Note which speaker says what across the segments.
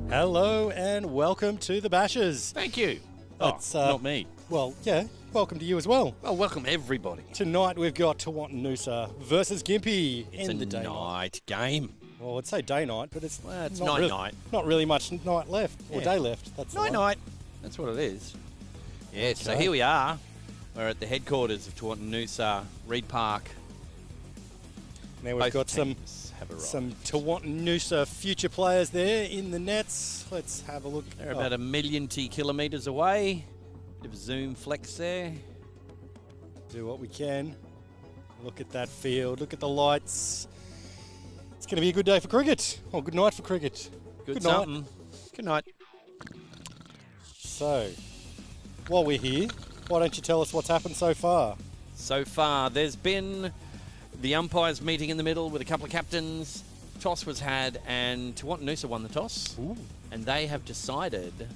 Speaker 1: Hello and welcome to the Bashers.
Speaker 2: Thank you.
Speaker 1: That's,
Speaker 2: Not me.
Speaker 1: Well, yeah, welcome to you as well.
Speaker 2: Well, welcome everybody.
Speaker 1: Tonight we've got Tewantin-Noosa versus Gympie
Speaker 2: It's
Speaker 1: in
Speaker 2: a
Speaker 1: the day night.
Speaker 2: night game.
Speaker 1: Well, I'd say day night, but it's
Speaker 2: It's
Speaker 1: not
Speaker 2: night.
Speaker 1: Not really much night left or
Speaker 2: Yeah.
Speaker 1: day left. That's the one.
Speaker 2: Night. That's what it is. Yes, so
Speaker 1: Okay.
Speaker 2: here we are. We're at the headquarters of Taunton-Noosa, Reed Park.
Speaker 1: Now we've
Speaker 2: Both
Speaker 1: got
Speaker 2: teams have arrived.
Speaker 1: some Tewantin-Noosa future players there in the nets. Let's have a look.
Speaker 2: They're about 1,000,000 kilometres away. Bit of a zoom flex there.
Speaker 1: Do what we can. Look at that field. Look at the lights. It's going to be a good day for cricket. Or good night for cricket.
Speaker 2: Good
Speaker 1: night.
Speaker 2: something. Good night.
Speaker 1: So, while we're here, why don't you tell us what's happened so far?
Speaker 2: So far, there's been the umpires meeting in the middle with a couple of captains. Toss was had, and Taunton-Noosa won the toss.
Speaker 1: Ooh.
Speaker 2: And they have decided they're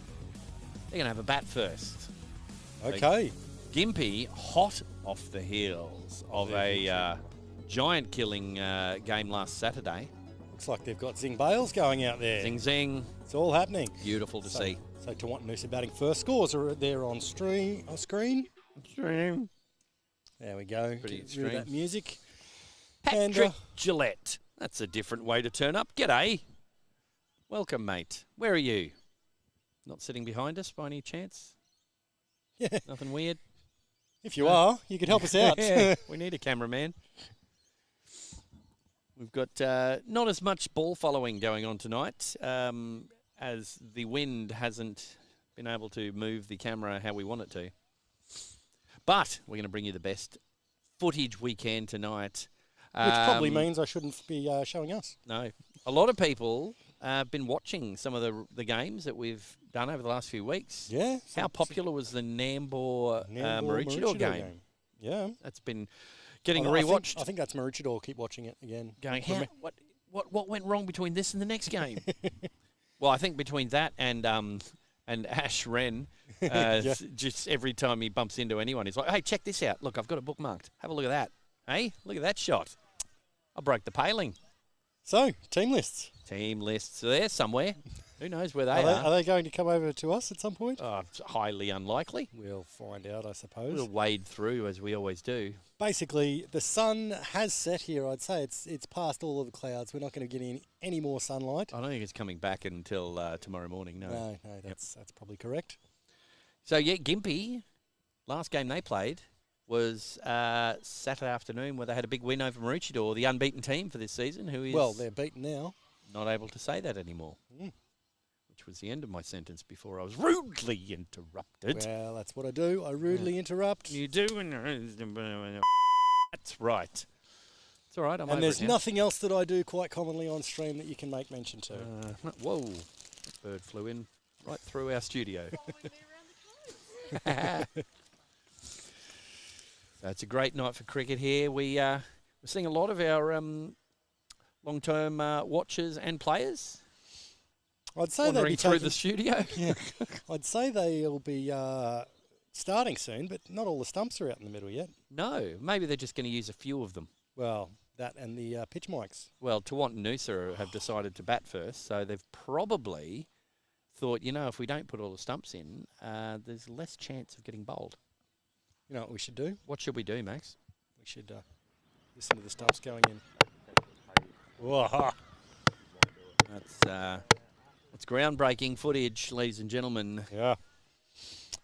Speaker 2: going to have a bat first.
Speaker 1: Okay.
Speaker 2: Gympie, hot off the heels of a giant killing game last Saturday.
Speaker 1: Looks like they've got Zing Bales going out there.
Speaker 2: Zing zing.
Speaker 1: It's all happening.
Speaker 2: Beautiful to see.
Speaker 1: So Tewantin-Noosa batting first. Scores are there on screen.
Speaker 2: Stream.
Speaker 1: There we go.
Speaker 2: Pretty
Speaker 1: Get rid of that
Speaker 2: extreme.
Speaker 1: music.
Speaker 2: Patrick
Speaker 1: And,
Speaker 2: Gillette. That's a different way to turn up. G'day. Welcome, mate. Where are you? Not sitting behind us by any chance?
Speaker 1: Yeah.
Speaker 2: Nothing weird?
Speaker 1: If you are, you could help us out.
Speaker 2: Yeah, we need a cameraman. We've got not as much ball following going on tonight as the wind hasn't been able to move the camera how we want it to. But we're going to bring you the best footage we can tonight.
Speaker 1: Which probably means I shouldn't be showing us.
Speaker 2: No. A lot of people have been watching some of the games that we've done over the last few weeks.
Speaker 1: Yeah.
Speaker 2: How popular was the Nambour-Maroochydore game?
Speaker 1: Yeah.
Speaker 2: That's been getting
Speaker 1: I
Speaker 2: rewatched.
Speaker 1: I think that's Maroochydore. Keep watching it again.
Speaker 2: Going, what went wrong between this and the next game? Well, I think between that and Ash Wren, just every time he bumps into anyone, he's like, hey, check this out. Look, I've got it bookmarked. Have a look at that. Hey, look at that shot. I broke the paling.
Speaker 1: So, team lists.
Speaker 2: Team lists are there somewhere. Who knows where they
Speaker 1: Are
Speaker 2: are?
Speaker 1: they going to come over to us at some point?
Speaker 2: It's highly unlikely.
Speaker 1: We'll find out, I suppose.
Speaker 2: We'll wade through as we always do.
Speaker 1: Basically, the sun has set here. I'd say it's past all of the clouds. We're not going to get any more sunlight.
Speaker 2: I don't think it's coming back until tomorrow morning. No.
Speaker 1: No, that's probably correct.
Speaker 2: So yeah, Gympie, last game they played was Saturday afternoon, where they had a big win over Maroochydore, the unbeaten team for this season. Who is
Speaker 1: Well, they're beaten now.
Speaker 2: not able to say that anymore.
Speaker 1: Mm.
Speaker 2: Which was the end of my sentence before I was rudely interrupted.
Speaker 1: Well, that's what I do. I rudely interrupt.
Speaker 2: You do, that's right. It's all right. I'm
Speaker 1: And
Speaker 2: over
Speaker 1: there's
Speaker 2: it now.
Speaker 1: nothing else that I do quite commonly on stream that you can make mention to.
Speaker 2: Whoa! That bird flew in right through our studio. So it's a great night for cricket here. We're seeing a lot of our long-term watchers and players
Speaker 1: I'd say they'll
Speaker 2: wandering
Speaker 1: be
Speaker 2: through
Speaker 1: taking,
Speaker 2: the studio.
Speaker 1: Yeah, I'd say they'll be starting soon, but not all the stumps are out in the middle yet.
Speaker 2: No, maybe they're just going to use a few of them.
Speaker 1: Well, that and the pitch mics.
Speaker 2: Well, Taunton-Noosa have decided to bat first, so they've probably thought, if we don't put all the stumps in, there's less chance of getting bowled.
Speaker 1: You know what we should do?
Speaker 2: What should we do, Max?
Speaker 1: We should listen to the stumps going in. Whoa.
Speaker 2: That's groundbreaking footage, ladies and gentlemen.
Speaker 1: Yeah.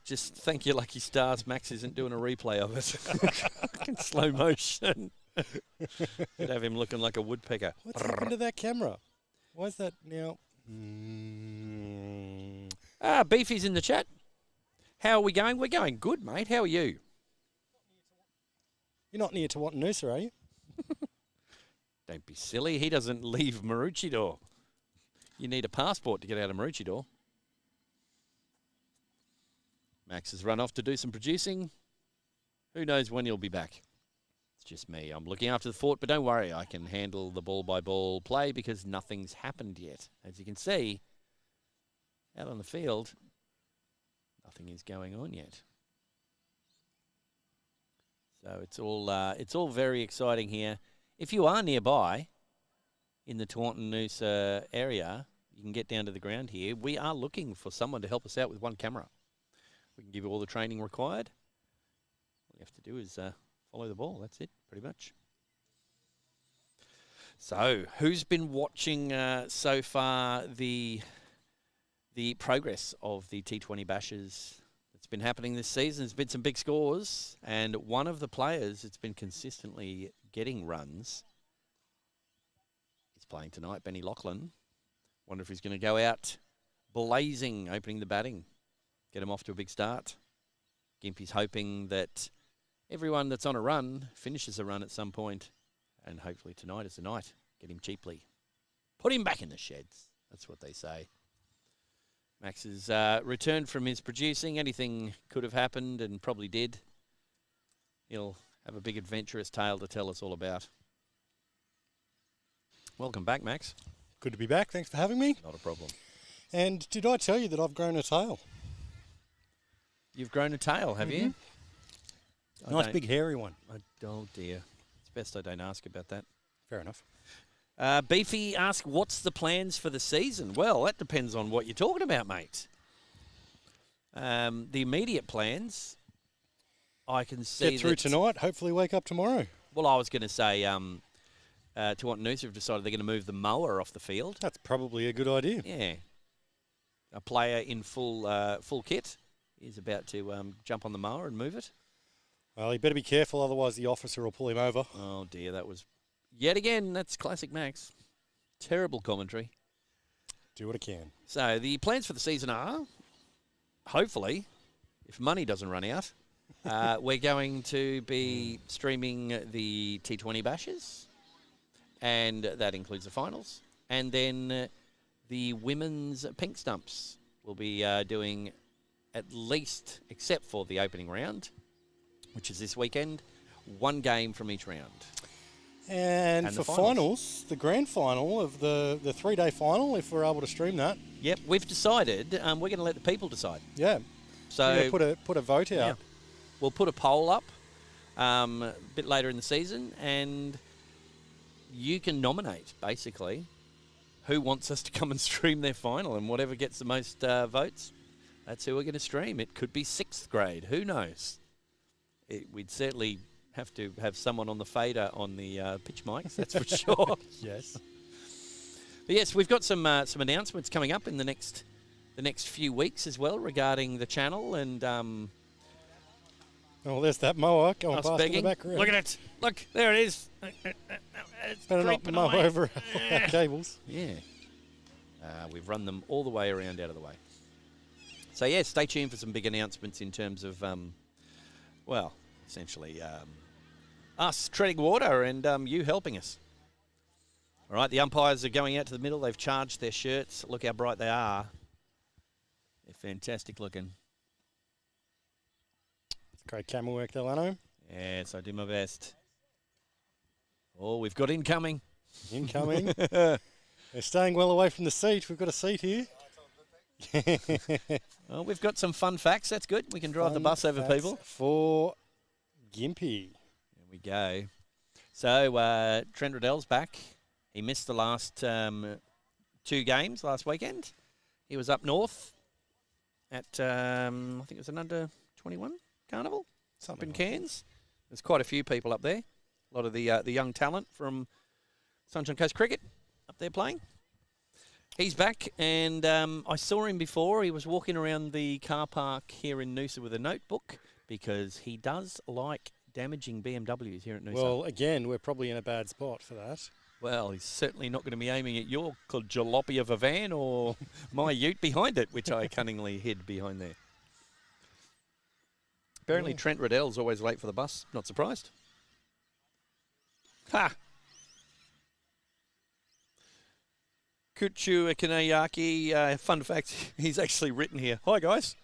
Speaker 2: Just thank your lucky stars Max isn't doing a replay of it in slow motion. Could have him looking like a woodpecker.
Speaker 1: What's happened to that camera? Why is that now?
Speaker 2: Beefy's in the chat. How are we going? We're going good, mate. How are you?
Speaker 1: You're not near Tewantin-Noosa, are you?
Speaker 2: Don't be silly. He doesn't leave Maroochydore. You need a passport to get out of Maroochydore. Max has run off to do some producing. Who knows when he'll be back? It's just me. I'm looking after the fort, but don't worry. I can handle the ball-by-ball play because nothing's happened yet. As you can see, out on the field, nothing is going on yet. So it's all very exciting here. If you are nearby, in the Taunton-Noosa area, you can get down to the ground here. We are looking for someone to help us out with one camera. We can give you all the training required. All you have to do is follow the ball. That's it, pretty much. So, who's been watching so far the progress of the T20 Bashes that's been happening this season? There's been some big scores, and one of the players that's been consistently getting runs is playing tonight, Benny Lachlan. Wonder if he's going to go out blazing, opening the batting, get him off to a big start. Gympie's hoping that everyone that's on a run finishes a run at some point, and hopefully tonight is the night. Get him cheaply. Put him back in the sheds. That's what they say. Max has returned from his producing. Anything could have happened and probably did. He'll have a big adventurous tale to tell us all about. Welcome back, Max.
Speaker 1: Good to be back. Thanks for having me.
Speaker 2: Not a problem.
Speaker 1: And did I tell you that I've grown a tail?
Speaker 2: You've grown a tail, have you?
Speaker 1: Nice big hairy one.
Speaker 2: Oh dear. It's best I don't ask about that.
Speaker 1: Fair enough.
Speaker 2: Beefy asks, what's the plans for the season? Well, that depends on what you're talking about, mate. The immediate plans, I can see
Speaker 1: get through tonight, hopefully wake up tomorrow.
Speaker 2: Well, I was going to say, Taunton Noosa have decided they're going to move the mower off the field.
Speaker 1: That's probably a good idea.
Speaker 2: Yeah. A player in full kit is about to jump on the mower and move it.
Speaker 1: Well, he better be careful, otherwise the officer will pull him over.
Speaker 2: Oh, dear, that was... Yet again, that's classic Max. Terrible commentary.
Speaker 1: Do what I can.
Speaker 2: So the plans for the season are, hopefully, if money doesn't run out, we're going to be streaming the T20 Bashes, and that includes the finals. And then the women's pink stumps will be doing at least, except for the opening round, which is this weekend, one game from each round.
Speaker 1: And for finals, the grand final of the 3-day final, if we're able to stream that.
Speaker 2: Yep, we've decided we're going to let the people decide.
Speaker 1: Yeah.
Speaker 2: So
Speaker 1: yeah, put a vote out.
Speaker 2: Yeah. We'll put a poll up a bit later in the season, and you can nominate, basically, who wants us to come and stream their final, and whatever gets the most votes, that's who we're going to stream. It could be 6th grade. Who knows? We'd certainly have to have someone on the fader on the pitch mics, that's for sure.
Speaker 1: Yes.
Speaker 2: But yes, we've got some announcements coming up in the next few weeks as well regarding the channel, and
Speaker 1: oh, there's that mower going past in the background.
Speaker 2: Look at it. Look, there it is. It's
Speaker 1: better not mow over our cables.
Speaker 2: Yeah. We've run them all the way around out of the way. So yeah, stay tuned for some big announcements in terms of well, essentially us treading water and you helping us. All right, the umpires are going out to the middle. They've charged their shirts. Look how bright they are. They're fantastic looking.
Speaker 1: It's great camera work there, Lanno.
Speaker 2: Yes, I do my best. Oh, we've got incoming.
Speaker 1: Incoming. They're staying well away from the seat. We've got a seat here.
Speaker 2: Well, we've got some fun facts. That's good. We can drive the bus over people.
Speaker 1: For Gympie.
Speaker 2: There we go. So, Trent Riddell's back. He missed the last 2 games last weekend. He was up north at, I think it was an under-21 carnival up in Cairns. There's quite a few people up there. A lot of the young talent from Sunshine Coast Cricket up there playing. He's back, and I saw him before. He was walking around the car park here in Noosa with a notebook because he does like damaging BMWs here at Noosa.
Speaker 1: Well, again, we're probably in a bad spot for that.
Speaker 2: Well, he's certainly not going to be aiming at your jalopy of a van or my ute behind it, which I cunningly hid behind there. Apparently, Trent Riddell's always late for the bus. Not surprised. Ha! Kuchu Kanayaki, fun fact, he's actually written here. Hi, guys.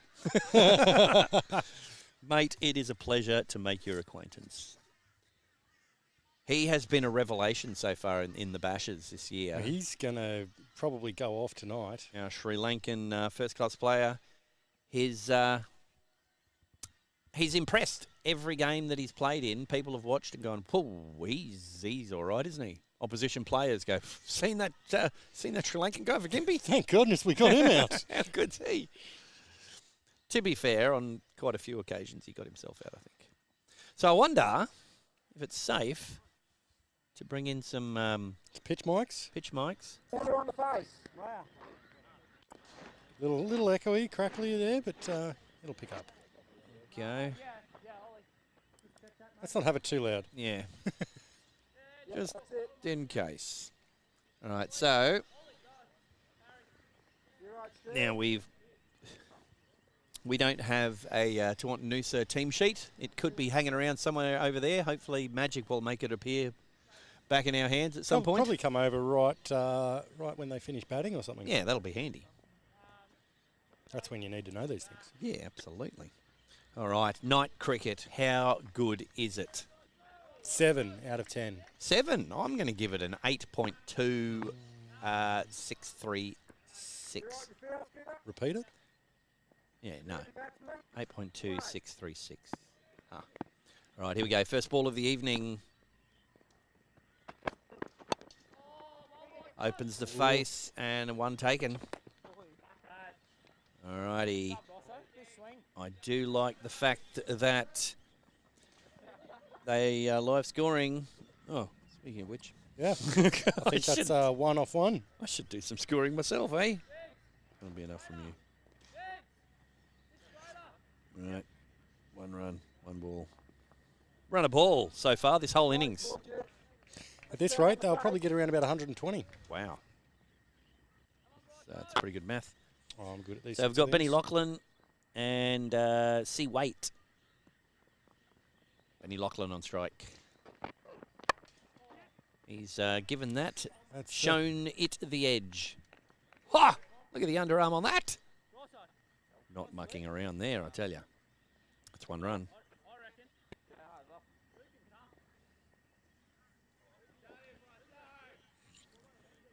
Speaker 2: Mate, it is a pleasure to make your acquaintance. He has been a revelation so far in the Bashes this year.
Speaker 1: He's going to probably go off tonight.
Speaker 2: Our Sri Lankan first-class player. He's impressed every game that he's played in. People have watched and gone, "Oh, he's all right, isn't he?" opposition players go, seen that Sri Lankan guy for Gympie?
Speaker 1: Thank goodness we got him out.
Speaker 2: How good's he? To be fair, on quite a few occasions he got himself out, I think. So I wonder if it's safe to bring in some
Speaker 1: pitch mics.
Speaker 2: Pitch mics.
Speaker 3: On the face. Wow.
Speaker 1: Little echoey, crackly there, but it'll pick up.
Speaker 2: Go.
Speaker 1: Let's not have it too loud.
Speaker 2: Yeah. Just in case. All right, so now we don't have a Taunton-Noosa team sheet. It could be hanging around somewhere over there. Hopefully Magic will make it appear back in our hands at some point.
Speaker 1: Probably come over right when they finish batting or something.
Speaker 2: Yeah, that'll be handy.
Speaker 1: That's when you need to know these things.
Speaker 2: Yeah, absolutely. All right, night cricket. How good is it?
Speaker 1: 7 out of 10.
Speaker 2: 7. I'm going to give it an 8.2636.
Speaker 1: Repeat it?
Speaker 2: Yeah, no. 8.2636. Ah. All right, here we go. First ball of the evening. Opens the face and one taken. All righty. I do like the fact that they live scoring. Oh, speaking of which.
Speaker 1: Yeah. I think that's 1 off 1.
Speaker 2: I should do some scoring myself, eh? That'll be enough from you. All right. 1 run, 1 ball. Run a ball so far this whole innings.
Speaker 1: At this rate, they'll probably get around about 120.
Speaker 2: Wow. So that's pretty good math.
Speaker 1: Oh, I'm good at these.
Speaker 2: So we've got Benny Lachlan and C. Waite. Benny Lachlan on strike. He's given that, shown it the edge. Ha! Look at the underarm on that. Not mucking around there, I tell you. That's 1 run.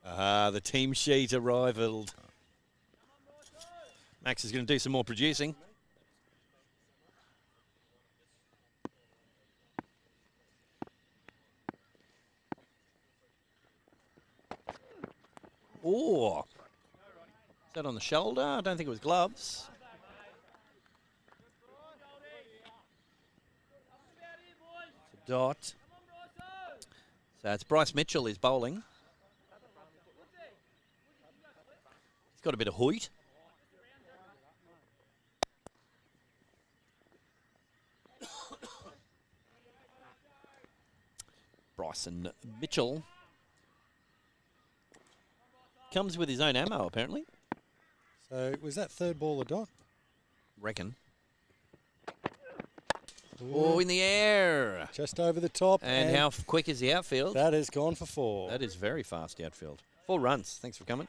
Speaker 2: The team sheet arrived. Max is going to do some more producing. Oh, is that on the shoulder? I don't think it was gloves. It's a dot. So it's Bryce Mitchell is bowling. He's got a bit of hoit. Bryson Mitchell comes with his own ammo, apparently.
Speaker 1: So was that third ball a dot?
Speaker 2: Reckon.
Speaker 1: Ooh.
Speaker 2: Oh, in the air.
Speaker 1: Just over the top.
Speaker 2: And how quick is the outfield?
Speaker 1: That has gone for 4.
Speaker 2: That is very fast, outfield. 4 runs. Thanks for coming.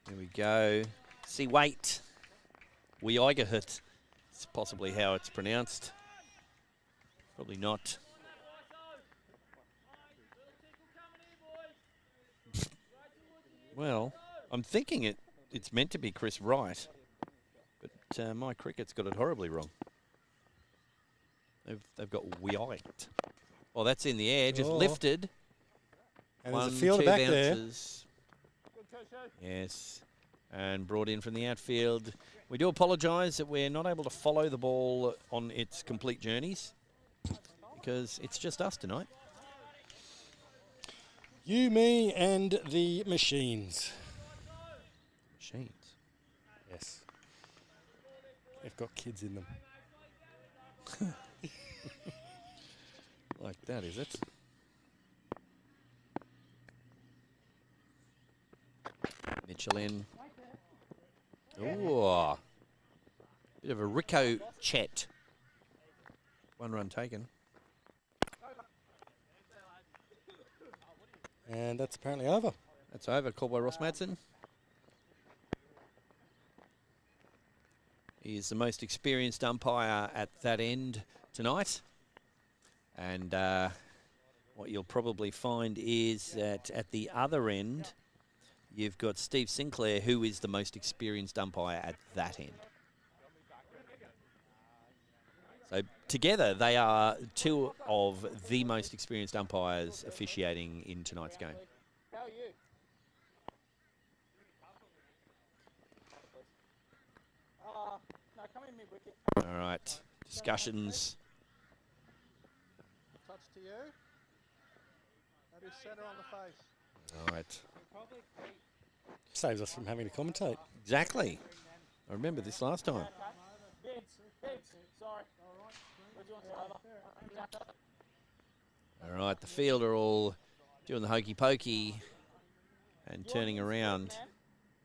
Speaker 2: Here we go. See, wait. Weigahut. It's possibly how it's pronounced. Probably not. Well, I'm thinking it's meant to be Chris Wright, but my cricket's got it horribly wrong. They've got Weigahut. Well, that's in the air, just lifted.
Speaker 1: And there's a fielder back
Speaker 2: bounces. There. Yes, and brought in from the outfield. We do apologise that we're not able to follow the ball on its complete journeys because it's just us tonight.
Speaker 1: You, me, and the machines.
Speaker 2: Machines?
Speaker 1: Yes. They've got kids in them.
Speaker 2: Like that, is it? Mitchell in. Oh, bit of a Rico Chet. 1 run taken.
Speaker 1: And that's apparently over.
Speaker 2: That's over. Called by Ross Madsen. He's the most experienced umpire at that end tonight. And what you'll probably find is that at the other end, you've got Steve Sinclair, who is the most experienced umpire at that end. So together, they are two of the most experienced umpires officiating in tonight's game.
Speaker 3: How are you? No, come in mid-wicket.
Speaker 2: All right, discussions.
Speaker 4: Touch to you. That is centre on the face.
Speaker 2: All right,
Speaker 1: Saves us from having to commentate.
Speaker 2: exactly. I remember this last time.
Speaker 3: Bids, sorry. Where'd you want to over?
Speaker 2: All right, the field are all doing the hokey pokey and turning around.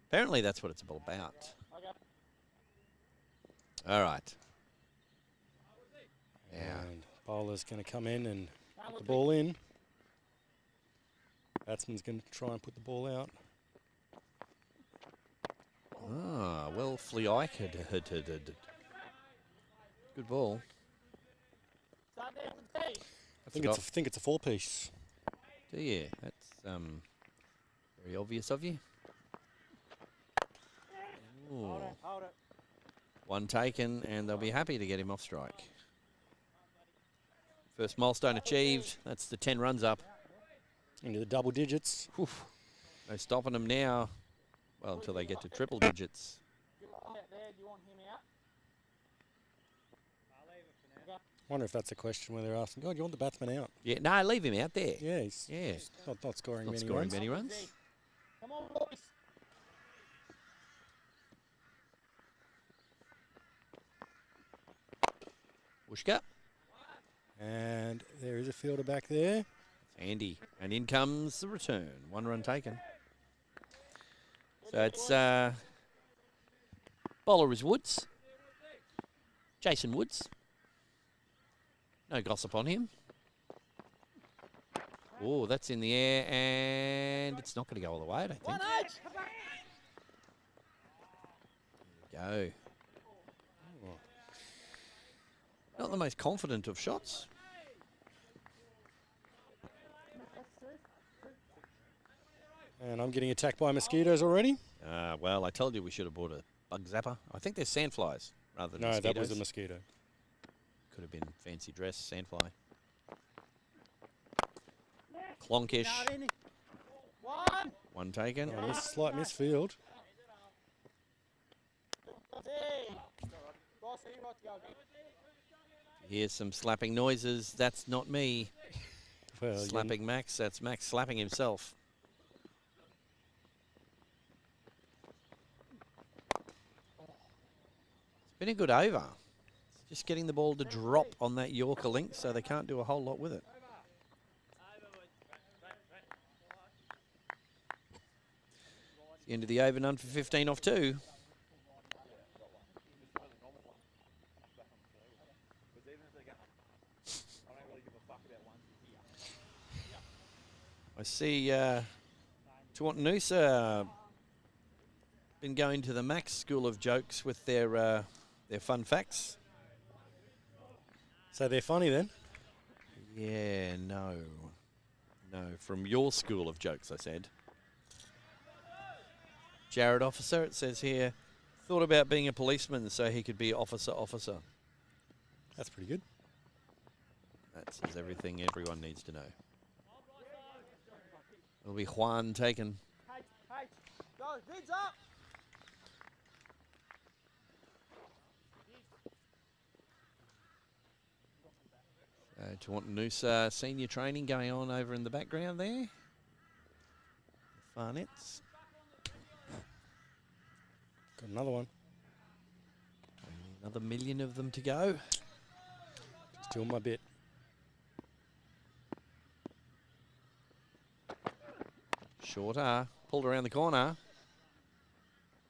Speaker 2: Apparently, that's what it's all about.
Speaker 3: Okay.
Speaker 2: All right. Yeah.
Speaker 1: And bowler's going to come in and put the ball in. Batsman's going to try and put the ball out.
Speaker 2: Ah, well, Fleike. Good ball.
Speaker 3: Start down the tee.
Speaker 1: I think it's a four-piece.
Speaker 2: Do you? That's very obvious of you. Ooh.
Speaker 3: Hold it.
Speaker 2: One taken, and they'll be happy to get him off strike. First milestone achieved. That's the 10 runs up.
Speaker 1: Into the double digits.
Speaker 2: Oof. No stopping them now. Well, until they get to triple digits.
Speaker 3: Out there, do you want him out?
Speaker 1: Wonder if that's a question where they're asking, "God, you want the batsman out?"
Speaker 2: Yeah, no, leave him out there.
Speaker 1: Yeah, he's
Speaker 2: Yeah.
Speaker 1: not scoring
Speaker 2: Not
Speaker 1: many
Speaker 2: scoring
Speaker 1: runs.
Speaker 2: many runs.
Speaker 3: Come on, boys.
Speaker 2: Wushka.
Speaker 1: And there is a fielder back there.
Speaker 2: Andy. And in comes the return. 1 run taken. So it's bowler is Woods. Jason Woods. No gossip on him. Oh, that's in the air, and it's not going to go all the way, I don't think. There we go. Not the most confident of shots.
Speaker 1: And I'm getting attacked by mosquitoes already.
Speaker 2: Well, I told you we should have bought a bug zapper. I think they're sandflies rather than
Speaker 1: No,
Speaker 2: mosquitoes.
Speaker 1: that was a mosquito.
Speaker 2: Could have been fancy dress, sandfly. Clonkish.
Speaker 3: One.
Speaker 2: One taken.
Speaker 1: Oh, slight misfield.
Speaker 3: Tee. Boss, are you right to go again?
Speaker 2: Here's some slapping noises. That's not me
Speaker 1: Well,
Speaker 2: slapping Max. That's Max slapping himself. It's been a good over. It's just getting the ball to drop on that Yorker link, so they can't do a whole lot with it. It's the end of the over, none for 15 off 2. I see Tewantin-Noosa been going to the Max School of Jokes with their fun facts.
Speaker 1: So they're funny then?
Speaker 2: Yeah, no. No, from your school of jokes, I said. Jared Officer, it says here, thought about being a policeman so he could be officer.
Speaker 1: That's pretty good.
Speaker 2: That says everything everyone needs to know. It'll be Juan taken.
Speaker 3: Hey, go, vids up.
Speaker 2: Tewantin-Noosa senior training going on over in the background there. The Farnets.
Speaker 1: Got another one.
Speaker 2: Another million of them to go.
Speaker 1: Just doing my bit.
Speaker 2: Shorter, pulled around the corner.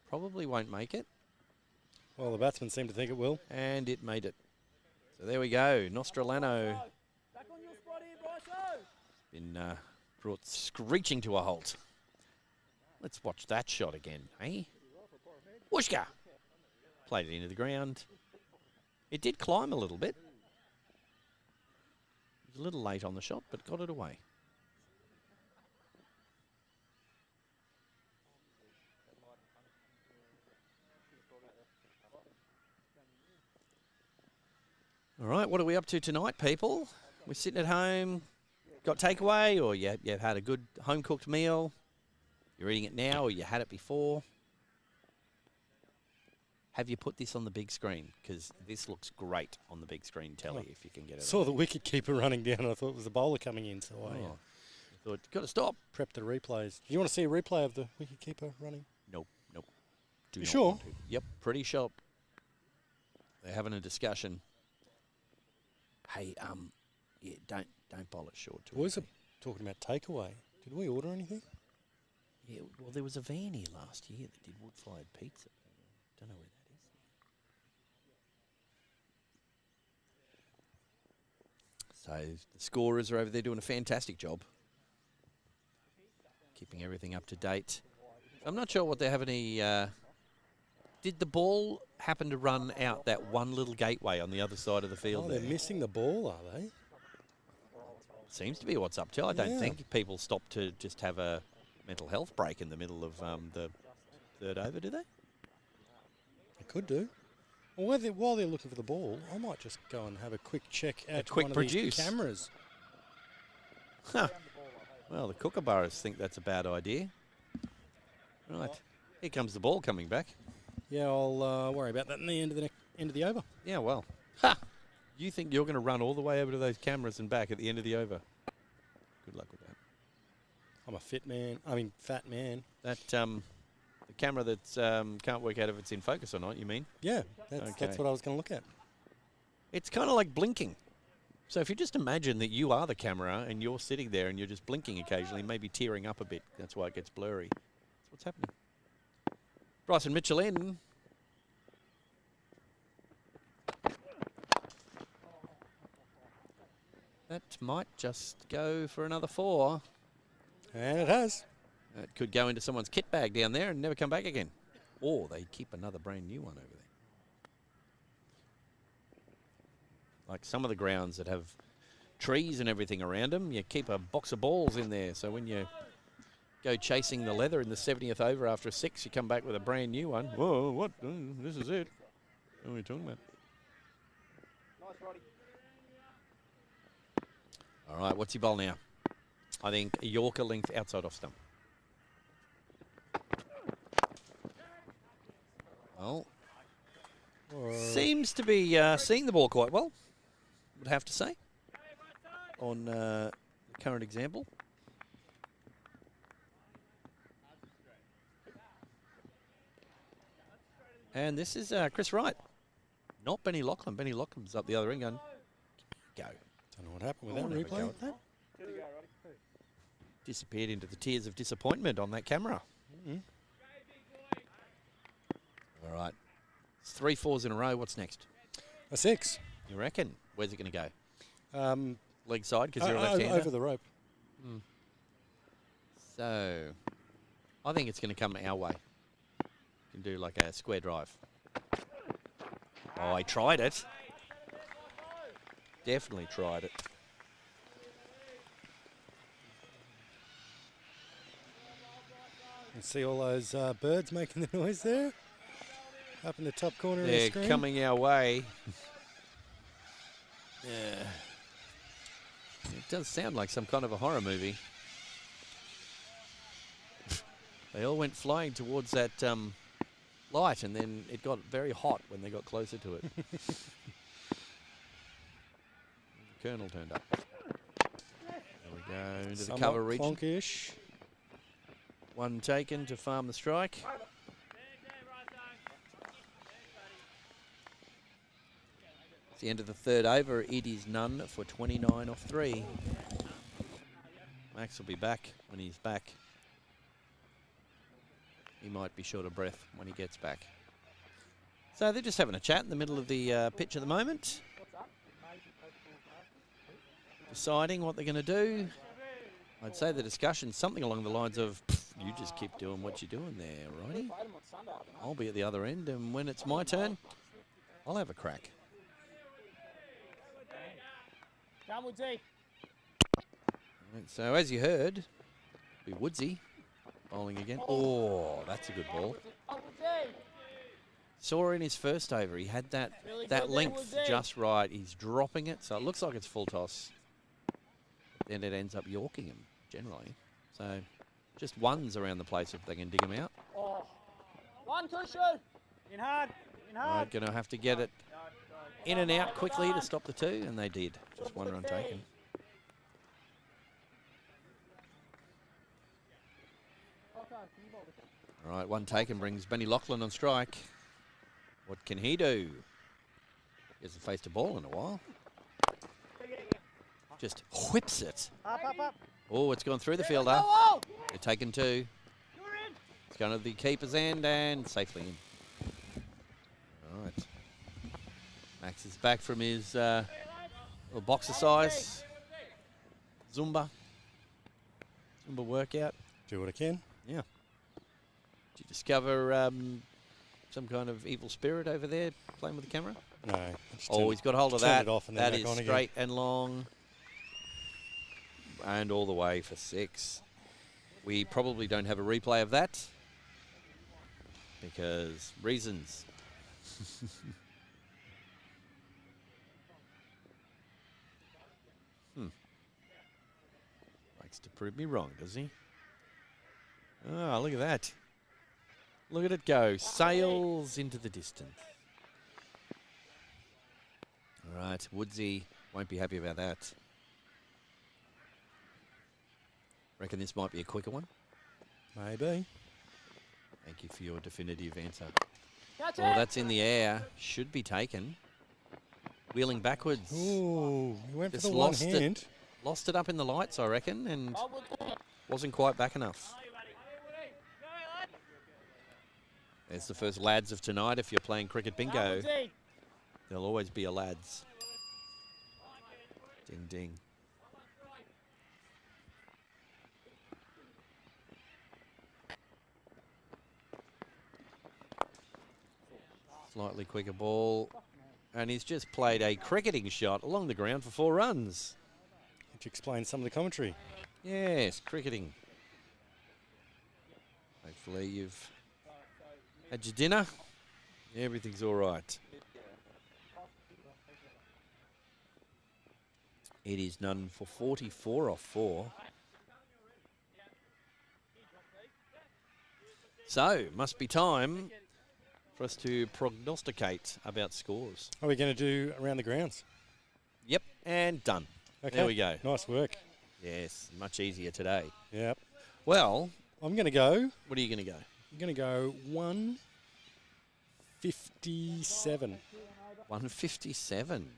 Speaker 2: Probably won't make it.
Speaker 1: Well, the batsmen seem to think it will.
Speaker 2: And it made it. So there we go. Lanno
Speaker 3: Back on your spot here, Bryso.
Speaker 2: been brought screeching to a halt. Let's watch that shot again, eh? Wushka! Played it into the ground. It did climb a little bit. It was a little late on the shot, but got it away. All right, what are we up to tonight, people? We're sitting at home, got takeaway, or you've had a good home-cooked meal. You're eating it now, or you had it before. Have you put this on the big screen? Because this looks great on the big screen telly, if you can get it.
Speaker 1: Saw the wicket keeper running down, and I thought it was the bowler coming in, so I
Speaker 2: thought, got to stop.
Speaker 1: Prep the replays. Do you want to see a replay of the wicket keeper running?
Speaker 2: Nope.
Speaker 1: You sure?
Speaker 2: Yep, pretty sure. They're having a discussion. Hey, yeah, don't bowl it short.
Speaker 1: Boys are talking about takeaway. Did we order anything?
Speaker 2: Yeah, well, there was a van here last year that did wood-fired pizza. Don't know where that is. So the scorers are over there doing a fantastic job, keeping everything up to date. I'm not sure what they have any. Did the ball happen to run out that one little gateway on the other side of the field?
Speaker 1: Oh, they're missing the ball, are they?
Speaker 2: Seems to be what's up to. I don't think people stop to just have a mental health break in the middle of the third over, do they?
Speaker 1: They could do. Well, while they're looking for the ball, I might just go and have a quick check at
Speaker 2: quick
Speaker 1: one
Speaker 2: produce.
Speaker 1: of these cameras.
Speaker 2: Huh. Well, the Kookaburras think that's a bad idea. Right. Here comes the ball coming back.
Speaker 1: Yeah, I'll worry about that in the end of the over.
Speaker 2: Yeah, well. Ha! You think you're going to run all the way over to those cameras and back at the end of the over? Good luck with that.
Speaker 1: I'm a fat man.
Speaker 2: That the camera that can't work out if it's in focus or not, you mean?
Speaker 1: Yeah, that's what I was going to look at.
Speaker 2: It's kind of like blinking. So if you just imagine that you are the camera and you're sitting there and you're just blinking occasionally, maybe tearing up a bit. That's why it gets blurry. That's what's happening. Bryson Mitchell in. That might just go for another 4.
Speaker 1: And it has.
Speaker 2: It could go into someone's kit bag down there and never come back again. Or they keep another brand new one over there. Like some of the grounds that have trees and everything around them, you keep a box of balls in there. So when you go chasing the leather in the 70th over after a 6, you come back with a brand new one. Whoa, what? This is it. What are we talking about?
Speaker 3: Nice, Roddy.
Speaker 2: All right, what's your bowl now? I think a Yorker length outside off stump. Well, seems to be seeing the ball quite well, would have to say, on the current example. And this is Chris Wright, not Benny Lachlan. Benny Lachlan's up the other end going, go.
Speaker 1: Don't know what happened with that replay.
Speaker 2: Disappeared into the tears of disappointment on that camera. All right. It's 3 4s in a row. What's next?
Speaker 1: A 6.
Speaker 2: You reckon? Where's it going to go? Leg side, because you're a
Speaker 1: over,
Speaker 2: left-hander?
Speaker 1: over the rope.
Speaker 2: So, I think it's going to come our way. You can do like a square drive. Oh, I tried it. Definitely tried it.
Speaker 1: You see all those birds making the noise there? Up in the top corner of the
Speaker 2: They're
Speaker 1: screen.
Speaker 2: coming our way. Yeah. It does sound like some kind of a horror movie. They all went flying towards that light, and then it got very hot when they got closer to it. The Colonel turned up. There we go, into the cover region.
Speaker 1: Clonkish.
Speaker 2: One taken to farm the strike. It's the end of the third over. It is none for 29 off 3. Max will be back when he's back. He might be short of breath when he gets back. So they're just having a chat in the middle of the pitch at the moment. Deciding what they're going to do. I'd say the discussion's something along the lines of, you just keep doing what you're doing there, righty? I'll be at the other end, and when it's my turn, I'll have a crack. Right, so as you heard, be Woodsy bowling again. Oh, that's a good ball. Saw in his first over, he had that length just right. He's dropping it, so it looks like it's full toss. Then it ends up yorking him, generally. So just ones around the place if they can dig him out.
Speaker 3: Oh. 1, 2, shoot. In hard. In hard.
Speaker 2: Right, going to have to get it in and out quickly to stop the two, and they did. Just one run taken. All right, one taken brings Benny Lachlan on strike. What can he do? He hasn't faced a ball in a while. Just whips it.
Speaker 3: Up, up, up.
Speaker 2: Oh, it's gone through the fielder. They're taken two. It's going to the keeper's end and safely in. All right. Max is back from his little boxercise. Zumba workout.
Speaker 1: Do what I can.
Speaker 2: Yeah. Did you discover some kind of evil spirit over there playing with the camera?
Speaker 1: No.
Speaker 2: Oh, he's got hold of
Speaker 1: turned
Speaker 2: that.
Speaker 1: it off and then
Speaker 2: That
Speaker 1: back
Speaker 2: is
Speaker 1: on again.
Speaker 2: straight and long. And all the way for 6. We probably don't have a replay of that because reasons. Likes to prove me wrong, does he? Oh, look at that. Look at it go. Sails into the distance. All right, Woodsy won't be happy about that. Reckon this might be a quicker one?
Speaker 1: Maybe.
Speaker 2: Thank you for your definitive answer.
Speaker 3: Catch
Speaker 2: Oh,
Speaker 3: it.
Speaker 2: that's in the air. Should be taken. Wheeling backwards.
Speaker 1: Ooh, he went for
Speaker 2: Just
Speaker 1: the one
Speaker 2: lost it.
Speaker 1: hand.
Speaker 2: Lost it up in the lights, I reckon, and wasn't quite back enough. There's the first lads of tonight. If you're playing cricket bingo, there'll always be a lads. Ding, ding. Slightly quicker ball. And he's just played a cricketing shot along the ground for 4 runs.
Speaker 1: Which explains some of the commentary.
Speaker 2: Yes, cricketing. Hopefully you've had your dinner. Everything's all right. It is none for 44 off 4. So, must be time for us to prognosticate about scores.
Speaker 1: What are we going to do around the grounds?
Speaker 2: Yep, and done.
Speaker 1: Okay.
Speaker 2: There we go.
Speaker 1: Nice work.
Speaker 2: Yes, much easier today.
Speaker 1: Yep.
Speaker 2: Well,
Speaker 1: I'm going to go.
Speaker 2: what are you going to go?
Speaker 1: I'm going to go 157.
Speaker 2: 157.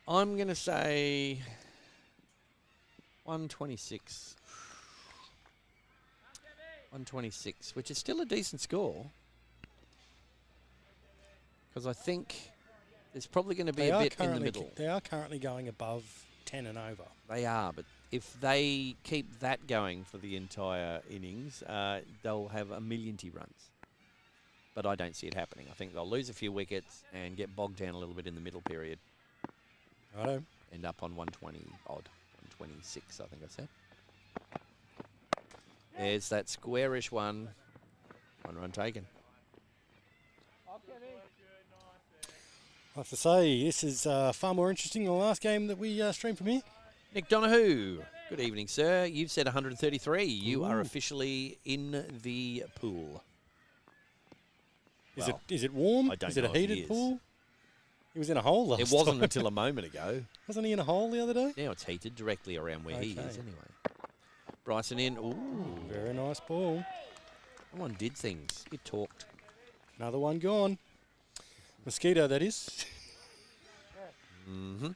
Speaker 2: I'm going to say 126. 126, which is still a decent score. Because I think there's probably going to be a bit in the middle.
Speaker 1: They are currently going above 10 and over.
Speaker 2: They are, but if they keep that going for the entire innings, they'll have a million runs. But I don't see it happening. I think they'll lose a few wickets and get bogged down a little bit in the middle period.
Speaker 1: Righto.
Speaker 2: End up on 120 odd, 126, I think I said. There's that squarish one. 1 run taken.
Speaker 1: I have to say, this is far more interesting than the last game that we streamed from here.
Speaker 2: Nick Donahue. Good evening, sir. You've said 133. You are
Speaker 1: Ooh.
Speaker 2: officially in the pool. Well,
Speaker 1: Is it warm?
Speaker 2: I don't
Speaker 1: is it
Speaker 2: know
Speaker 1: a
Speaker 2: if he
Speaker 1: heated
Speaker 2: is.
Speaker 1: pool? He was in a hole last
Speaker 2: It wasn't
Speaker 1: time.
Speaker 2: until a moment ago.
Speaker 1: Wasn't he in a hole the other day?
Speaker 2: Now it's heated directly around where he
Speaker 1: Okay.
Speaker 2: is anyway. Bryson in. Ooh.
Speaker 1: Very nice ball.
Speaker 2: That one did things. It talked.
Speaker 1: Another one gone. Mosquito, that is.
Speaker 2: Mm-hmm.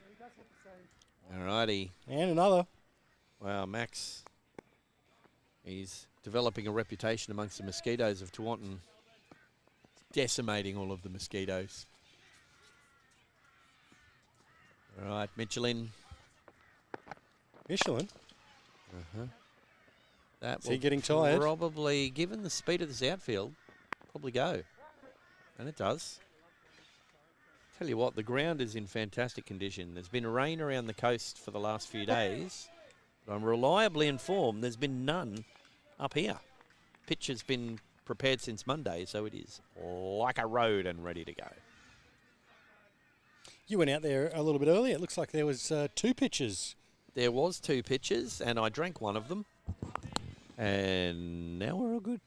Speaker 2: Alrighty.
Speaker 1: And another.
Speaker 2: Wow, Max. He's developing a reputation amongst the mosquitoes of Tewantin. Decimating all of the mosquitoes. All right, Michelin.
Speaker 1: Michelin.
Speaker 2: Uh-huh. That
Speaker 1: Is he getting tired?
Speaker 2: Probably, given the speed of this outfield, probably go. And it does. Tell you what, the ground is in fantastic condition. There's been rain around the coast for the last few days. But I'm reliably informed there's been none up here. Pitch has been prepared since Monday, so it is like a road and ready to go.
Speaker 1: You went out there a little bit earlier. It looks like there was 2 pitches.
Speaker 2: There was 2 pitches, and I drank one of them. And now we're all good.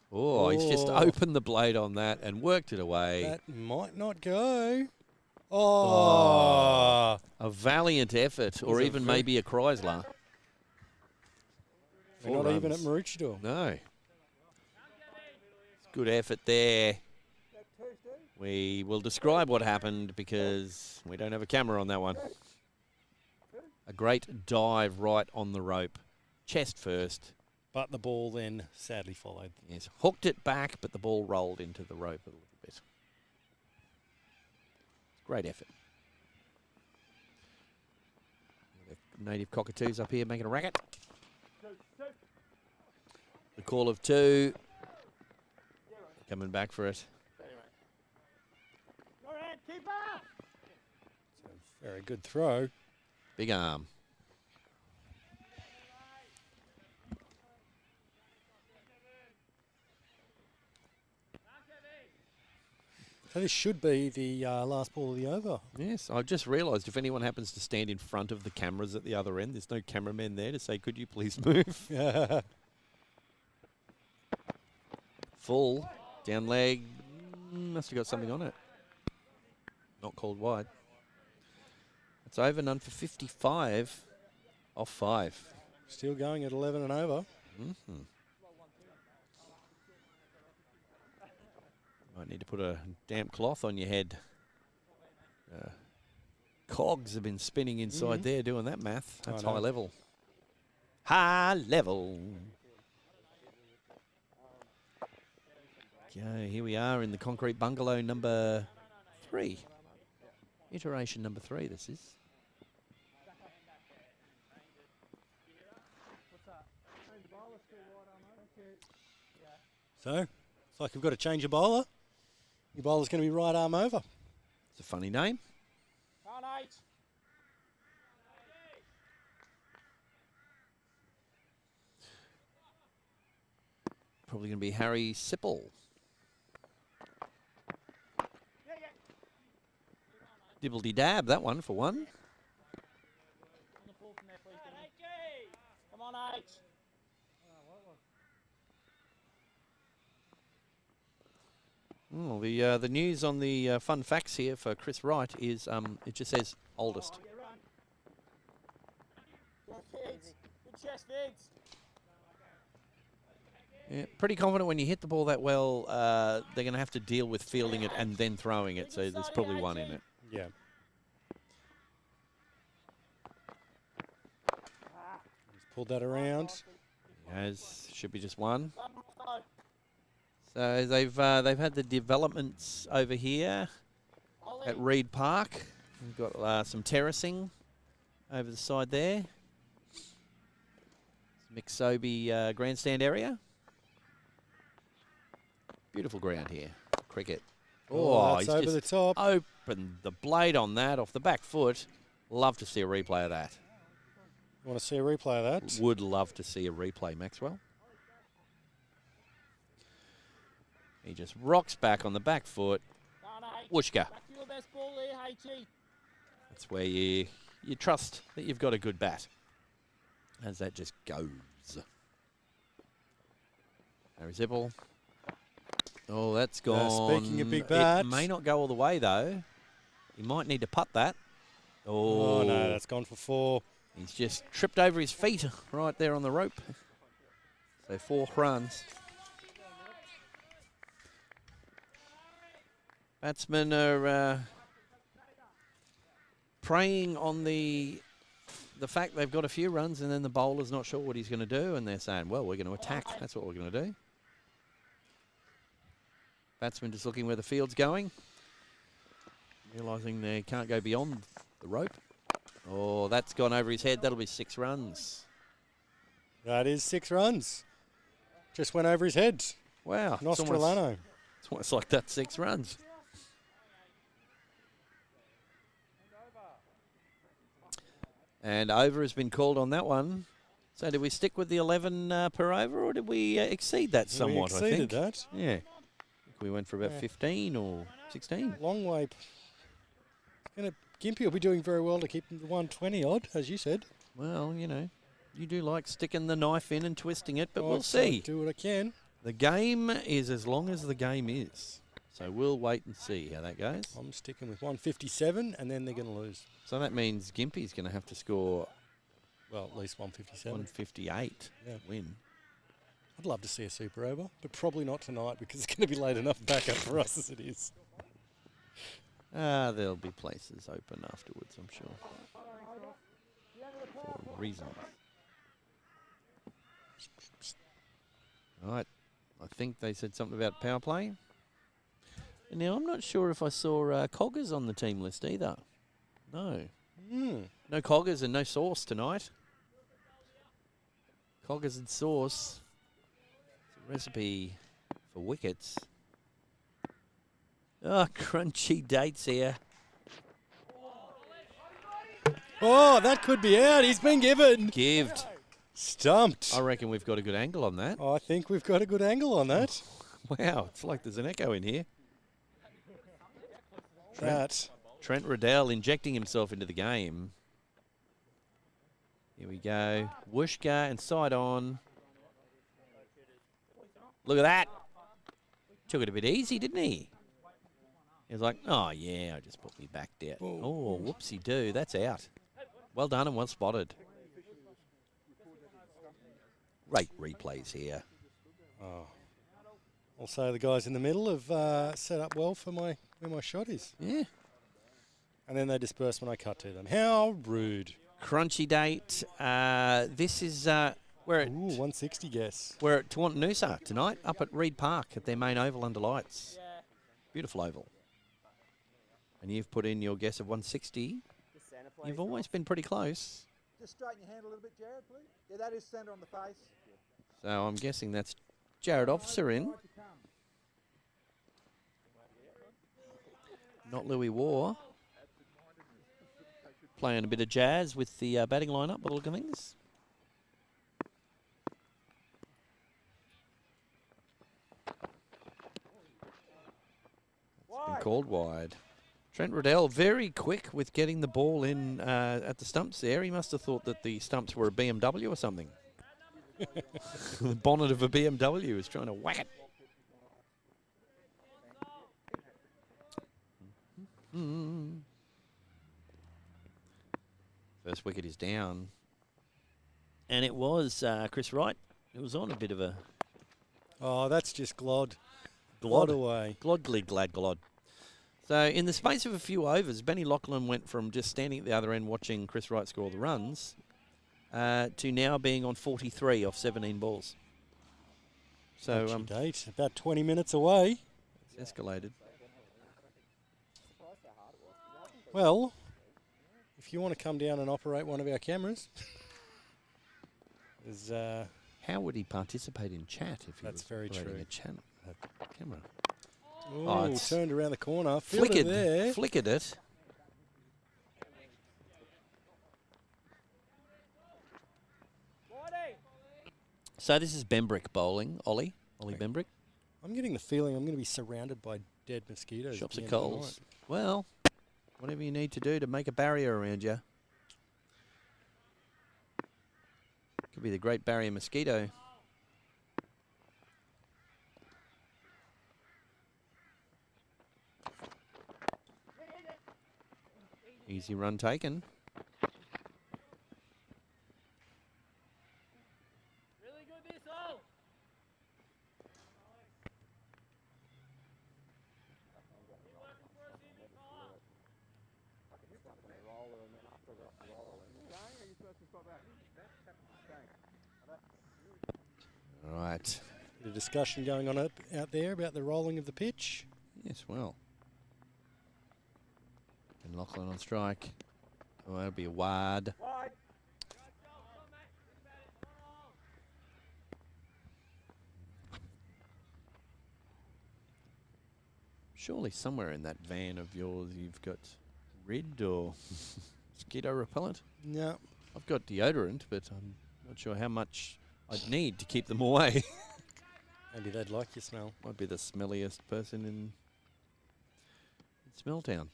Speaker 2: Oh, he's just opened the blade on that and worked it away.
Speaker 1: That might not go. Oh.
Speaker 2: A valiant effort, or even maybe a Chrysler.
Speaker 1: We're not even at Maroochydore.
Speaker 2: No. Good effort there. We will describe what happened because we don't have a camera on that one. A great dive right on the rope. Chest first.
Speaker 1: But the ball then sadly followed.
Speaker 2: Yes, hooked it back, but the ball rolled into the rope a little bit. Great effort. The native cockatoos up here making a racket. The call of 2. Coming back for it.
Speaker 1: Very good throw.
Speaker 2: Big arm.
Speaker 1: So this should be the last ball of the over.
Speaker 2: Yes, I've just realised if anyone happens to stand in front of the cameras at the other end, there's no cameraman there to say, could you please move? Full. Down leg. Must have got something on it. Not called wide. It's over, none for 55. Off 5.
Speaker 1: Still going at 11 and over.
Speaker 2: Mm-hmm. Might need to put a damp cloth on your head. Cogs have been spinning inside there doing that math. That's high level. High level. Okay, here we are in the concrete bungalow number 3. Iteration number 3, this is.
Speaker 1: So, it's like we've got to change your bowler. Your bowler's going to be right arm over.
Speaker 2: It's a funny name. Probably going to be Harry Sipple. Dibbledy-dab, that one for 1.
Speaker 3: Come on, H.
Speaker 2: Oh, the news on the fun facts here for Chris Wright is it just says oldest.
Speaker 3: Good chest, Vince.
Speaker 2: Yeah, pretty confident when you hit the ball that well, they're going to have to deal with fielding it and then throwing it, so there's probably 1 in it.
Speaker 1: Yeah. He's pulled that around.
Speaker 2: As should be just 1. So they've had the developments over here at Reed Park. We've got some terracing over the side there. McSoby grandstand area. Beautiful ground here. Cricket.
Speaker 1: Oh,
Speaker 2: he's
Speaker 1: over
Speaker 2: just
Speaker 1: the top.
Speaker 2: opened the blade on that off the back foot. Love to see a replay of that.
Speaker 1: You want to see a replay of that?
Speaker 2: Would love to see a replay, Maxwell. He just rocks back on the back foot. Whooshka. That's where you trust that you've got a good bat. As that just goes. Harry Zippel. Oh, that's gone.
Speaker 1: Speaking of big bats.
Speaker 2: It may not go all the way, though. You might need to putt that.
Speaker 1: Oh, no, that's gone for 4.
Speaker 2: He's just tripped over his feet right there on the rope. So 4 runs. Batsmen are preying on the fact they've got a few runs and then the bowler's not sure what he's going to do, and they're saying, well, we're going to attack. That's what we're going to do. Batsmen just looking where the field's going, realising they can't go beyond the rope. Oh, that's gone over his head. That'll be 6 runs.
Speaker 1: That is 6 runs. Just went over his head.
Speaker 2: Wow.
Speaker 1: Nostrolano.
Speaker 2: It's almost like that's 6 runs. And over has been called on that one. So did we stick with the 11 per over, or did we exceed that somewhat,
Speaker 1: we
Speaker 2: I think?
Speaker 1: exceeded that.
Speaker 2: Yeah. I think we went for about 15 or 16.
Speaker 1: Long way. Gympie will be doing very well to keep him to 120 odd, as you said.
Speaker 2: Well, you know, you do like sticking the knife in and twisting it, but
Speaker 1: I'll
Speaker 2: we'll see.
Speaker 1: do what I can.
Speaker 2: The game is as long as the game is. So we'll wait and see how that goes.
Speaker 1: I'm sticking with 157, and then they're going to lose.
Speaker 2: So that means Gympie's going to have to score
Speaker 1: Well, at least 157.
Speaker 2: 158
Speaker 1: Yeah.
Speaker 2: to win.
Speaker 1: I'd love to see a super over, but probably not tonight because it's going to be late enough back up for us as it is.
Speaker 2: There'll be places open afterwards, I'm sure. For reasons. Right. I think they said something about power play. And now, I'm not sure if I saw Coggers on the team list either. No. No Coggers and no Sauce tonight. Coggers and Sauce. It's a recipe for wickets. Oh, crunchy dates here.
Speaker 1: Oh, that could be out. He's been given.
Speaker 2: Gived.
Speaker 1: Stumped.
Speaker 2: I reckon we've got a good angle on that.
Speaker 1: I think we've got a good angle on that.
Speaker 2: Wow, it's like there's an echo in here. Trent Riddell injecting himself into the game. Here we go. Wooshka and side on. Look at that. Took it a bit easy, didn't he? He was like, oh, yeah, I just put me back down. Oh, whoopsie-doo. That's out. Well done and well spotted. Great replays here.
Speaker 1: Oh. Also, the guys in the middle have set up well for where my shot is.
Speaker 2: Yeah.
Speaker 1: And then they disperse when I cut to them. How rude.
Speaker 2: Crunchy date. This is we're at
Speaker 1: 160 guess.
Speaker 2: We're at Taunton Noosa tonight, up at Reed Park at their main oval under lights. Beautiful oval. And you've put in your guess of 160. You've always been pretty close.
Speaker 4: Just straighten your hand a little bit, Jared, please. Yeah, that is centre on the face.
Speaker 2: So I'm guessing that's Jared Officer in. Not Louis War. Playing a bit of jazz with the batting lineup, by the look of things. It's been called wide. Trent Riddell very quick with getting the ball in at the stumps there. He must have thought that the stumps were a BMW or something. The bonnet of a BMW is trying to whack it. First wicket is down. And it was Chris Wright. It was on a bit of a...
Speaker 1: Oh, that's just glod.
Speaker 2: Glod
Speaker 1: away.
Speaker 2: Glod, glad, glod. So in the space of a few overs, Benny Lachlan went from just standing at the other end watching Chris Wright score the runs to now being on 43 off 17 balls. So
Speaker 1: date, about 20 minutes away.
Speaker 2: It's escalated.
Speaker 1: Well, if you want to come down and operate one of our cameras, there's
Speaker 2: how would he participate in chat if he was
Speaker 1: very
Speaker 2: operating
Speaker 1: true.
Speaker 2: a camera?
Speaker 1: Oh, turned around the corner, flickered there.
Speaker 2: Flickered it. So this is Bembrick bowling, Ollie Bembrick.
Speaker 1: I'm getting the feeling I'm going to be surrounded by dead mosquitoes.
Speaker 2: Shops
Speaker 1: at
Speaker 2: at
Speaker 1: the end of the
Speaker 2: Coles.
Speaker 1: night.
Speaker 2: Well, whatever you need to do to make a barrier around you. Could be the Great Barrier Mosquito. Easy run taken.
Speaker 3: Really good this all.
Speaker 2: All right.
Speaker 1: Bit of discussion going on out there about the rolling of the pitch.
Speaker 2: Yes, well. And Lachlan on strike. Oh, that'll be a wide. Surely somewhere in that van of yours you've got rid or mosquito repellent.
Speaker 1: No.
Speaker 2: I've got deodorant, but I'm Not sure how much I'd need to keep them away.
Speaker 1: Maybe they'd like your smell.
Speaker 2: Might be the smelliest person in Smelltown.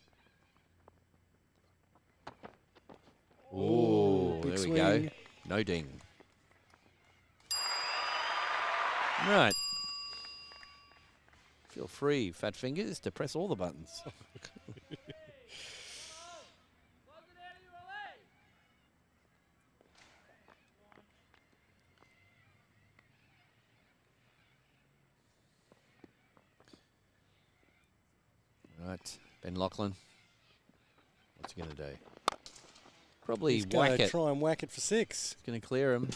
Speaker 2: Oh,
Speaker 1: big
Speaker 2: there we go.
Speaker 1: swing.
Speaker 2: No ding. Right. Feel free, fat fingers, to press all the buttons. Right, Ben Lachlan. What's he going to do? Probably
Speaker 1: He's
Speaker 2: whack
Speaker 1: gonna
Speaker 2: it.
Speaker 1: try and whack it for 6.
Speaker 2: It's going to clear him.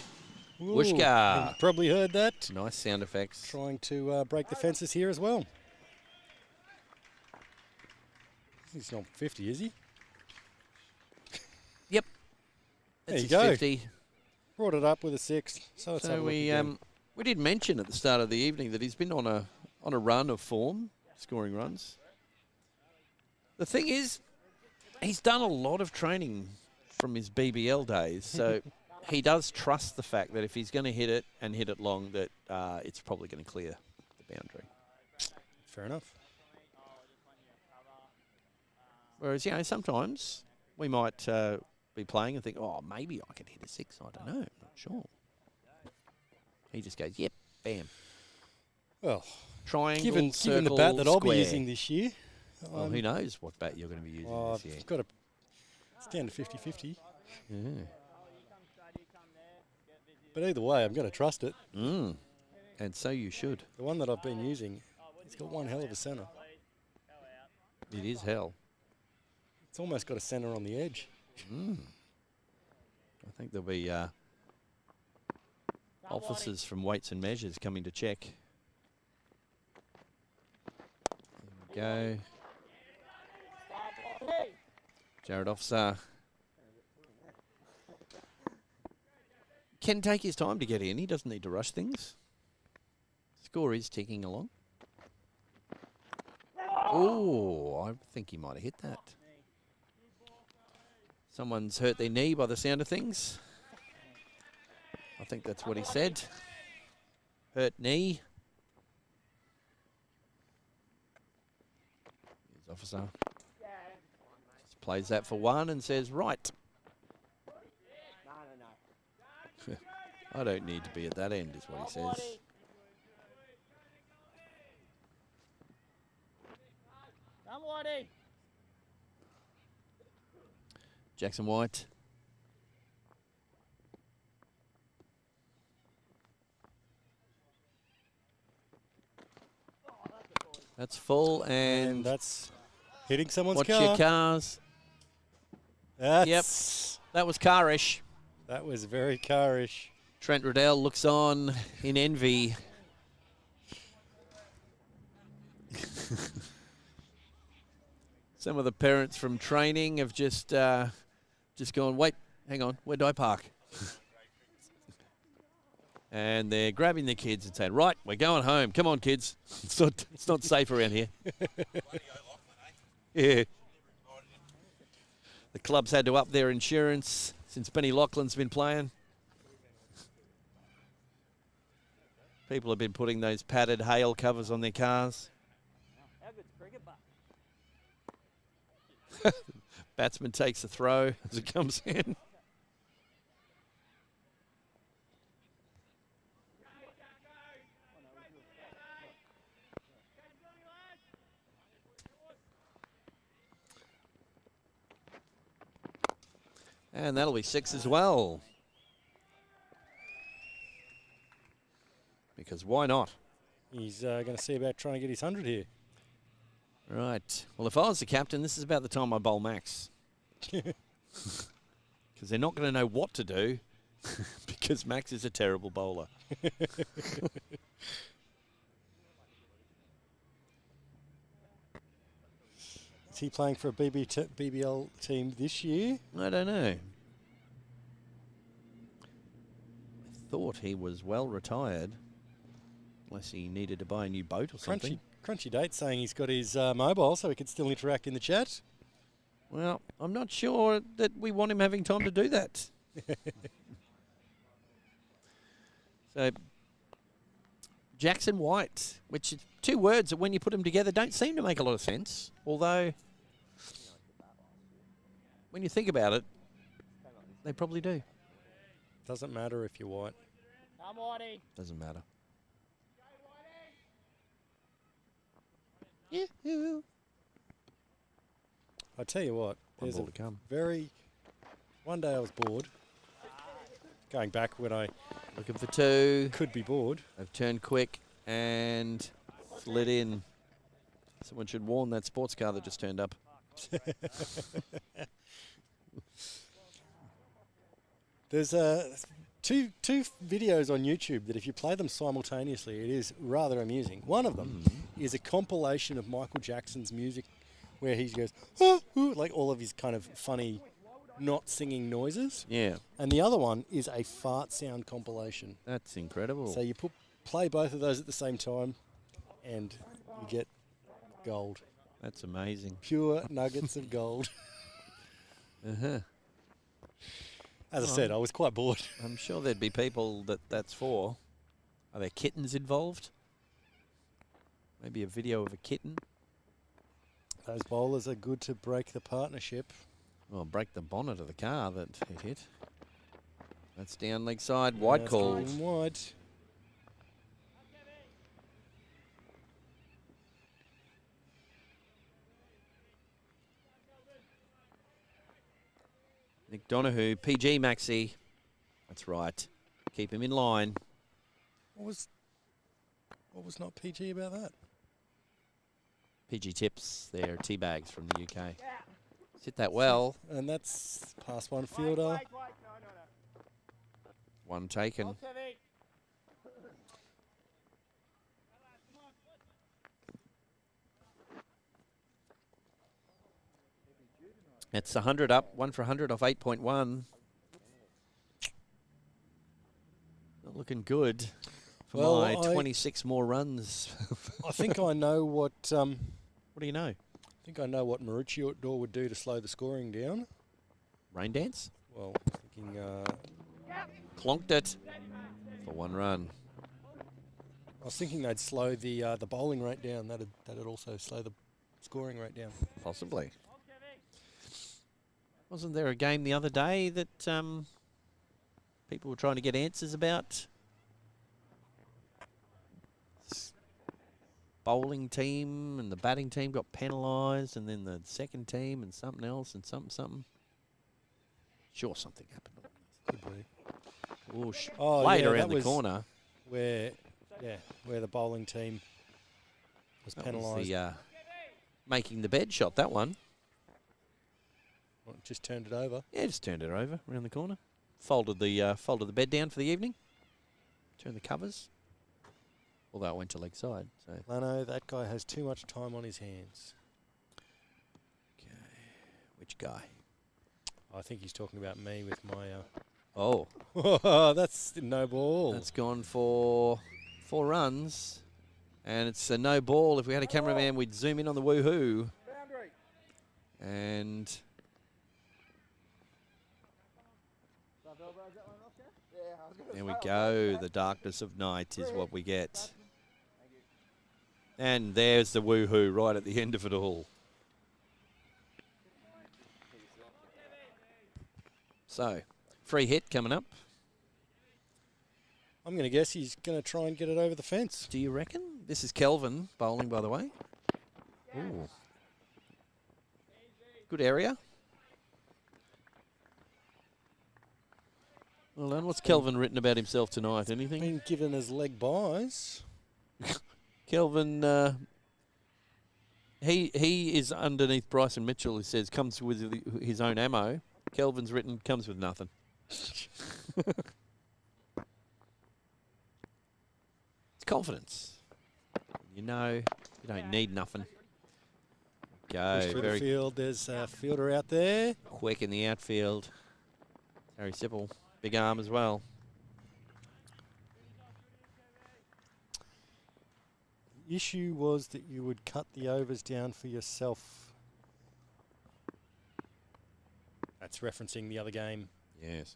Speaker 1: Ooh,
Speaker 2: Whooshka.
Speaker 1: you probably heard that.
Speaker 2: Nice sound effects.
Speaker 1: Trying to break the fences here as well. He's not 50, is he?
Speaker 2: Yep.
Speaker 1: There
Speaker 2: That's
Speaker 1: you
Speaker 2: his
Speaker 1: go.
Speaker 2: 50.
Speaker 1: Brought it up with a 6. So let's have a
Speaker 2: So
Speaker 1: look again.
Speaker 2: we did mention at the start of the evening that he's been on a run of form, scoring runs. The thing is, he's done a lot of training from his BBL days, so he does trust the fact that if he's going to hit it and hit it long, that it's probably going to clear the boundary.
Speaker 1: Fair enough.
Speaker 2: Whereas, sometimes we might be playing and think, oh, maybe I can hit a 6. I don't know. I'm not sure. He just goes, yep, bam.
Speaker 1: Well,
Speaker 2: Triangle,
Speaker 1: given the
Speaker 2: circle,
Speaker 1: bat that I'll be
Speaker 2: square.
Speaker 1: using this year,
Speaker 2: Well, who knows what bat you're going to be using this year.
Speaker 1: I've got it's down to 50-50.
Speaker 2: Yeah.
Speaker 1: But either way, I'm going to trust it.
Speaker 2: And so you should.
Speaker 1: The one that I've been using, it's got one hell of a centre.
Speaker 2: It is hell.
Speaker 1: It's almost got a centre on the edge.
Speaker 2: I think there'll be officers from Weights and Measures coming to check. There we go. Jared Officer can take his time to get in. He doesn't need to rush things. Score is ticking along. Oh, I think he might have hit that. Someone's hurt their knee by the sound of things. I think that's what he said. Hurt knee. Here's Officer. Just plays that for 1 and says, right. I don't need to be at that end, is what he says.
Speaker 3: Come, Whitey.
Speaker 2: Jackson White. That's full and
Speaker 1: that's hitting someone's
Speaker 2: watch
Speaker 1: car.
Speaker 2: your cars.
Speaker 1: That's,
Speaker 2: That was carish.
Speaker 1: That was very carish.
Speaker 2: Trent Riddell looks on in envy. Some of the parents from training have just gone, wait, hang on, where do I park? And they're grabbing their kids and saying, right, we're going home. Come on, kids. It's not safe around here. Yeah. The club's had to up their insurance since Benny Laughlin's been playing. People have been putting those padded hail covers on their cars.
Speaker 3: How good's cricket, but
Speaker 2: Batsman takes the throw as it comes in. And that'll be 6 as well. Because why not?
Speaker 1: He's going to see about trying to get his 100 here.
Speaker 2: Right. Well, if I was the captain, this is about the time I bowl Max. Because they're not going to know what to do because Max is a terrible bowler.
Speaker 1: Is he playing for a BBL team this year?
Speaker 2: I don't know. I thought he was well retired. Unless he needed to buy a new boat or something.
Speaker 1: Crunchy date saying he's got his mobile so he can still interact in the chat.
Speaker 2: Well, I'm not sure that we want him having time to do that. So Jackson White, which is two words that when you put them together don't seem to make a lot of sense. Although, when you think about it, they probably do.
Speaker 1: Doesn't matter if you're white.
Speaker 3: Come Whitey.
Speaker 2: Doesn't matter.
Speaker 1: I tell you what,
Speaker 2: One
Speaker 1: there's
Speaker 2: ball
Speaker 1: a
Speaker 2: to come.
Speaker 1: one day I was bored. Going back when I
Speaker 2: Looking for two.
Speaker 1: could be bored.
Speaker 2: They've turned quick and slid in. Someone should warn that sports car that just turned up.
Speaker 1: There's two videos on YouTube that if you play them simultaneously, it is rather amusing. One of them is a compilation of Michael Jackson's music where he goes, "Ah, ooh," like all of his kind of funny, not singing noises.
Speaker 2: Yeah,
Speaker 1: And the other one is a fart sound compilation.
Speaker 2: that's incredible.
Speaker 1: So you play both of those at the same time and you get gold.
Speaker 2: That's amazing.
Speaker 1: Pure nuggets of gold.
Speaker 2: Uh-huh.
Speaker 1: As I said, I was quite bored.
Speaker 2: I'm sure there'd be people that's for. Are there kittens involved? Maybe a video of a kitten?
Speaker 1: Those bowlers are good to break the partnership.
Speaker 2: Well, break the bonnet of the car that it hit. That's down leg side. Wide
Speaker 1: That's
Speaker 2: called.
Speaker 1: going wide.
Speaker 2: Nick Donahue, PG Maxi. That's right. Keep him in line.
Speaker 1: What was not PG about that?
Speaker 2: PG Tips, they're tea bags from the UK. Hit that well.
Speaker 1: And that's past one fielder.
Speaker 3: No.
Speaker 2: One taken.
Speaker 3: Hold Tevi.
Speaker 2: It's 100 up, 1 for 100 off 8.1. Not looking good for
Speaker 1: Well,
Speaker 2: my 26 more runs.
Speaker 1: I think I know what.
Speaker 2: What do you know?
Speaker 1: I think I know what Maroochydore would do to slow the scoring down.
Speaker 2: Rain dance?
Speaker 1: Well, thinking.
Speaker 2: Clonked it for 1 run.
Speaker 1: I was thinking they'd slow the bowling rate down. That'd also slow the scoring rate down.
Speaker 2: Possibly. Wasn't there a game the other day that people were trying to get answers about? Bowling team and the batting team got penalised, and then the second team and something else and something. Sure, something happened.
Speaker 1: Could be.
Speaker 2: Whoosh.
Speaker 1: Oh,
Speaker 2: Played
Speaker 1: yeah,
Speaker 2: around
Speaker 1: that
Speaker 2: the
Speaker 1: was
Speaker 2: corner.
Speaker 1: where the bowling team was
Speaker 2: That was
Speaker 1: penalised.
Speaker 2: the making the bed shot, that one.
Speaker 1: Well, just turned it over.
Speaker 2: Yeah, just turned it over around the corner. Folded the bed down for the evening. Turned the covers. Although it went to leg side. So
Speaker 1: Lanno, that guy has too much time on his hands.
Speaker 2: okay. Which guy?
Speaker 1: I think he's talking about me with my.
Speaker 2: Oh,
Speaker 1: That's no ball.
Speaker 2: that's gone for 4 runs. And it's a no ball. If we had a cameraman, we'd zoom in on the woohoo.
Speaker 3: Boundary.
Speaker 2: And there we go. The darkness of night is what we get. And there's the woohoo right at the end of it all. So, free hit coming up.
Speaker 1: I'm going to guess he's going to try and get it over the fence.
Speaker 2: Do you reckon? This is Kelvin bowling, by the way. Ooh. Good area. Well done. What's Kelvin written about himself tonight? Anything?
Speaker 1: Been given his leg buys.
Speaker 2: Kelvin, he is underneath Bryson Mitchell, who says comes with his own ammo. Kelvin's written comes with nothing. It's confidence. You know, you don't need nothing. Go
Speaker 1: Push through the
Speaker 2: very
Speaker 1: field. There's a fielder out there.
Speaker 2: quick in the outfield. Harry Sipple, big arm as well.
Speaker 1: The issue was that you would cut the overs down for yourself. That's referencing the other game.
Speaker 2: Yes.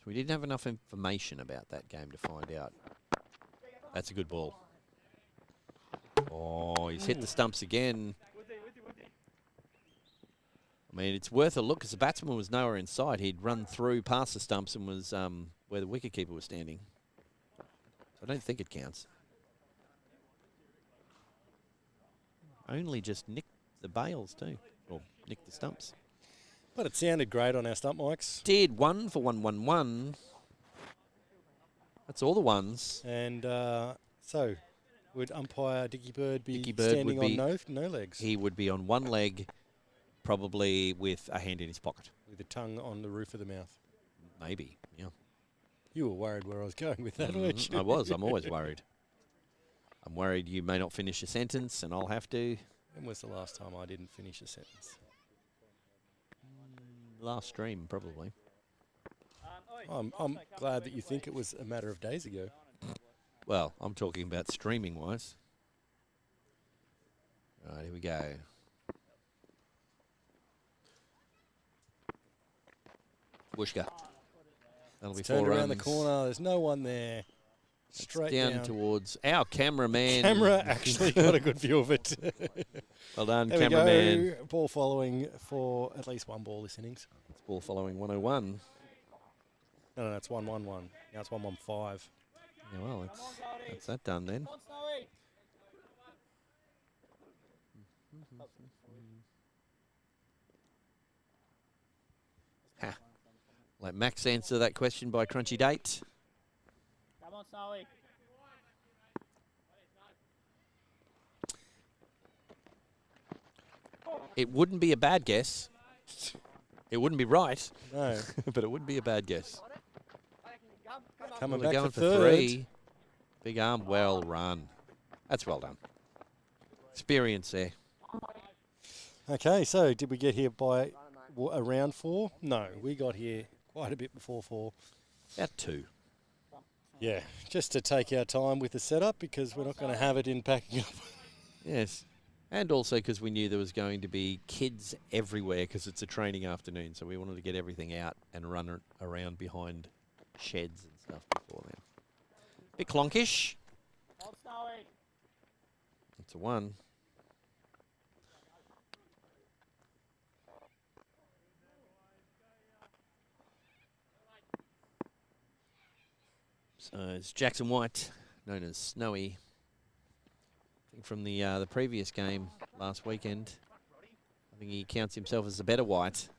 Speaker 2: We didn't have enough information about that game to find out. That's a good ball. Oh, he's hit the stumps again. I mean, it's worth a look because the batsman was nowhere in sight. He'd run through past the stumps and was where the wicketkeeper was standing. So I don't think it counts. Only just nicked the bails too, or nicked the stumps.
Speaker 1: But it sounded great on our stump mics.
Speaker 2: Did 1 for 111. That's all the ones.
Speaker 1: And so, would umpire Dickie Bird be
Speaker 2: Dickie Bird
Speaker 1: standing
Speaker 2: would be,
Speaker 1: on no legs?
Speaker 2: He would be on one leg, probably with a hand in his pocket.
Speaker 1: With a tongue on the roof of the mouth.
Speaker 2: Maybe, yeah.
Speaker 1: You were worried where I was going with that, weren't you?
Speaker 2: I was. I'm always worried. I'm worried you may not finish a sentence and I'll have to.
Speaker 1: When was the last time I didn't finish a sentence?
Speaker 2: Last stream, probably.
Speaker 1: I'm glad that you think it was a matter of days ago.
Speaker 2: Well, I'm talking about streaming-wise. All right, here we go. Whooshka. That'll be
Speaker 1: Turned
Speaker 2: 4
Speaker 1: around the
Speaker 2: runs.
Speaker 1: corner. There's no one there. Straight
Speaker 2: down towards our cameraman.
Speaker 1: Camera actually got a good view of it.
Speaker 2: Well done,
Speaker 1: there
Speaker 2: cameraman.
Speaker 1: we go. Ball following for at least one ball this innings.
Speaker 2: It's ball following 101.
Speaker 1: No, it's 1-1-1. Now it's 1-1-5.
Speaker 2: Yeah, well, that's that done then. Ha. Let Max answer that question by crunchy date.
Speaker 3: Come on, Snowy.
Speaker 2: It wouldn't be a bad guess. It wouldn't be right.
Speaker 1: No.
Speaker 2: But it would be a bad guess.
Speaker 1: Coming
Speaker 2: We're
Speaker 1: back
Speaker 2: going
Speaker 1: for
Speaker 2: for
Speaker 1: third.
Speaker 2: 3. Big arm, well run. That's well done. Experience there.
Speaker 1: Okay, so did we get here by around 4? No, we got here quite a bit before 4.
Speaker 2: About 2.
Speaker 1: Yeah, just to take our time with the setup because we're not going to have it in packing up.
Speaker 2: Yes. And also because we knew there was going to be kids everywhere because it's a training afternoon. So we wanted to get everything out and run around behind sheds and stuff before then. Bit clonkish. That's a 1. So it's Jackson White, known as Snowy. I think from the previous game last weekend, I think he counts himself as the better White.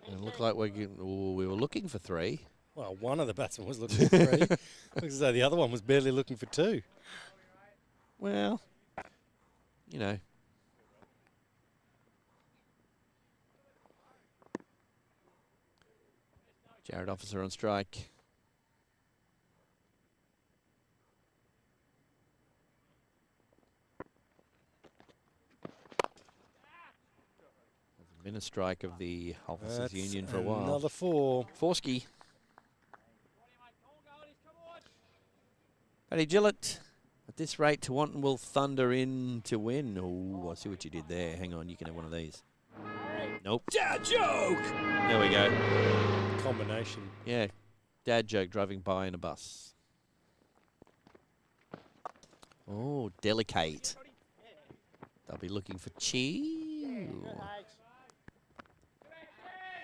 Speaker 2: And it looked like we were looking for 3.
Speaker 1: Well, one of the batsmen was looking for 3. Looks as though the other one was barely looking for 2.
Speaker 2: Well, you know. Jared Officer on strike. Hasn't been a strike of the Officers
Speaker 1: That's
Speaker 2: Union for a while.
Speaker 1: Another 4.
Speaker 2: Forsky. Paddy Gillett. At this rate, Tewantin will thunder in to win. Oh, I see what you did there. Hang on, you can have one of these. Nope. Dad joke! There we go.
Speaker 1: Combination.
Speaker 2: Yeah, dad joke driving by in a bus. Oh, delicate. They'll be looking for chill.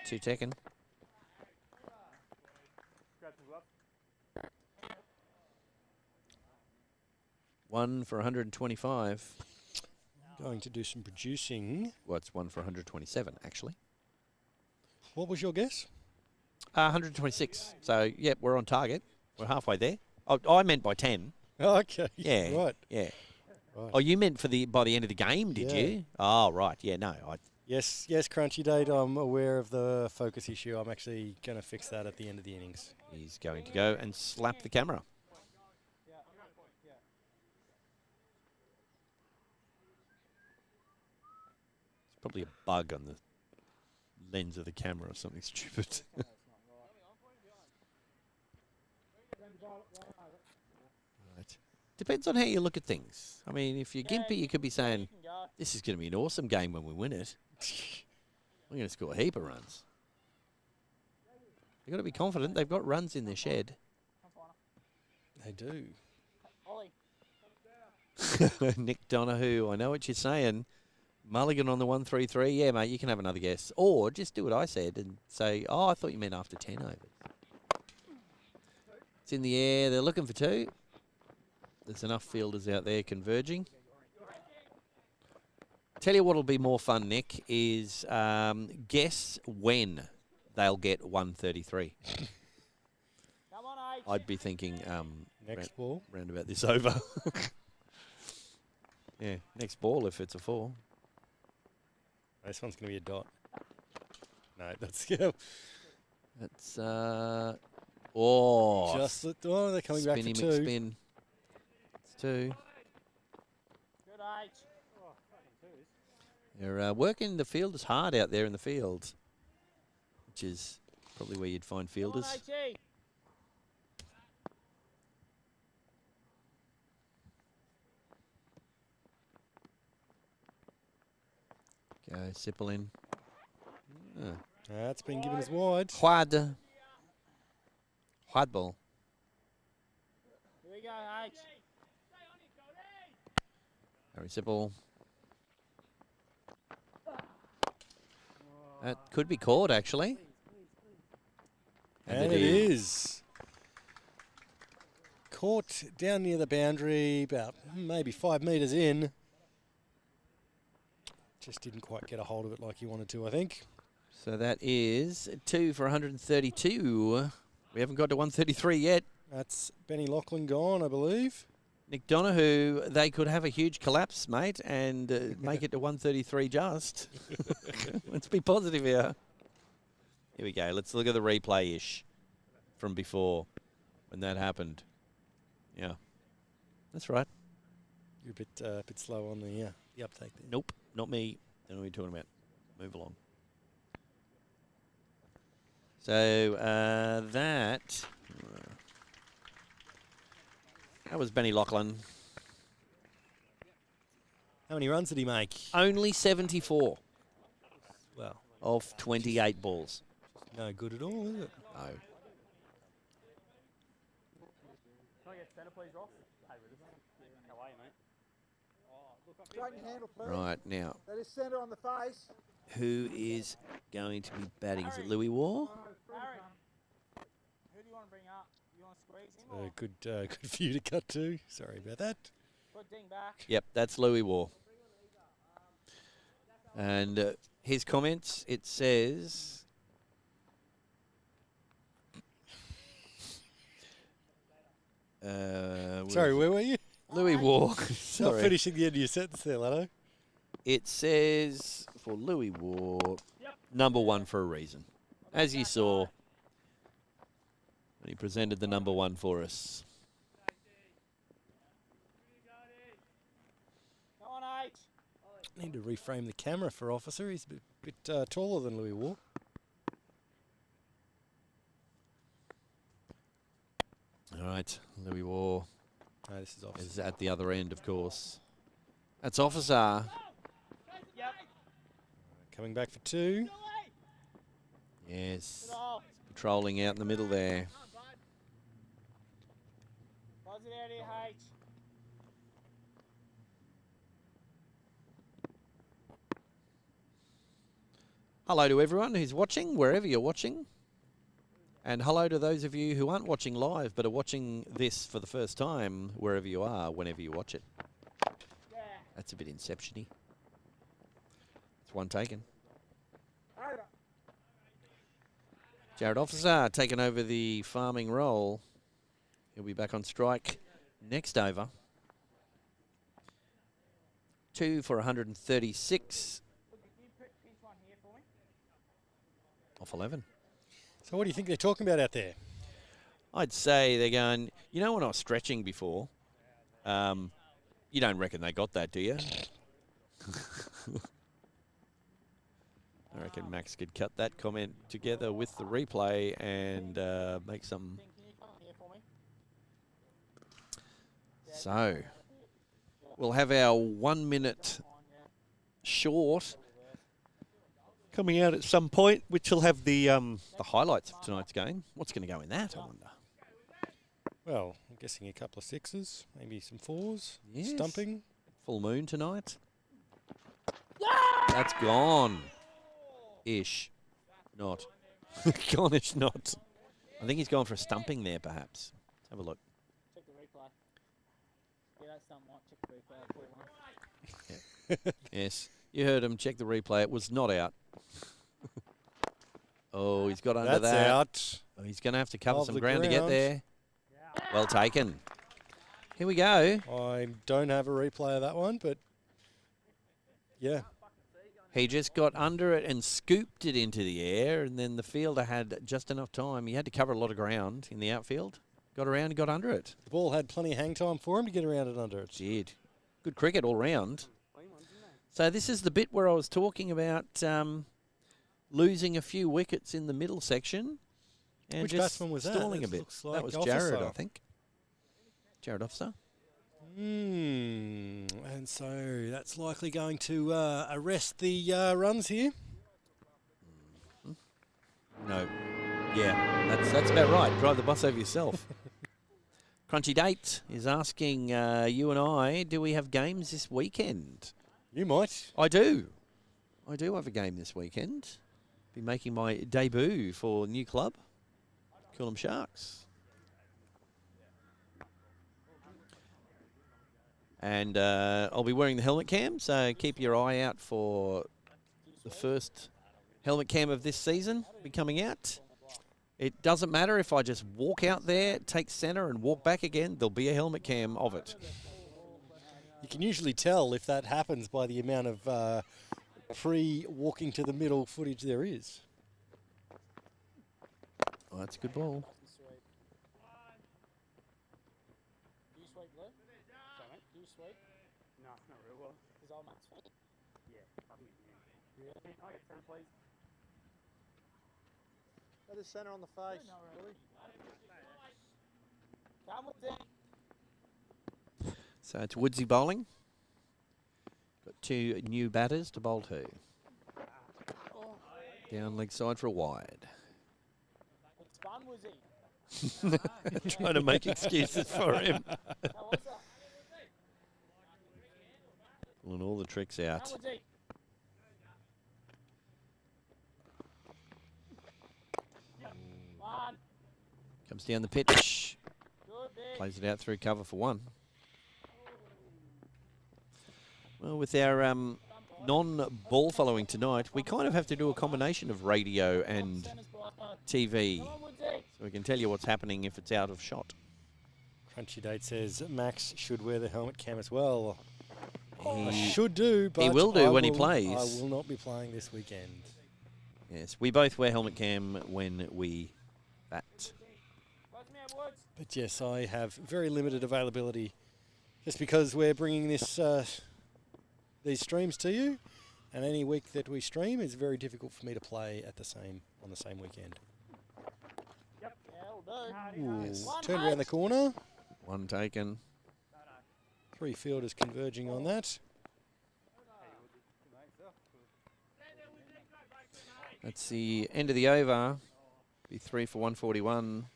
Speaker 2: 2 taken. One for 125.
Speaker 1: Going to do some producing.
Speaker 2: Well, it's 1 for 127, actually.
Speaker 1: What was your guess?
Speaker 2: 126. So, yeah, we're on target. We're halfway there. Oh, I meant by 10.
Speaker 1: Oh, okay.
Speaker 2: Yeah.
Speaker 1: Right.
Speaker 2: Yeah.
Speaker 1: Right.
Speaker 2: Oh, you meant for by the end of the game, did
Speaker 1: Yeah.
Speaker 2: you? Oh, right. Yeah, no.
Speaker 1: Yes, Crunchy Date. I'm aware of the focus issue. I'm actually going to fix that at the end of the innings.
Speaker 2: He's going to go and slap the camera. It's probably a bug on the lens of the camera or something stupid. Right. Depends on how you look at things. I mean, if you're Gympie, you could be saying, this is going to be an awesome game when we win it. We're going to score a heap of runs. They've got to be confident. They've got runs in their shed.
Speaker 1: They do.
Speaker 3: Ollie.
Speaker 2: Nick Donahue, I know what you're saying. Mulligan on the 133. Yeah, mate, you can have another guess. Or just do what I said and say, oh, I thought you meant after 10 overs. It's in the air. They're looking for 2. There's enough fielders out there converging. Tell you what'll be more fun, Nick, is guess when they'll get 133.
Speaker 3: Come on, H.
Speaker 2: I'd be thinking
Speaker 1: Next ball.
Speaker 2: round about this over. Yeah, next ball if it's a 4.
Speaker 1: This one's going to be a dot. No, that's yeah.
Speaker 2: That's
Speaker 1: They're coming back for
Speaker 2: spinny
Speaker 1: 2.
Speaker 2: McSpin. It's 2.
Speaker 3: Good H.
Speaker 2: They're working the fielders hard out there in the field, which is probably where you'd find
Speaker 3: Come on,
Speaker 2: fielders.
Speaker 3: HE.
Speaker 2: Go Sipple in.
Speaker 1: That's been given as wide.
Speaker 2: Quad ball.
Speaker 3: Here we go, H.
Speaker 2: Harry Sipple. That could be caught, actually.
Speaker 1: And it is. Caught down near the boundary, about maybe 5 metres in. Just didn't quite get a hold of it like he wanted to, I think.
Speaker 2: So that is 2 for 132. We haven't got to 133 yet.
Speaker 1: That's Benny Lachlan gone, I believe.
Speaker 2: Nick Donahue, they could have a huge collapse, mate, and make it to 133 just. Let's be positive here. Here we go. Let's look at the replay-ish from before when that happened. Yeah, that's right.
Speaker 1: You're a bit slow on the uptake there.
Speaker 2: Nope, not me. Don't know what you're talking about. Move along. So that was Benny Lachlan.
Speaker 1: How many runs did he make?
Speaker 2: Only 74
Speaker 1: Well,
Speaker 2: of 28 balls.
Speaker 1: no good at all, is it?
Speaker 2: No.
Speaker 3: Can I get centre, please, Ross? Hey, how are you, mate?
Speaker 4: Straighten your handle, please.
Speaker 2: Right, now,
Speaker 4: That is centre on the face.
Speaker 2: who is going to be batting? Is it Louis War?
Speaker 3: Harry. Who do you want to bring up? You want to squeeze him? Or
Speaker 1: Good for you to cut to. Sorry about that.
Speaker 3: put Ding back?
Speaker 2: Yep, that's Louis War. And his comments, it says...
Speaker 1: Sorry, where were you?
Speaker 2: Louis War.
Speaker 1: Not
Speaker 2: Sorry.
Speaker 1: finishing the end of your sentence there, Lanno.
Speaker 2: It says for Louis War, number 1 for a reason. As you saw when he presented the number 1 for us.
Speaker 3: Come on, H.
Speaker 1: Need to reframe the camera for Officer. He's a bit taller than Louis War.
Speaker 2: All right, Louis War
Speaker 1: No, this is Officer.
Speaker 2: is at the other end, of course. That's Officer.
Speaker 3: Yep.
Speaker 1: Coming back for 2.
Speaker 2: Yes,
Speaker 3: Good off.
Speaker 2: patrolling out in the middle there.
Speaker 3: Close it out here, H.
Speaker 2: Hello to everyone who's watching, wherever you're watching. And hello to those of you who aren't watching live but are watching this for the first time, wherever you are, whenever you watch it.
Speaker 3: Yeah.
Speaker 2: That's a bit Inception-y. It's one taken. Jared Officer taking over the farming role. He'll be back on strike next over. 2 for 136
Speaker 3: Look, can you put pinch one here for me?
Speaker 2: off 11.
Speaker 1: So what do you think they're talking about out there?
Speaker 2: I'd say they're going, you know, when I was stretching before, you don't reckon they got that, do you? I reckon Max could cut that comment together with the replay and make some.
Speaker 3: Ding, can you come on here for me?
Speaker 2: So, we'll have our 1 minute
Speaker 3: Fine, yeah.
Speaker 2: short
Speaker 5: coming out at some point, which will have the highlights of tonight's game. What's going to go in that, I wonder?
Speaker 1: Well, I'm guessing a couple of sixes, maybe some fours,
Speaker 5: Yes.
Speaker 1: stumping.
Speaker 5: Full moon tonight. That's gone. Ish. Not. Gone-ish not. I think he's gone for a stumping there, perhaps. Let's have a look.
Speaker 3: Check the replay. Yeah, that's not much. Check the replay.
Speaker 5: Yes. You heard him. Check the replay. It was not out. Oh, he's got under
Speaker 1: That's
Speaker 5: that.
Speaker 1: out.
Speaker 5: Oh, he's going to have to cover
Speaker 1: Of
Speaker 5: some
Speaker 1: the
Speaker 5: ground to get
Speaker 1: ground.
Speaker 5: there. Well taken. Here we go.
Speaker 1: I don't have a replay of that one, but yeah.
Speaker 5: He just got under it and scooped it into the air, and then the fielder had just enough time. He had to cover a lot of ground in the outfield. Got around and got under it.
Speaker 1: The ball had plenty of hang time for him to get around and under it.
Speaker 5: Did. Good cricket all round. So this is the bit where I was talking about losing a few wickets in the middle section. And
Speaker 1: Which
Speaker 5: just
Speaker 1: batsman was that?
Speaker 5: stalling a
Speaker 1: That
Speaker 5: bit.
Speaker 1: looks like
Speaker 5: That was
Speaker 1: Officer.
Speaker 5: Jared, I think. Jared Officer.
Speaker 1: And so that's likely going to arrest the runs here.
Speaker 5: No. Yeah, that's about right. Drive the bus over yourself. Crunchy Date is asking you and I, do we have games this weekend?
Speaker 1: You might.
Speaker 5: I do. I do have a game this weekend. Be making my debut for new club, Coolum Sharks. And I'll be wearing the helmet cam, so keep your eye out for the first helmet cam of this season be coming out. It doesn't matter if I just walk out there, take centre and walk back again, there'll be a helmet cam of it.
Speaker 1: You can usually tell if that happens by the amount of pre-walking to the middle footage there is.
Speaker 5: Oh, that's a good ball.
Speaker 3: Do you sweep, Blue? Sorry, do you sweep?
Speaker 4: No, not real well.
Speaker 3: Is all Matt's sweep?
Speaker 4: Yeah, I think, yeah.
Speaker 3: Really?
Speaker 4: Can I get 10, please? That is centre on the face.
Speaker 3: No, really. Come with it.
Speaker 5: So it's Woodsy bowling. Got two new batters to bowl to. Down leg side for a wide.
Speaker 3: It's fun, was he?
Speaker 5: Trying to make excuses for him.
Speaker 3: How was that?
Speaker 5: Pulling all the tricks
Speaker 3: How
Speaker 5: out.
Speaker 3: was he? One.
Speaker 5: Comes down the pitch.
Speaker 3: Good, big.
Speaker 5: Plays it out through cover for one. Well, with our non-ball following tonight, we kind of have to do a combination of radio and TV.
Speaker 3: Come on, Woodsy.
Speaker 5: So we can tell you what's happening if it's out of shot.
Speaker 1: Crunchy Date says Max should wear the helmet cam as well. I
Speaker 5: He-
Speaker 1: should do, but
Speaker 5: will do
Speaker 1: I
Speaker 5: when he
Speaker 1: will-
Speaker 5: plays.
Speaker 1: I will not be playing this weekend.
Speaker 5: Yes, we both wear helmet cam when we bat.
Speaker 3: Watch me out, Woods.
Speaker 1: But yes, I have very limited availability just because we're bringing this these streams to you, and any week that we stream is very difficult for me to play at on the same weekend.
Speaker 3: Yeah, it'll do.
Speaker 1: Yes.
Speaker 3: One
Speaker 1: Turned around the
Speaker 3: mate.
Speaker 1: corner.
Speaker 5: One taken.
Speaker 1: Three fielders converging on that.
Speaker 5: That's the end of the over. Be 3 for 141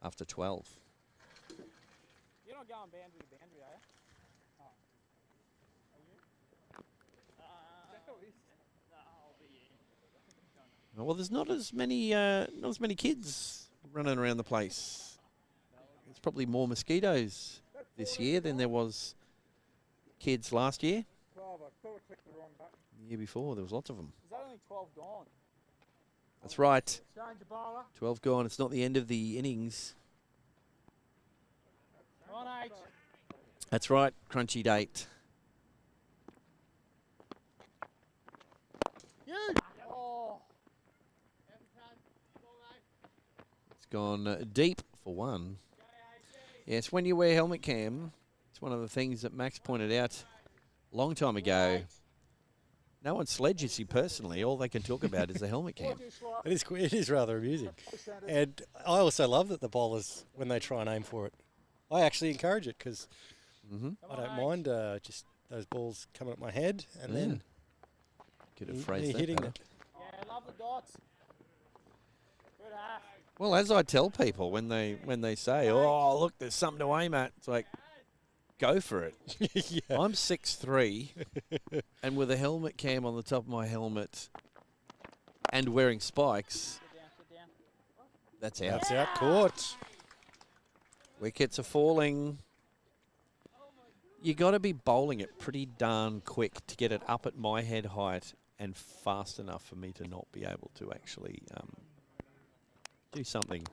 Speaker 5: after 12.
Speaker 3: You're not going boundary to boundary, are you? Oh. Are you? No, I'll be in.
Speaker 5: Well, there's not as many kids running around the place. There's probably more mosquitoes this year than there was kids last year.
Speaker 4: 12, I thought I clicked the wrong button.
Speaker 5: The year before, there was lots of them.
Speaker 3: Is that only 12 gone?
Speaker 5: That's right.
Speaker 3: Change the bowler.
Speaker 5: 12 gone. It's not the end of the innings.
Speaker 3: One H.
Speaker 5: That's right. Crunchy Date.
Speaker 3: You! Oh.
Speaker 5: It's gone deep for one. Yes, when you wear helmet cam, it's one of the things that Max pointed out a long time ago. No one sledges you personally. All they can talk about is the helmet cam.
Speaker 1: It is rather amusing. And I also love that the bowlers, when they try and aim for it, I actually encourage it because I don't mind just those balls coming at my head and then
Speaker 5: Could have phrased that
Speaker 1: hitting
Speaker 5: better.
Speaker 1: it.
Speaker 3: Yeah, love the dots. Good half.
Speaker 5: Well, as I tell people when they say, "Oh, look, there's something to aim at," it's like, go for it.
Speaker 1: Yeah.
Speaker 5: I'm 6'3", and with a helmet cam on the top of my helmet, and wearing spikes,
Speaker 3: Sit down, sit down.
Speaker 5: that's out.
Speaker 1: That's out caught.
Speaker 5: Wickets are falling. You got to be bowling it pretty darn quick to get it up at my head height and fast enough for me to not be able to actually do something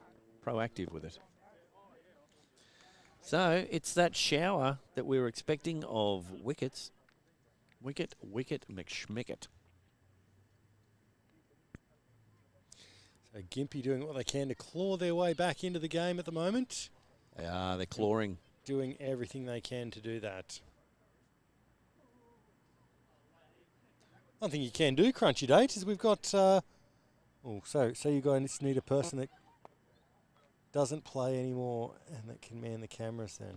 Speaker 5: proactive with it. So it's that shower that we were expecting of wickets. Wicket, McSchmicket.
Speaker 1: So Gympie doing what they can to claw their way back into the game at the moment.
Speaker 5: They're clawing.
Speaker 1: Doing everything they can to do that. One thing you can do, Crunchy Date, is we've got... so you guys need a person that doesn't play anymore and that can man the cameras then.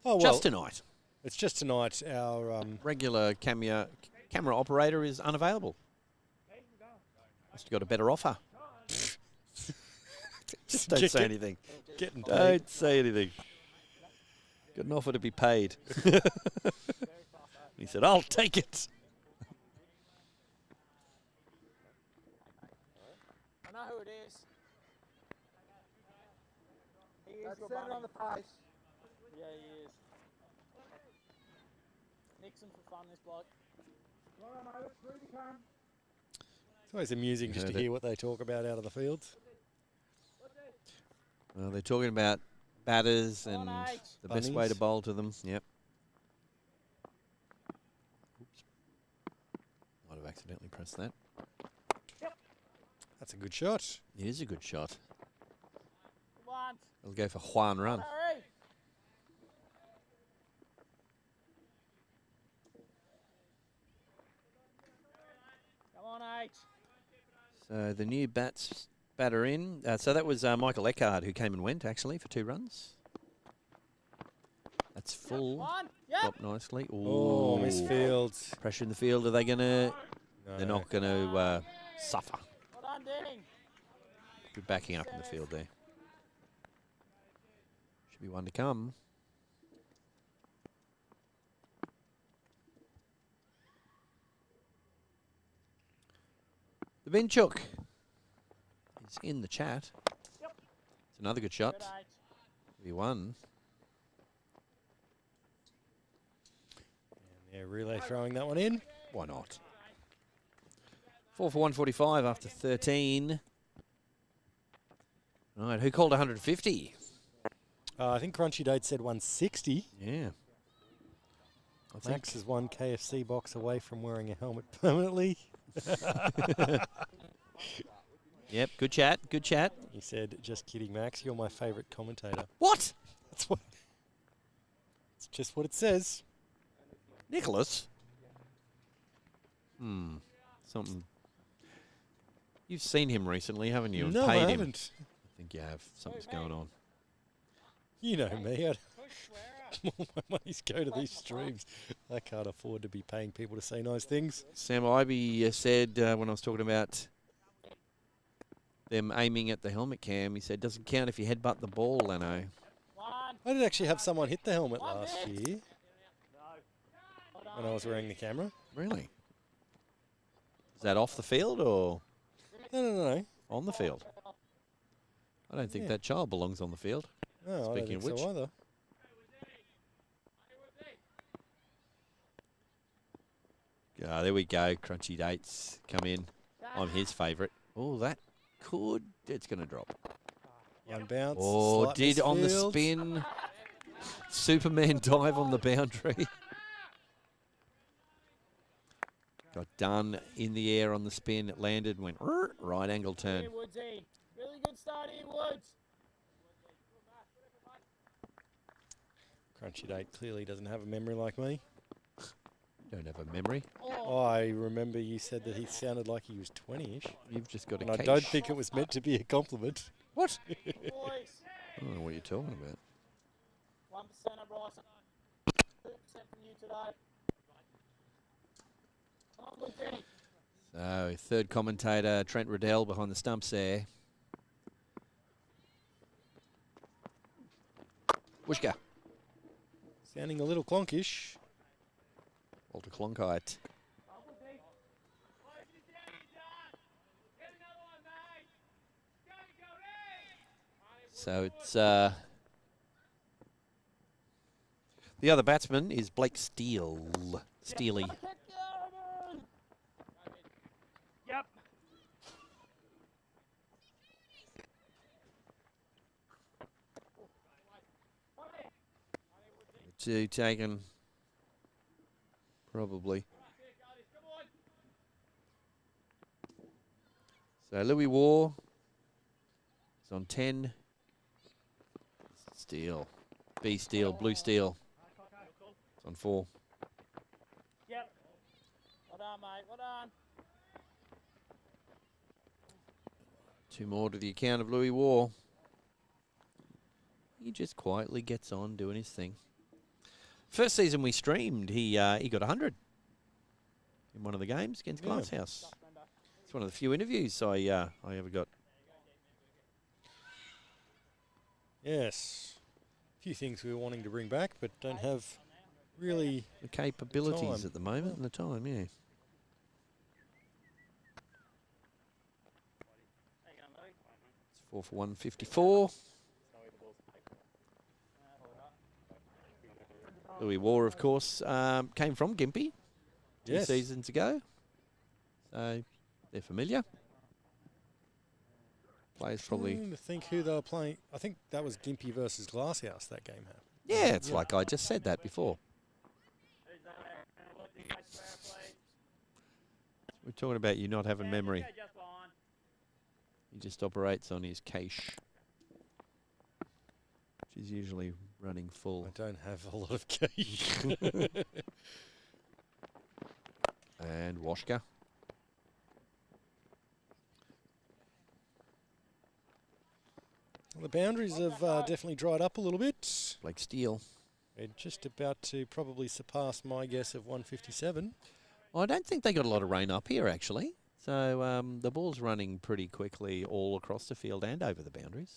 Speaker 1: Oh, well,
Speaker 5: Just tonight.
Speaker 1: it's just tonight. Our
Speaker 5: Regular camera operator is unavailable. Must have got a better offer. Just don't say anything.
Speaker 1: Getting paid.
Speaker 5: Don't say anything. Got an offer to be paid. He said, "I'll take it."
Speaker 3: I know who it is. He is
Speaker 4: That's
Speaker 3: your
Speaker 4: centre
Speaker 3: bunny.
Speaker 4: on the face.
Speaker 3: Yeah, he is. Nixon for fun, this bloke.
Speaker 1: It's always amusing just to
Speaker 5: Heard it.
Speaker 1: hear what they talk about out of the fields.
Speaker 5: Well, they're talking about batters and the best way to
Speaker 1: Bunnies.
Speaker 5: bowl to them. Yep. Oops. Might have accidentally pressed that.
Speaker 1: That's a good shot.
Speaker 5: It is a good shot.
Speaker 3: Come on.
Speaker 5: It'll go for Juan run.
Speaker 3: Hurry. Come on, H.
Speaker 5: So the new batter in. So that was Michael Eckhard who came and went actually for 2 runs. That's full.
Speaker 3: One. Yep.
Speaker 5: Dropped nicely.
Speaker 1: Oh,
Speaker 5: Ooh.
Speaker 1: misfields.
Speaker 5: Pressure in the field. Are they going to?
Speaker 1: No.
Speaker 5: They're not going to suffer.
Speaker 3: Well done, Denning.
Speaker 5: Good backing up in the field there. Should be one to come. The Binchuk is in the chat.
Speaker 3: Yep.
Speaker 5: It's another good shot.
Speaker 3: Good, H.
Speaker 5: We won.
Speaker 1: Yeah, relay throwing that one in.
Speaker 5: Why not? 4 for 145 after 13. All right, who called 150?
Speaker 1: I think Crunchy Date said 160.
Speaker 5: Yeah. I think
Speaker 1: Max is one KFC box away from wearing a helmet permanently.
Speaker 5: Yep, good chat, good chat.
Speaker 1: He said, "Just kidding, Max. You're my favourite commentator."
Speaker 5: What?
Speaker 1: That's what. It's just what it says.
Speaker 5: Nicholas? Something. You've seen him recently, haven't you? And
Speaker 1: No,
Speaker 5: paid
Speaker 1: I
Speaker 5: him.
Speaker 1: haven't.
Speaker 5: I think you have. Something's going on.
Speaker 1: You know me. All my monies go to these streams. I can't afford to be paying people to say nice things.
Speaker 5: Sam Ivey said when I was talking about them aiming at the helmet cam, he said, doesn't count if you headbutt the ball, Lanno.
Speaker 3: One.
Speaker 1: I did actually have someone hit the helmet
Speaker 3: One
Speaker 1: last
Speaker 3: hit.
Speaker 1: year
Speaker 3: Well done.
Speaker 1: when I was wearing the camera.
Speaker 5: Really? Is that off the field or
Speaker 1: No.
Speaker 5: on the field? I don't think
Speaker 1: Yeah.
Speaker 5: that child belongs on the field.
Speaker 1: No, I don't
Speaker 5: Speaking
Speaker 1: think
Speaker 5: of which.
Speaker 1: so either.
Speaker 5: There we go. Crunchy Dates come in. I'm his favourite. Oh, that could. It's going to drop.
Speaker 1: One bounce.
Speaker 5: Oh,
Speaker 1: slight
Speaker 5: did on the
Speaker 1: misfield.
Speaker 5: spin. Superman dive on the boundary. Got done in the air on the spin. It landed and went right angle turn.
Speaker 3: Here, Woodsy. Really good start here, Woods.
Speaker 1: Crunchy Date clearly doesn't have a memory like me.
Speaker 5: Don't have a memory.
Speaker 3: Oh.
Speaker 1: I remember you said that he sounded like he was 20-ish.
Speaker 5: You've just got a
Speaker 1: And I
Speaker 5: case.
Speaker 1: don't think it was meant to be a compliment.
Speaker 5: What?
Speaker 3: Boys.
Speaker 5: I don't know what you're talking about.
Speaker 3: 1% of Bryson. 2% from you today. Come on, Woodsy.
Speaker 5: So, third commentator, Trent Riddell behind the stumps there. Wishka.
Speaker 1: Sounding a little clonkish.
Speaker 5: Walter Clonkite. So it's the other batsman is Blake Steely.
Speaker 3: Yep.
Speaker 5: Two taken, probably. So Louis War is on 10. Steel, B Steel, Blue Steel. It's on 4.
Speaker 3: Yep. Well done, mate. Well done.
Speaker 5: 2 more to the account of Louis War. He just quietly gets on doing his thing. First season we streamed, he got 100 in one of the games against Glasshouse. It's one of the few interviews I ever got.
Speaker 1: Yes. A few things we were wanting to bring back, but don't have really
Speaker 5: The capabilities
Speaker 1: time.
Speaker 5: at the moment and the time, yeah. It's 4 for 154. Louis War, of course, came from Gympie 2 seasons ago. So they're familiar. Players probably...
Speaker 1: trying to think who they were playing. I think that was Gympie versus Glasshouse, that game had.
Speaker 5: Yeah, it's like I just said that before. We're talking about you not having memory. He just operates on his cache, which is usually running full.
Speaker 1: I don't have a lot of cash.
Speaker 5: And Washka.
Speaker 1: Well, the boundaries have definitely dried up a little bit.
Speaker 5: Blake Steele.
Speaker 1: We're just about to probably surpass my guess of 157.
Speaker 5: Well, I don't think they got a lot of rain up here, actually. So the ball's running pretty quickly all across the field and over the boundaries.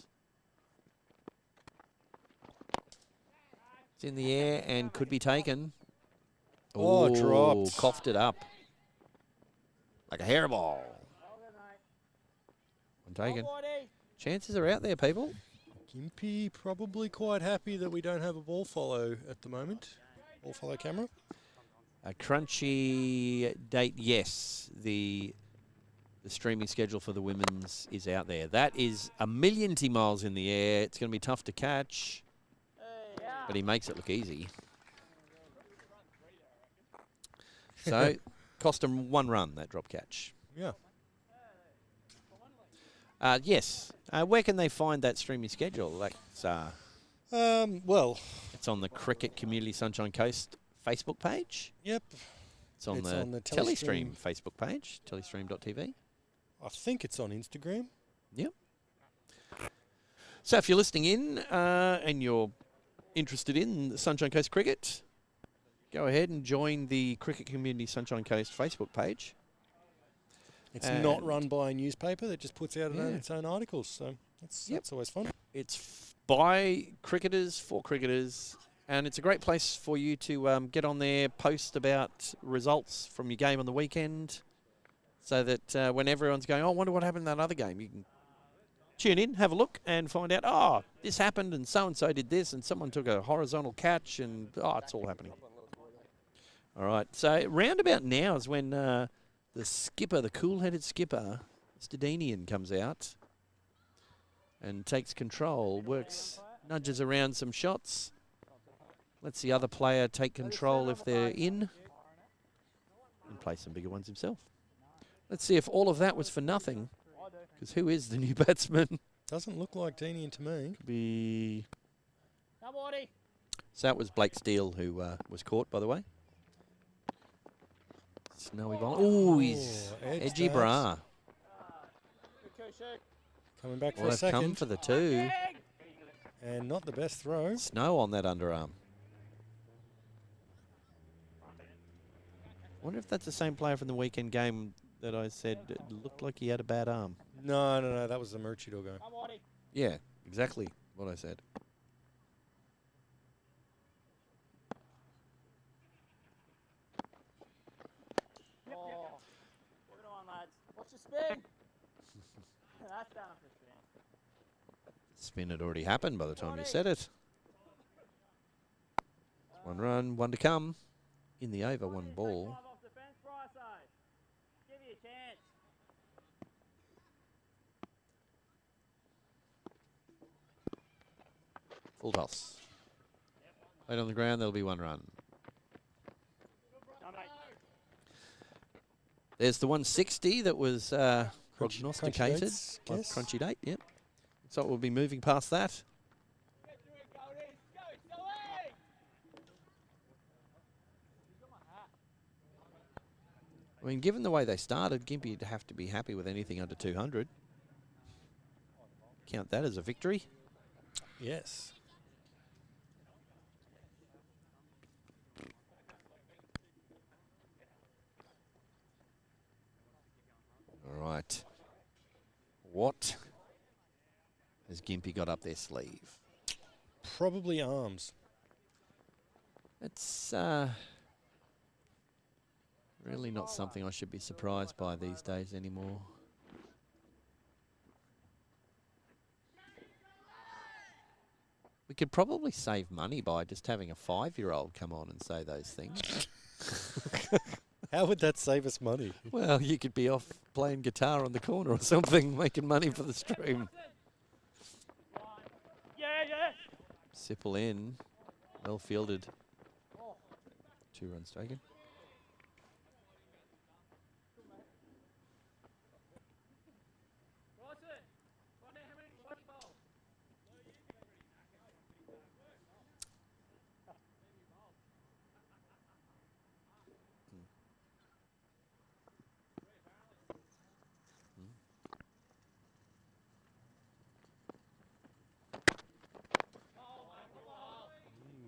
Speaker 5: It's in the air and could be taken.
Speaker 1: Oh,
Speaker 5: Ooh,
Speaker 1: dropped.
Speaker 5: Coughed it up. Like a hairball. One taken. Chances are out there, people.
Speaker 1: Gympie probably quite happy that we don't have a ball follow at the moment. Ball follow camera.
Speaker 5: A crunchy date, yes. The streaming schedule for the women's is out there. That is a million miles in the air. It's going to be tough to catch, but he makes it look easy. So, cost him 1 run, that drop catch.
Speaker 1: Yeah.
Speaker 5: Yes. Where can they find that streaming schedule?
Speaker 1: Well,
Speaker 5: It's on the Cricket Community Sunshine Coast Facebook page.
Speaker 1: yep.
Speaker 5: It's on the Telestream Facebook page, telestream.tv.
Speaker 1: I think it's on Instagram.
Speaker 5: Yep. So if you're listening in and you're interested in the Sunshine Coast Cricket, go ahead and join the Cricket Community Sunshine Coast Facebook page.
Speaker 1: It's not run by a newspaper that just puts out its own articles, so that's always fun.
Speaker 5: It's by cricketers, for cricketers, and it's a great place for you to get on there, post about results from your game on the weekend, so that when everyone's going, oh, I wonder what happened in that other game, you can tune in, have a look, and find out, oh, this happened, and so did this, and someone took a horizontal catch, and, oh, it's all happening. All right, so roundabout now is when the skipper, the cool-headed skipper, Mr. Deanian, comes out and takes control, nudges around some shots, lets the other player take control if they're in, and play some bigger ones himself. Let's see if all of that was for nothing, because who is the new batsman?
Speaker 1: Doesn't look like Deanian to me.
Speaker 5: Could be... So that was Blake Steele, who was caught, by the way. Snowy ball. Ooh, he's edgy bra.
Speaker 1: Coming back for
Speaker 5: Well,
Speaker 1: a
Speaker 5: they've
Speaker 1: second.
Speaker 5: come for the 2.
Speaker 1: And not the best throw.
Speaker 5: Snow on that underarm. Wonder if that's the same player from the weekend game that I said it looked like he had a bad arm.
Speaker 1: No, that was the Maroochydore going.
Speaker 3: Come on, Waddy.
Speaker 5: Yeah, exactly what I said.
Speaker 3: Oh. Good on, lads. Watch the spin. That's down for spin.
Speaker 5: Spin had already happened by the time you said it. One run, one to come. In the over, one ball.
Speaker 3: Off the fence, Bryso. Give you a chance.
Speaker 5: Full toss. Right on the ground, there'll be one run.
Speaker 3: No, mate.
Speaker 5: There's the 160 that was prognosticated.
Speaker 1: dates,
Speaker 5: By
Speaker 1: guess.
Speaker 5: Crunchy date, yep. So we'll be moving past that. I mean, given the way they started, Gympie would have to be happy with anything under 200. Count that as a victory.
Speaker 1: Yes.
Speaker 5: All right. What has Gympie got up their sleeve?
Speaker 1: Probably arms.
Speaker 5: It's really not something I should be surprised by these days anymore. We could probably save money by just having a 5-year-old come on and say those things.
Speaker 1: How would that save us money?
Speaker 5: Well, you could be off playing guitar on the corner or something, making money for the stream.
Speaker 3: Yeah.
Speaker 5: Sipple in. Well fielded. 2 runs taken.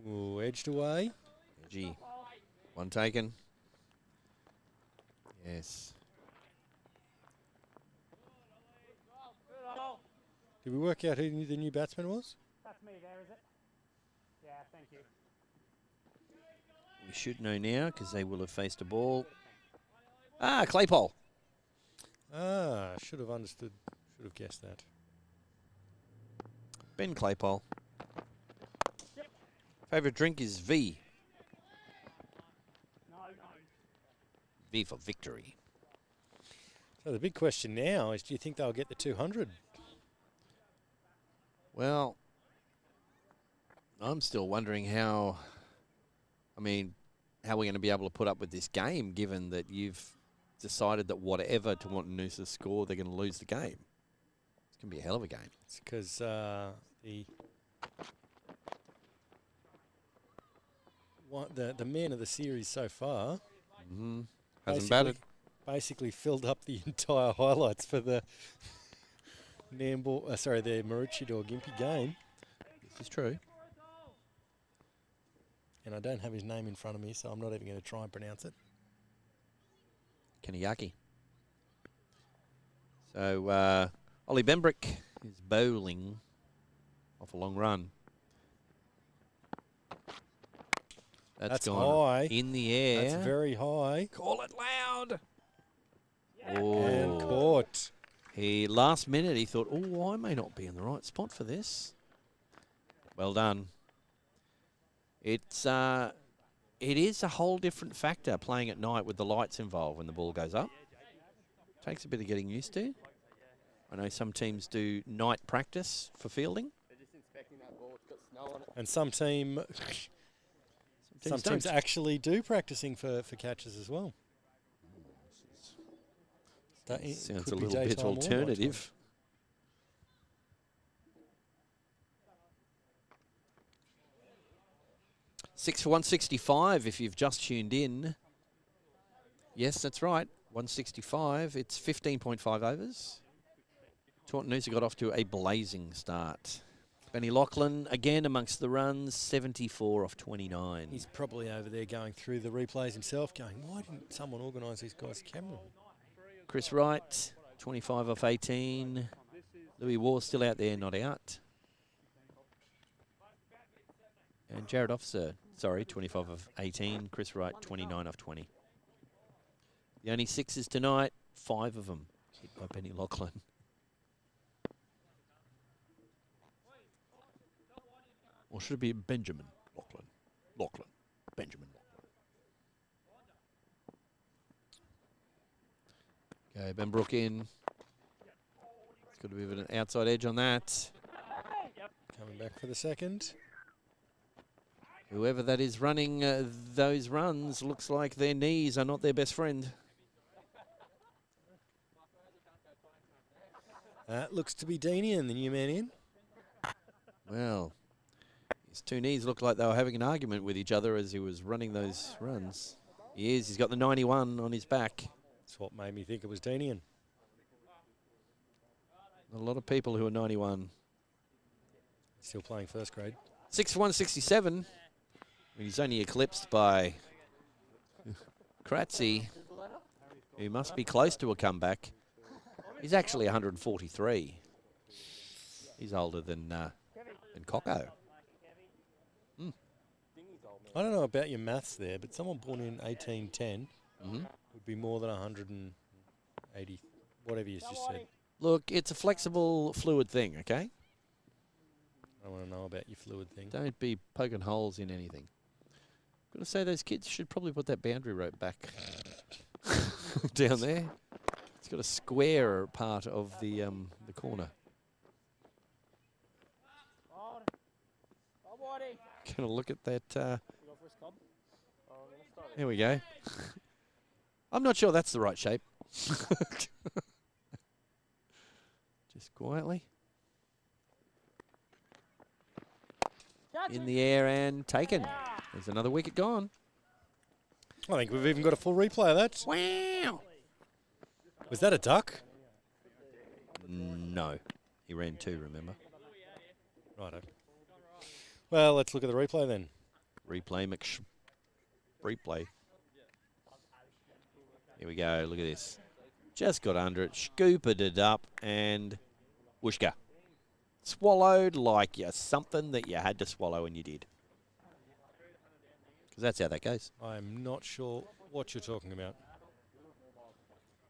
Speaker 1: Ooh, edged away.
Speaker 5: Edgy. One taken. Yes.
Speaker 1: Did we work out who the new batsman was?
Speaker 3: That's me there, is it? Yeah, thank you.
Speaker 5: We should know now because they will have faced a ball. Ah, Claypole.
Speaker 1: Ah, should have understood. Should have guessed that.
Speaker 5: Ben Claypole.
Speaker 3: Yep.
Speaker 5: Favourite drink is V.
Speaker 3: No.
Speaker 5: V for victory.
Speaker 1: So the big question now is, do you think they'll get the 200?
Speaker 5: Well, I'm still wondering how we're going to be able to put up with this game given that you've decided that whatever Taunton-Noosa score, they're going to lose the game. It's going to be a hell of a game.
Speaker 1: It's because the man of the series so far
Speaker 5: Hasn't batted.
Speaker 1: basically filled up the entire highlights for the the Maroochydore Gympie game.
Speaker 5: This is true.
Speaker 1: And I don't have his name in front of me, so I'm not even going to try and pronounce it.
Speaker 5: Kennyaki. So Ollie Bembrick is bowling off a long run.
Speaker 1: That's
Speaker 5: gone
Speaker 1: high.
Speaker 5: in the air.
Speaker 1: That's very high.
Speaker 5: Call it loud.
Speaker 1: And caught.
Speaker 5: He last minute he thought, oh, I may not be in the right spot for this. Well done. It is a whole different factor playing at night with the lights involved when the ball goes up. Takes a bit of getting used to. I know some teams do night practice for fielding.
Speaker 6: They're just inspecting that ball. It's got snow on it.
Speaker 1: And some teams
Speaker 5: don't.
Speaker 1: actually do practicing for catches as well. That
Speaker 5: Sounds
Speaker 1: could
Speaker 5: a
Speaker 1: be
Speaker 5: little bit
Speaker 1: daytime or nighttime.
Speaker 5: alternative. Six for 165 if you've just tuned in. Yes, that's right. 165. It's 15.5 overs. Taunton Noosa got off to a blazing start. Benny Lachlan again amongst the runs, 74 off 29.
Speaker 1: He's probably over there going through the replays himself, going, why didn't someone organise these guys' camera?
Speaker 5: Chris Wright, 25 off 18. Louis Ward still out there, not out. And Jared Officer, sorry, 25 of 18. Chris Wright, 29 off 20. The only sixes tonight, 5 of them hit by Benny Lachlan. Or should it be Benjamin Lachlan? Lachlan. Benjamin Lachlan. Okay, Ben Brook in. It's got a bit of an outside edge on that.
Speaker 1: Coming back for the second.
Speaker 5: Whoever that is running those runs looks like their knees are not their best friend.
Speaker 1: Looks to be Deanian, the new man in.
Speaker 5: Well, his two knees look like they were having an argument with each other as he was running those runs. He is. He's got the 91 on his back.
Speaker 1: That's what made me think it was Deanian.
Speaker 5: A lot of people who are 91.
Speaker 1: Still playing first grade.
Speaker 5: 6'1", he's only eclipsed by Kratzy, who must be close to a comeback. He's actually 143. He's older than Coco.
Speaker 1: I don't know about your maths there, but someone born in 1810 would be more than 180, whatever you just said.
Speaker 5: Look, it's a flexible, fluid thing, okay?
Speaker 1: I want to know about your fluid thing.
Speaker 5: Don't be poking holes in anything. Got to say, those kids should probably put that boundary rope back down there. It's got a square part of the corner. Gonna look at that. Here we go. I'm not sure that's the right shape. Just quietly. In the air and taken. There's another wicket gone.
Speaker 1: I think we've even got a full replay of that.
Speaker 5: Wow.
Speaker 1: Was that a duck?
Speaker 5: No. He ran 2, remember?
Speaker 1: Righto. Well, let's look at the replay then.
Speaker 5: Replay, replay. Here we go. Look at this. Just got under it, scooped it up, and whooshka. Swallowed like something that you had to swallow, and you did. Because that's how that goes.
Speaker 1: I'm not sure what you're talking about.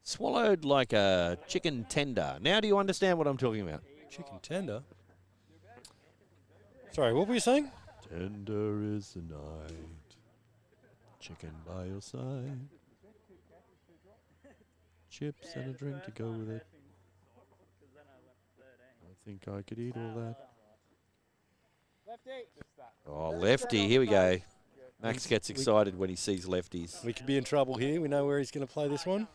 Speaker 5: Swallowed like a chicken tender. Now do you understand what I'm talking about?
Speaker 1: Chicken tender? Sorry, what were you saying?
Speaker 5: Tender is the night. Chicken by your side. Chips and a drink to go with it. I think I could eat all that. Oh, lefty. Here we go. Max gets excited when he sees lefties.
Speaker 1: We could be in trouble here. We know where he's going to play this one.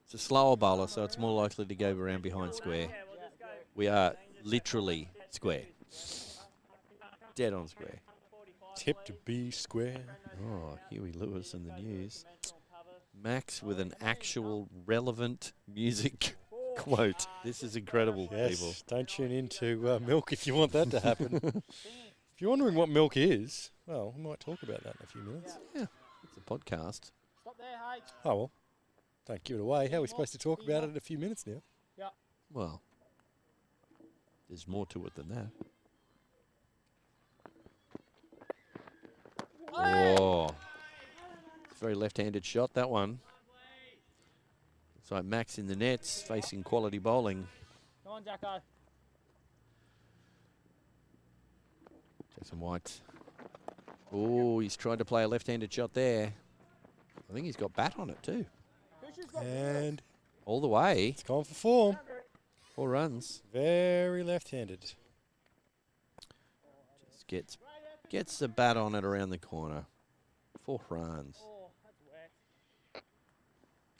Speaker 5: It's a slower bowler, so it's more likely to go around behind square. We are literally square. Dead on square.
Speaker 1: Tip to be square.
Speaker 5: Oh, Huey Lewis in the news. Max with an actual relevant music quote. This is incredible,
Speaker 1: Yes,
Speaker 5: people.
Speaker 1: don't tune into Milk if you want that to happen. If you're wondering what Milk is, well, we might talk about that in a few minutes.
Speaker 5: Yeah, it's a podcast.
Speaker 3: Stop there, H.
Speaker 1: Oh, well, don't give it away. How are we supposed to talk about it in a few minutes now?
Speaker 5: Well, there's more to it than that. Oh, it's a very left-handed shot, that one. Looks like Max in the nets, facing quality bowling.
Speaker 3: Come on, Jacko.
Speaker 5: Jason White. Oh, he's trying to play a left-handed shot there. I think he's got bat on it too.
Speaker 1: And
Speaker 5: All the way.
Speaker 1: it's gone for 4.
Speaker 5: 4 runs.
Speaker 1: Very left-handed.
Speaker 5: Just gets the bat on it around the corner. 4 runs.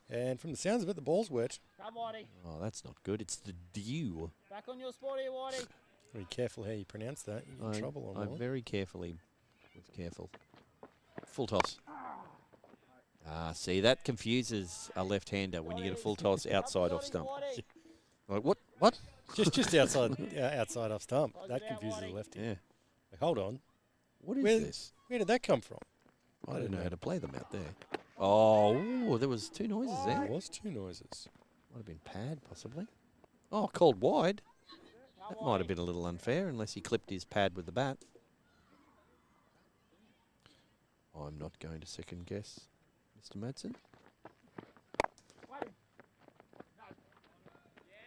Speaker 1: And from the sounds of it, the ball's wet.
Speaker 3: Come, Whitey.
Speaker 5: Oh, that's not good. It's the dew.
Speaker 3: Back on your spot here, Whitey.
Speaker 1: Be careful how you pronounce that. You get in trouble on
Speaker 5: I
Speaker 1: that.
Speaker 5: very carefully was careful. Full toss. Ah, see, that confuses a left-hander when you get a full toss outside off stump. Like, what? What?
Speaker 1: Just outside off stump. That confuses the lefty.
Speaker 5: Yeah.
Speaker 1: Like, hold on.
Speaker 5: What is
Speaker 1: Where-
Speaker 5: this?
Speaker 1: Where did that come from?
Speaker 5: I don't know how to play them out there. Oh, there was two noises
Speaker 1: There
Speaker 5: there.
Speaker 1: was two noises.
Speaker 5: Might have been pad, possibly. Oh, called wide. That might have been a little unfair unless he clipped his pad with the bat. I'm not going to second guess Mr. Madsen.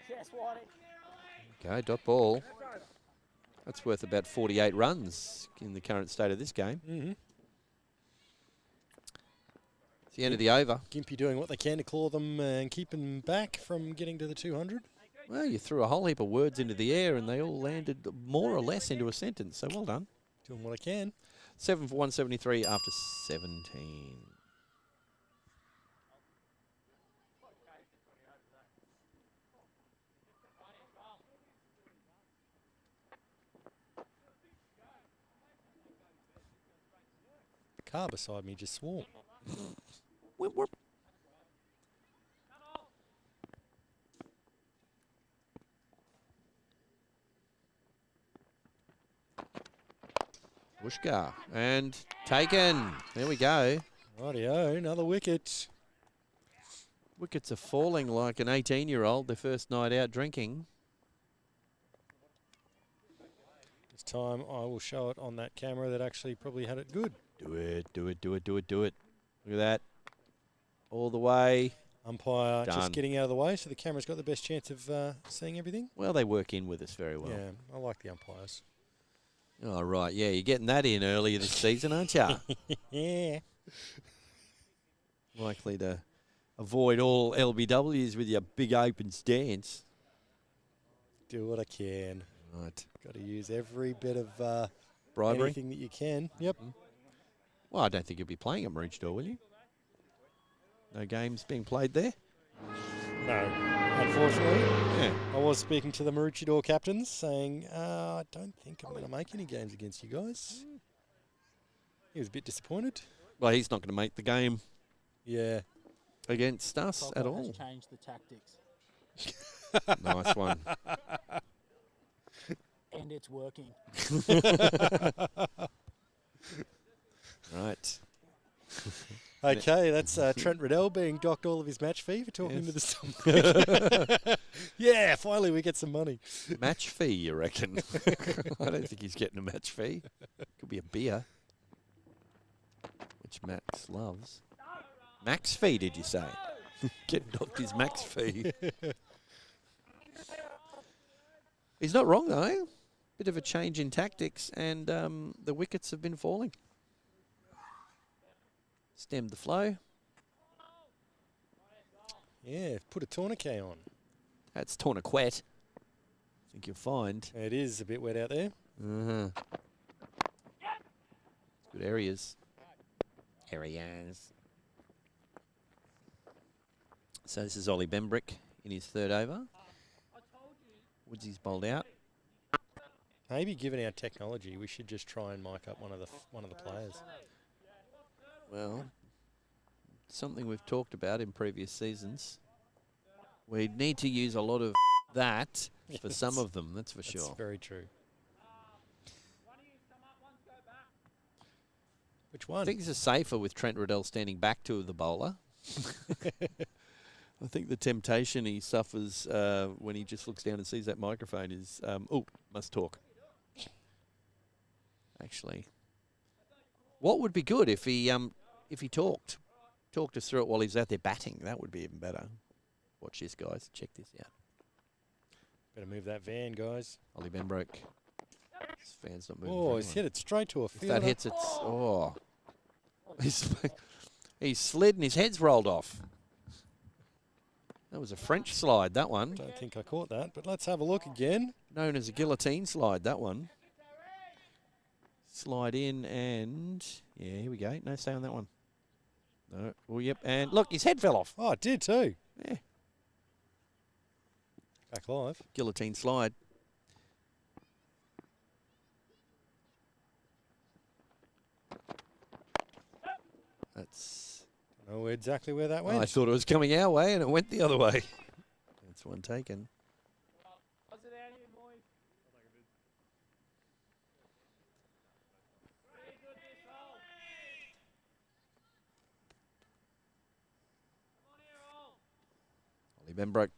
Speaker 3: Yes, Whitey.
Speaker 5: Okay, dot ball. That's worth about 48 runs in the current state of this game.
Speaker 1: Mm-hmm.
Speaker 5: It's the end of the over.
Speaker 1: Gympie doing what they can to claw them and keep them back from getting to the 200.
Speaker 5: Well, you threw a whole heap of words into the air and they all landed more or less into a sentence, so well done.
Speaker 1: Doing what I can.
Speaker 5: 7 for 173 after 17.
Speaker 1: The car beside me just swore.
Speaker 5: Whip, whip. Whooshka. And taken. There we go.
Speaker 1: Rightio, another wicket.
Speaker 5: Wickets are falling like an 18-year-old, their first night out drinking.
Speaker 1: This time I will show it on that camera that actually probably had it good.
Speaker 5: Do it, do it, do it, do it, do it. Look at that. All the way.
Speaker 1: Umpire
Speaker 5: Done.
Speaker 1: just getting out of the way so the camera's got the best chance of seeing everything.
Speaker 5: Well, they work in with us very well.
Speaker 1: Yeah, I like the umpires.
Speaker 5: Oh, right. Yeah, you're getting that in earlier this season, aren't you?
Speaker 1: Yeah.
Speaker 5: Likely to avoid all LBWs with your big open stance.
Speaker 1: Do what I can.
Speaker 5: Right.
Speaker 1: Got to use every bit of
Speaker 5: Bribery?
Speaker 1: anything that you can. Yep.
Speaker 5: Well, I don't think you'll be playing at Maroochydore, will you? No games being played there?
Speaker 1: No, unfortunately.
Speaker 5: Yeah.
Speaker 1: I was speaking to the Maroochydore captains saying, I don't think I'm going to make any games against you guys. He was a bit disappointed.
Speaker 5: Well, he's not going to make the game
Speaker 1: Yeah.
Speaker 5: against us at
Speaker 3: Topple has
Speaker 5: all.
Speaker 3: changed the tactics,
Speaker 5: Nice one.
Speaker 3: and it's working.
Speaker 5: Right.
Speaker 1: Okay, that's Trent Riddell being docked all of his match fee for talking
Speaker 5: Yes.
Speaker 1: to the stomach. Yeah, finally we get some money.
Speaker 5: Match fee, you reckon? I don't think he's getting a match fee. Could be a beer, which Max loves. Max fee, did you say? Get knocked his max fee. He's not wrong, though. Bit of a change in tactics, and the wickets have been falling. Stemmed the flow.
Speaker 1: Yeah, put a tourniquet on.
Speaker 5: That's tourniquet. I think you'll find.
Speaker 1: It is a bit wet out there.
Speaker 5: Uh-huh. Good areas. Areas. So this is Ollie Bembrick in his third over. Woodsy's bowled out.
Speaker 1: Maybe given our technology, we should just try and mic up one of the players.
Speaker 5: Well, something we've talked about in previous seasons. We need to use a lot of that for some of them, that's for
Speaker 1: That's
Speaker 5: sure.
Speaker 1: very true. Which one?
Speaker 5: I think this is safer with Trent Riddell standing back to the bowler. I think the temptation he suffers when he just looks down and sees that microphone is, oh, must talk. Actually, what would be good if he talked us through it while he's out there batting? That would be even better. Watch this, guys. Check this out.
Speaker 1: Better move that van, guys.
Speaker 5: Ollie Benbroke. This fan's not moving.
Speaker 1: Oh,
Speaker 5: very
Speaker 1: he's
Speaker 5: well.
Speaker 1: hit it straight to a
Speaker 5: If
Speaker 1: fielder.
Speaker 5: that hits it, he's slid and his head's rolled off. That was a French slide, that one.
Speaker 1: Don't think I caught that, but let's have a look again.
Speaker 5: Known as a guillotine slide, that one. Slide in and, yeah, here we go. No, stay on that one. No, oh, yep, and look, his head fell off.
Speaker 1: Oh, it did too.
Speaker 5: Yeah,
Speaker 1: Back live.
Speaker 5: guillotine slide. That's,
Speaker 1: Know exactly where that went.
Speaker 5: I thought it was coming our way and it went the other way. That's one taken. Benbrook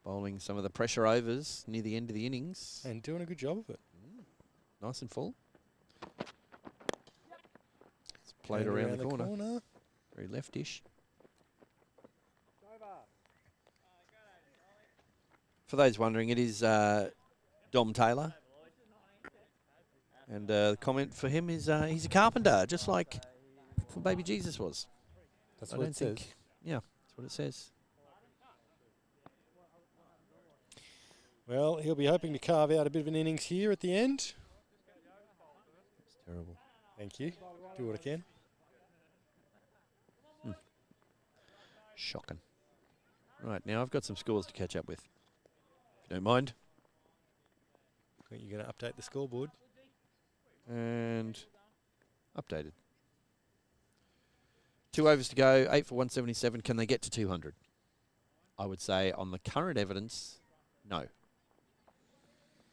Speaker 5: bowling some of the pressure overs near the end of the innings.
Speaker 1: And doing a good job of it.
Speaker 5: Nice and full. It's played around the corner. Very leftish. For those wondering, it is Dom Taylor. And the comment for him is he's a carpenter, just like Baby Jesus was.
Speaker 1: That's what it says.
Speaker 5: Yeah, that's what it says.
Speaker 1: Well, he'll be hoping to carve out a bit of an innings here at the end.
Speaker 5: It's terrible.
Speaker 1: Thank you. Do what I can.
Speaker 5: Shocking. Right, now I've got some scores to catch up with. If you don't mind.
Speaker 1: You're going to update the scoreboard.
Speaker 5: And updated. 2 overs to go, 8 for 177. Can they get to 200? I would say on the current evidence, no.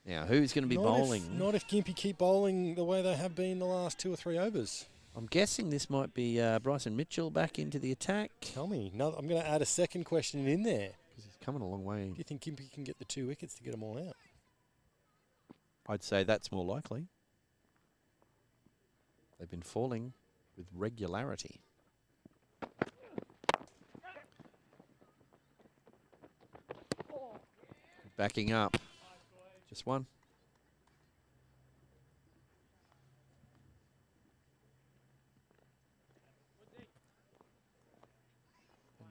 Speaker 5: Now, who's going to be bowling?
Speaker 1: Not if Gympie keep bowling the way they have been the last 2 or 3 overs.
Speaker 5: I'm guessing this might be Bryson Mitchell back into the attack.
Speaker 1: Tell me. No, I'm going to add a second question in there.
Speaker 5: Because he's coming a long way.
Speaker 1: Do you think Gympie can get the 2 wickets to get them all out?
Speaker 5: I'd say that's more likely. They've been falling with regularity. Backing up. Just one.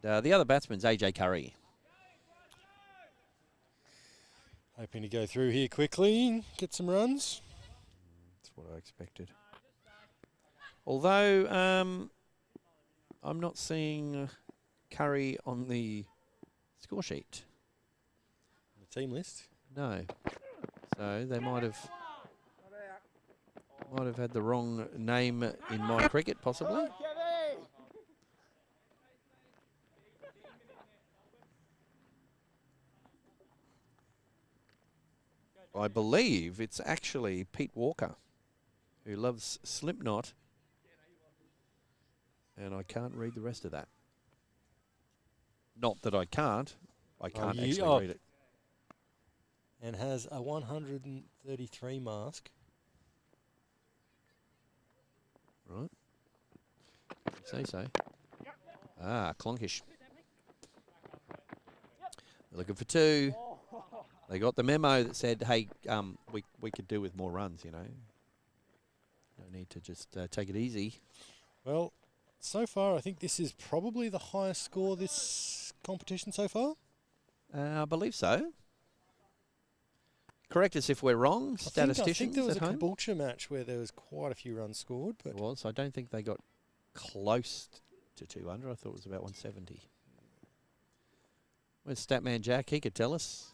Speaker 5: And the other batsman's AJ Curry.
Speaker 1: Hoping to go through here quickly, get some runs.
Speaker 5: That's what I expected. Although I'm not seeing Curry on the score sheet.
Speaker 1: The team list?
Speaker 5: No. So they might have had the wrong name in my cricket, possibly. I believe it's actually Pete Walker, who loves Slipknot, and I can't read the rest of that. Not that I can't actually read it.
Speaker 1: And has a 133 mask.
Speaker 5: Right. Say so. Ah, Clonkish. They're looking for 2. They got the memo that said, hey, we could do with more runs, you know. No need to just take it easy.
Speaker 1: Well, so far, I think this is probably the highest score this competition so far.
Speaker 5: I believe so. Correct us if we're wrong, statisticians
Speaker 1: I think there was
Speaker 5: at
Speaker 1: a
Speaker 5: home.
Speaker 1: Caboolture match where there was quite a few runs scored. But
Speaker 5: It was. I don't think they got close to 200. I thought it was about 170. Where's Statman Jack? He could tell us.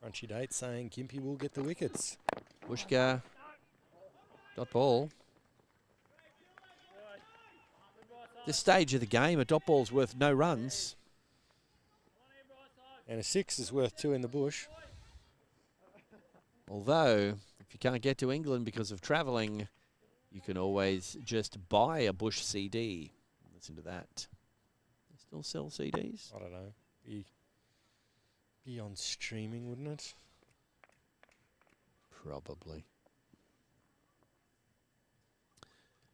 Speaker 1: Crunchy date saying Gympie will get the wickets.
Speaker 5: Bushka. Dot ball. This stage of the game, a dot ball's worth no runs.
Speaker 1: And a 6 is worth 2 in the bush.
Speaker 5: Although, if you can't get to England because of travelling, you can always just buy a Bush CD. Listen to that. They still sell CDs?
Speaker 1: I don't know. Be on streaming, wouldn't it?
Speaker 5: Probably.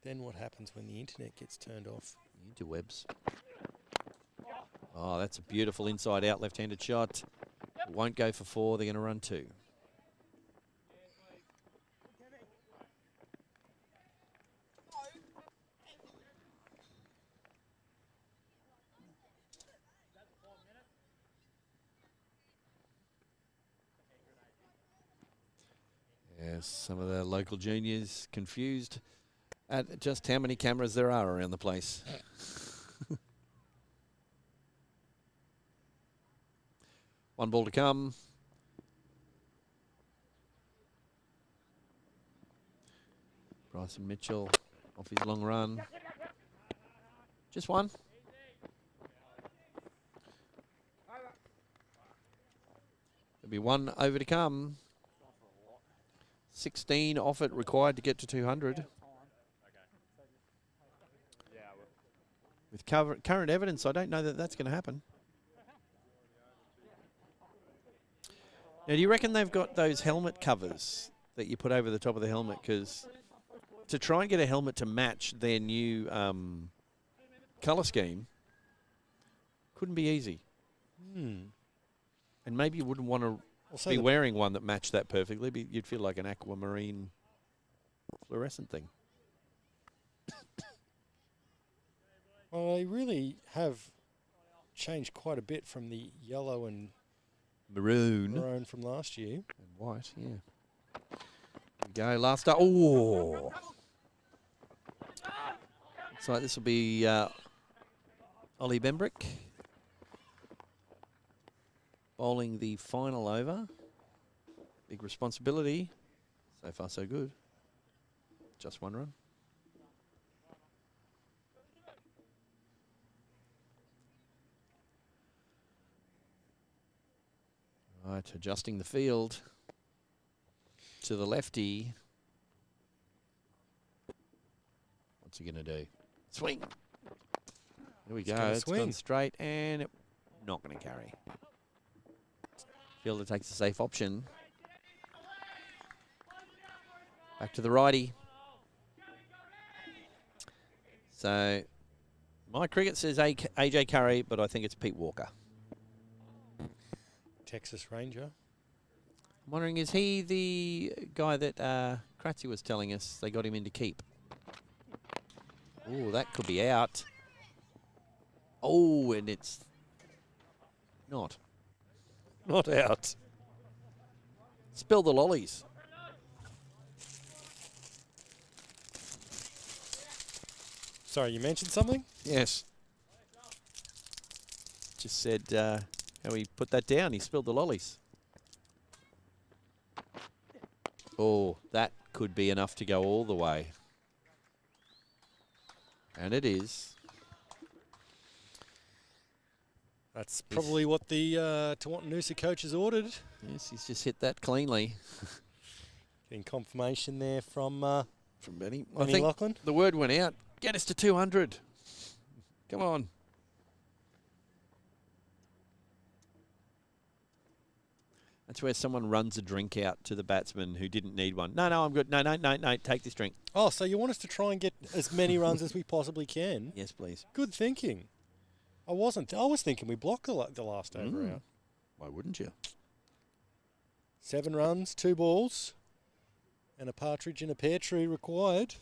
Speaker 1: Then what happens when the internet gets turned off?
Speaker 5: Interwebs. Oh, that's a beautiful inside-out left-handed shot. It won't go for 4. They're going to run 2. Yes, some of the local juniors confused at just how many cameras there are around the place. One ball to come. Bryson Mitchell off his long run. Just one. There'll be 1 over to come. 16 off it required to get to 200. With current evidence, I don't know that that's going to happen. Now, do you reckon they've got those helmet covers that you put over the top of the helmet? Because to try and get a helmet to match their new colour scheme couldn't be easy. And maybe you wouldn't want to be wearing one that matched that perfectly. But you'd feel like an aquamarine fluorescent thing.
Speaker 1: Well, they really have changed quite a bit from the yellow and maroon from last year.
Speaker 5: And white, yeah. Here we go, last up. Oh! Looks like this will be Ollie Bembrick bowling the final over. Big responsibility. So far, so good. Just one run. Right, adjusting the field to the lefty. What's he going to do? Swing. Here we go. It's gone straight and not going to carry. Fielder takes a safe option. Back to the righty. So my cricket says AJ Curry, but I think it's Pete Walker.
Speaker 1: Texas Ranger.
Speaker 5: I'm wondering, is he the guy that Kratzy was telling us they got him in to keep? Oh, that could be out. Oh, and it's not. Not out. Spill the lollies.
Speaker 1: Sorry, you mentioned something?
Speaker 5: Yes. Just said how he put that down. He spilled the lollies. Oh, that could be enough to go all the way. And it is.
Speaker 1: That's probably what the Tewantin-Noosa coach has ordered.
Speaker 5: Yes, he's just hit that cleanly.
Speaker 1: Getting confirmation there from
Speaker 5: Benny.
Speaker 1: I think Lachlan.
Speaker 5: The word went out. Get us to 200. Come on. That's where someone runs a drink out to the batsman who didn't need one. No, I'm good. No, take this drink.
Speaker 1: Oh, so you want us to try and get as many runs as we possibly can?
Speaker 5: Yes, please.
Speaker 1: Good thinking. I wasn't. I was thinking we blocked the last over out.
Speaker 5: Why wouldn't you?
Speaker 1: 7 runs, 2 balls, and a partridge in a pear tree required.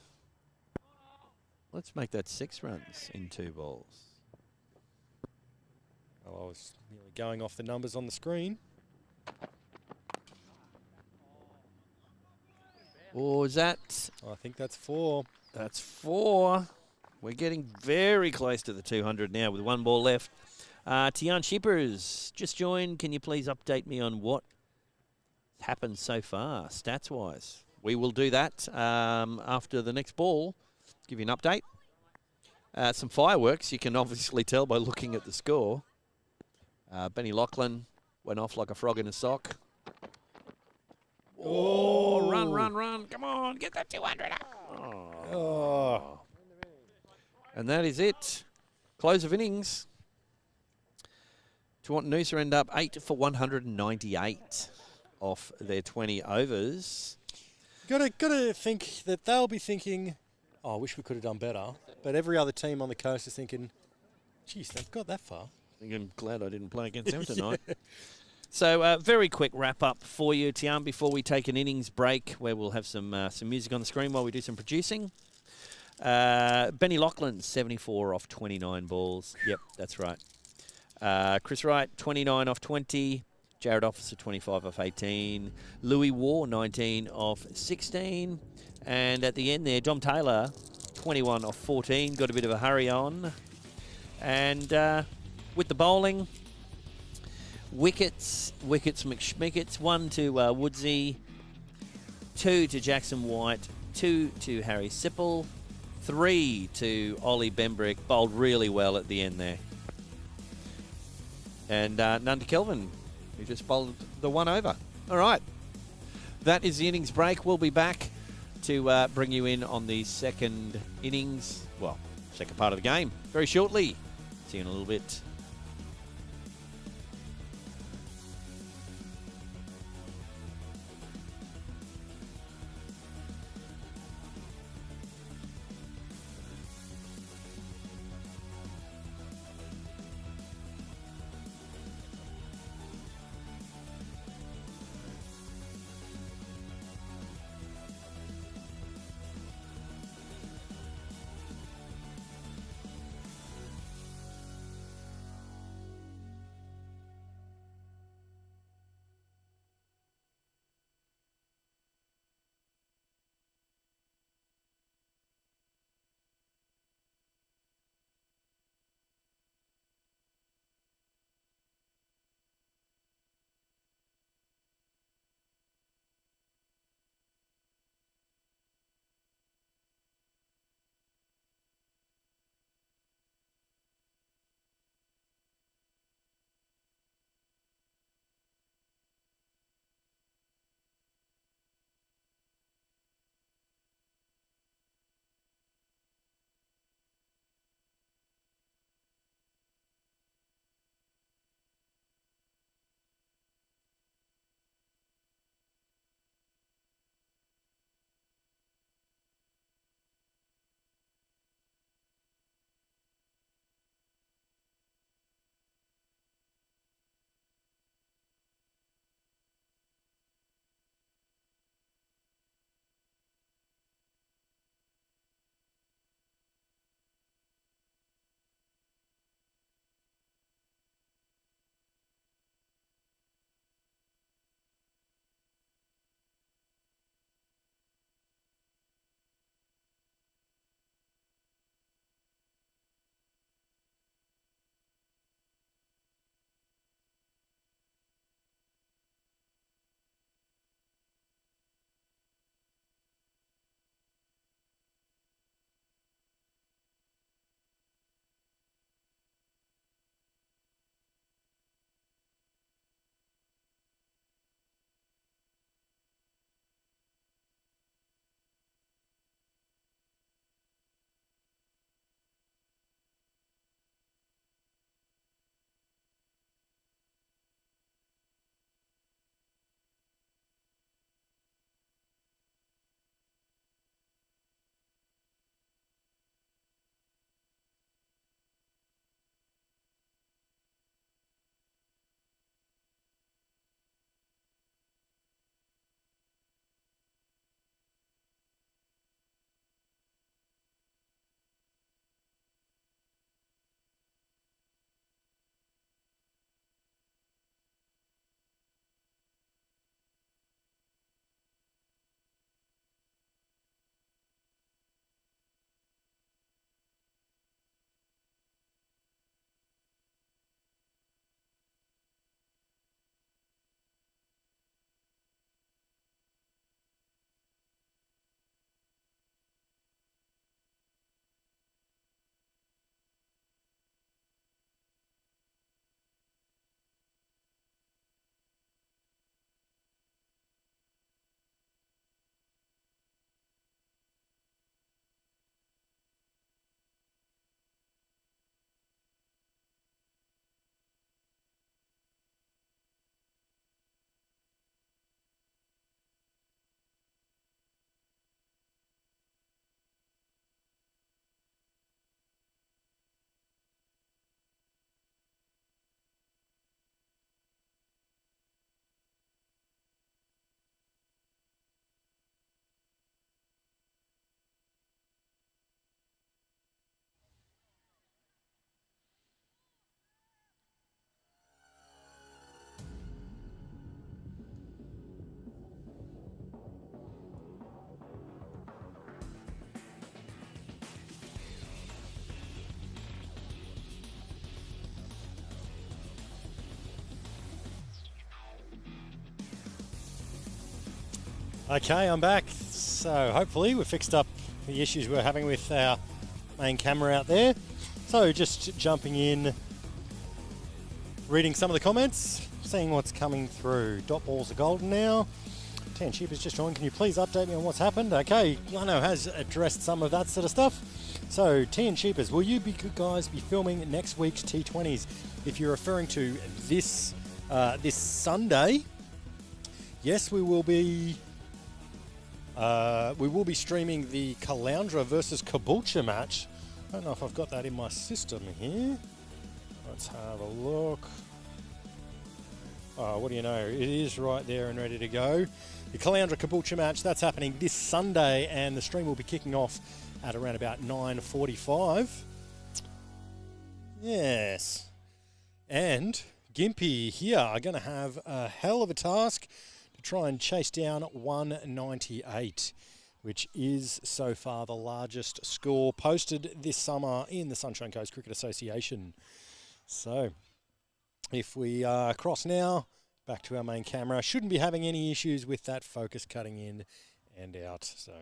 Speaker 5: Let's make that 6 runs in 2 balls.
Speaker 1: Well, I was nearly going off the numbers on the screen.
Speaker 5: Oh, is that?
Speaker 1: I think that's 4.
Speaker 5: That's 4. We're getting very close to the 200 now with 1 ball left. Tian Shippers just joined. Can you please update me on what happened so far, stats-wise? We will do that after the next ball. Give you an update. Some fireworks, you can obviously tell by looking at the score. Benny Lachlan went off like a frog in a sock. Oh, run. Come on, get that 200 up.
Speaker 1: Oh.
Speaker 5: And that is it. Close of innings. Tewantin-Noosa end up 8 for 198 off their 20 overs.
Speaker 1: Gotta think that they'll be thinking, oh, I wish we could have done better. But every other team on the coast is thinking, geez, they've got that far.
Speaker 5: I'm glad I didn't play against them tonight. So, very quick wrap-up for you, Tian, before we take an innings break, where we'll have some music on the screen while we do some producing. Benny Lachlan, 74 off 29 balls. Yep, that's right. Chris Wright, 29 off 20. Jared Officer, 25 off 18. Louis Waugh, 19 off 16. And at the end there, Dom Taylor, 21 off 14. Got a bit of a hurry on. And with the bowling, wickets McSchmickets, 1 to Woodsy, 2 to Jackson White, 2 to Harry Sipple, 3 to Ollie Bembrick, bowled really well at the end there. And none to Kelvin, who just bowled the 1 over. All right. That is the innings break. We'll be back to bring you in on the second innings. Well, second part of the game very shortly. See you in a little bit.
Speaker 1: Okay, I'm back. So hopefully we've fixed up the issues we were having with our main camera out there. So just jumping in, reading some of the comments, seeing what's coming through. Dot balls are golden now. Tan Sheep has just joined. Can you please update me on what's happened? Okay, Lanno has addressed some of that sort of stuff. So, Tea and Cheapers, will you guys be filming next week's T20s? If you're referring to this Sunday, yes, we will be streaming the Caloundra versus Caboolture match. I don't know if I've got that in my system here. Let's have a look. Oh, what do you know? It is right there and ready to go. The Caloundra Caboolture match, that's happening this Sunday, and the stream will be kicking off at around about 9:45. Yes. And Gympie here are going to have a hell of a task to try and chase down 198, which is so far the largest score posted this summer in the Sunshine Coast Cricket Association. So, if we cross now, back to our main camera, shouldn't be having any issues with that focus cutting in and out. So,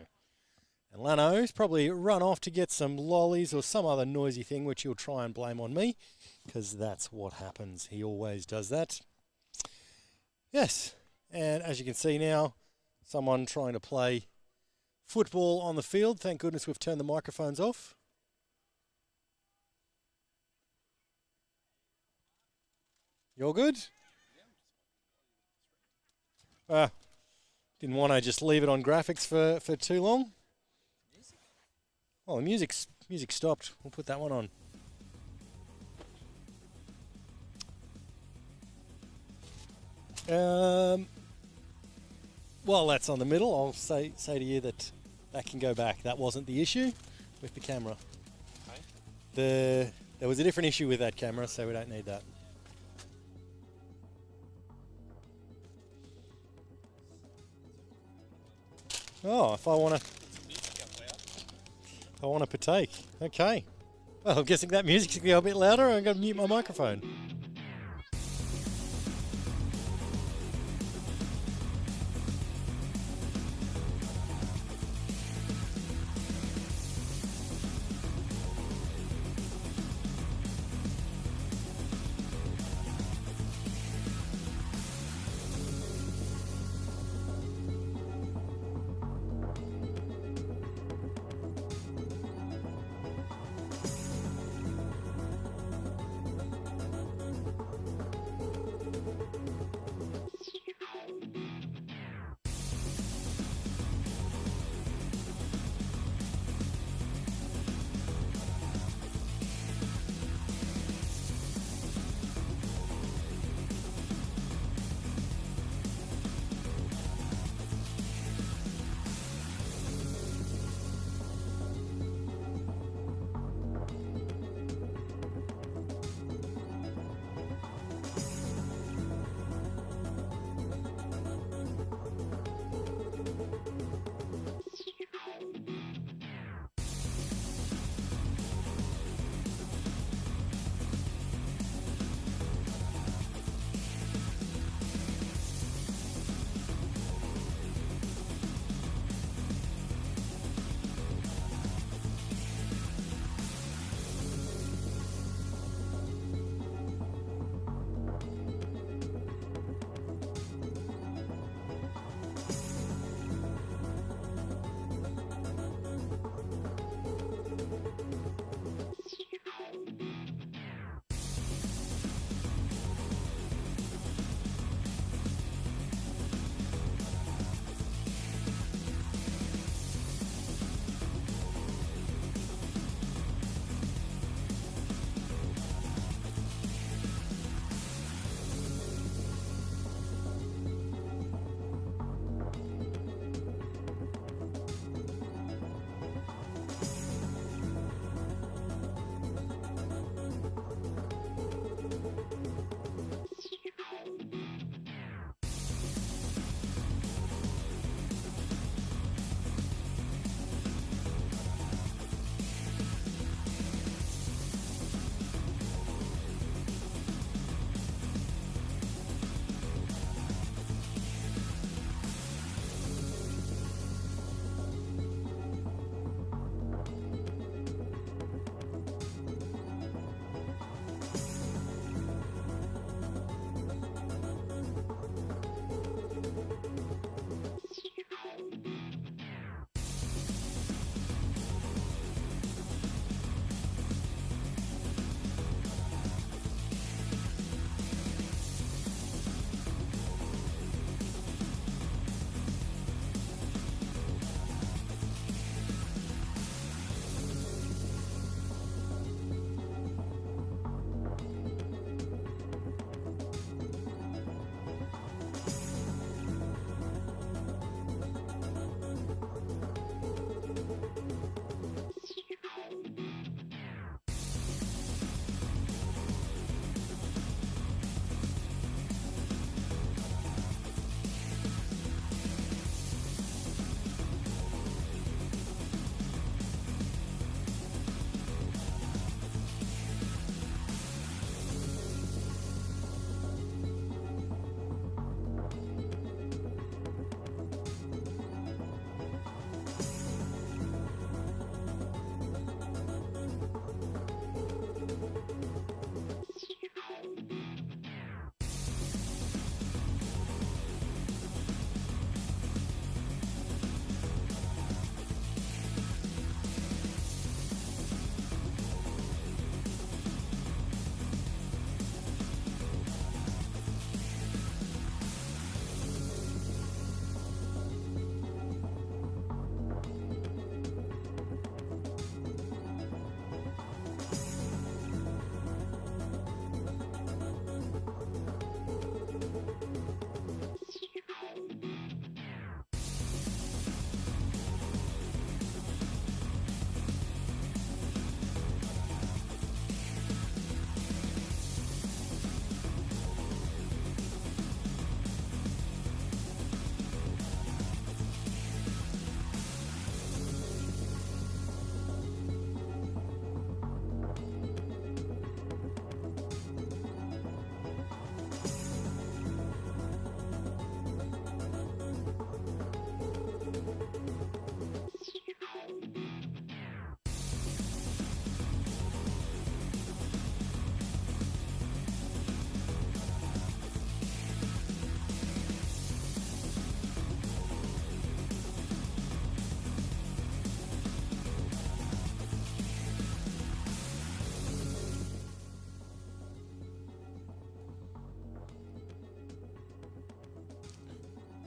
Speaker 1: and Lanno's probably run off to get some lollies or some other noisy thing, which he'll try and blame on me, because that's what happens. He always does that. Yes, and as you can see now, someone trying to play football on the field. Thank goodness we've turned the microphones off. You all good? Didn't want to just leave it on graphics for too long. Oh, the music stopped. We'll put that one on. While that's on the middle, I'll say to you that can go back. That wasn't the issue with the camera. There was a different issue with that camera, so we don't need that. Oh, if I want to partake. Okay. Well, I'm guessing that music's going to go a bit louder. I'm going to mute my microphone.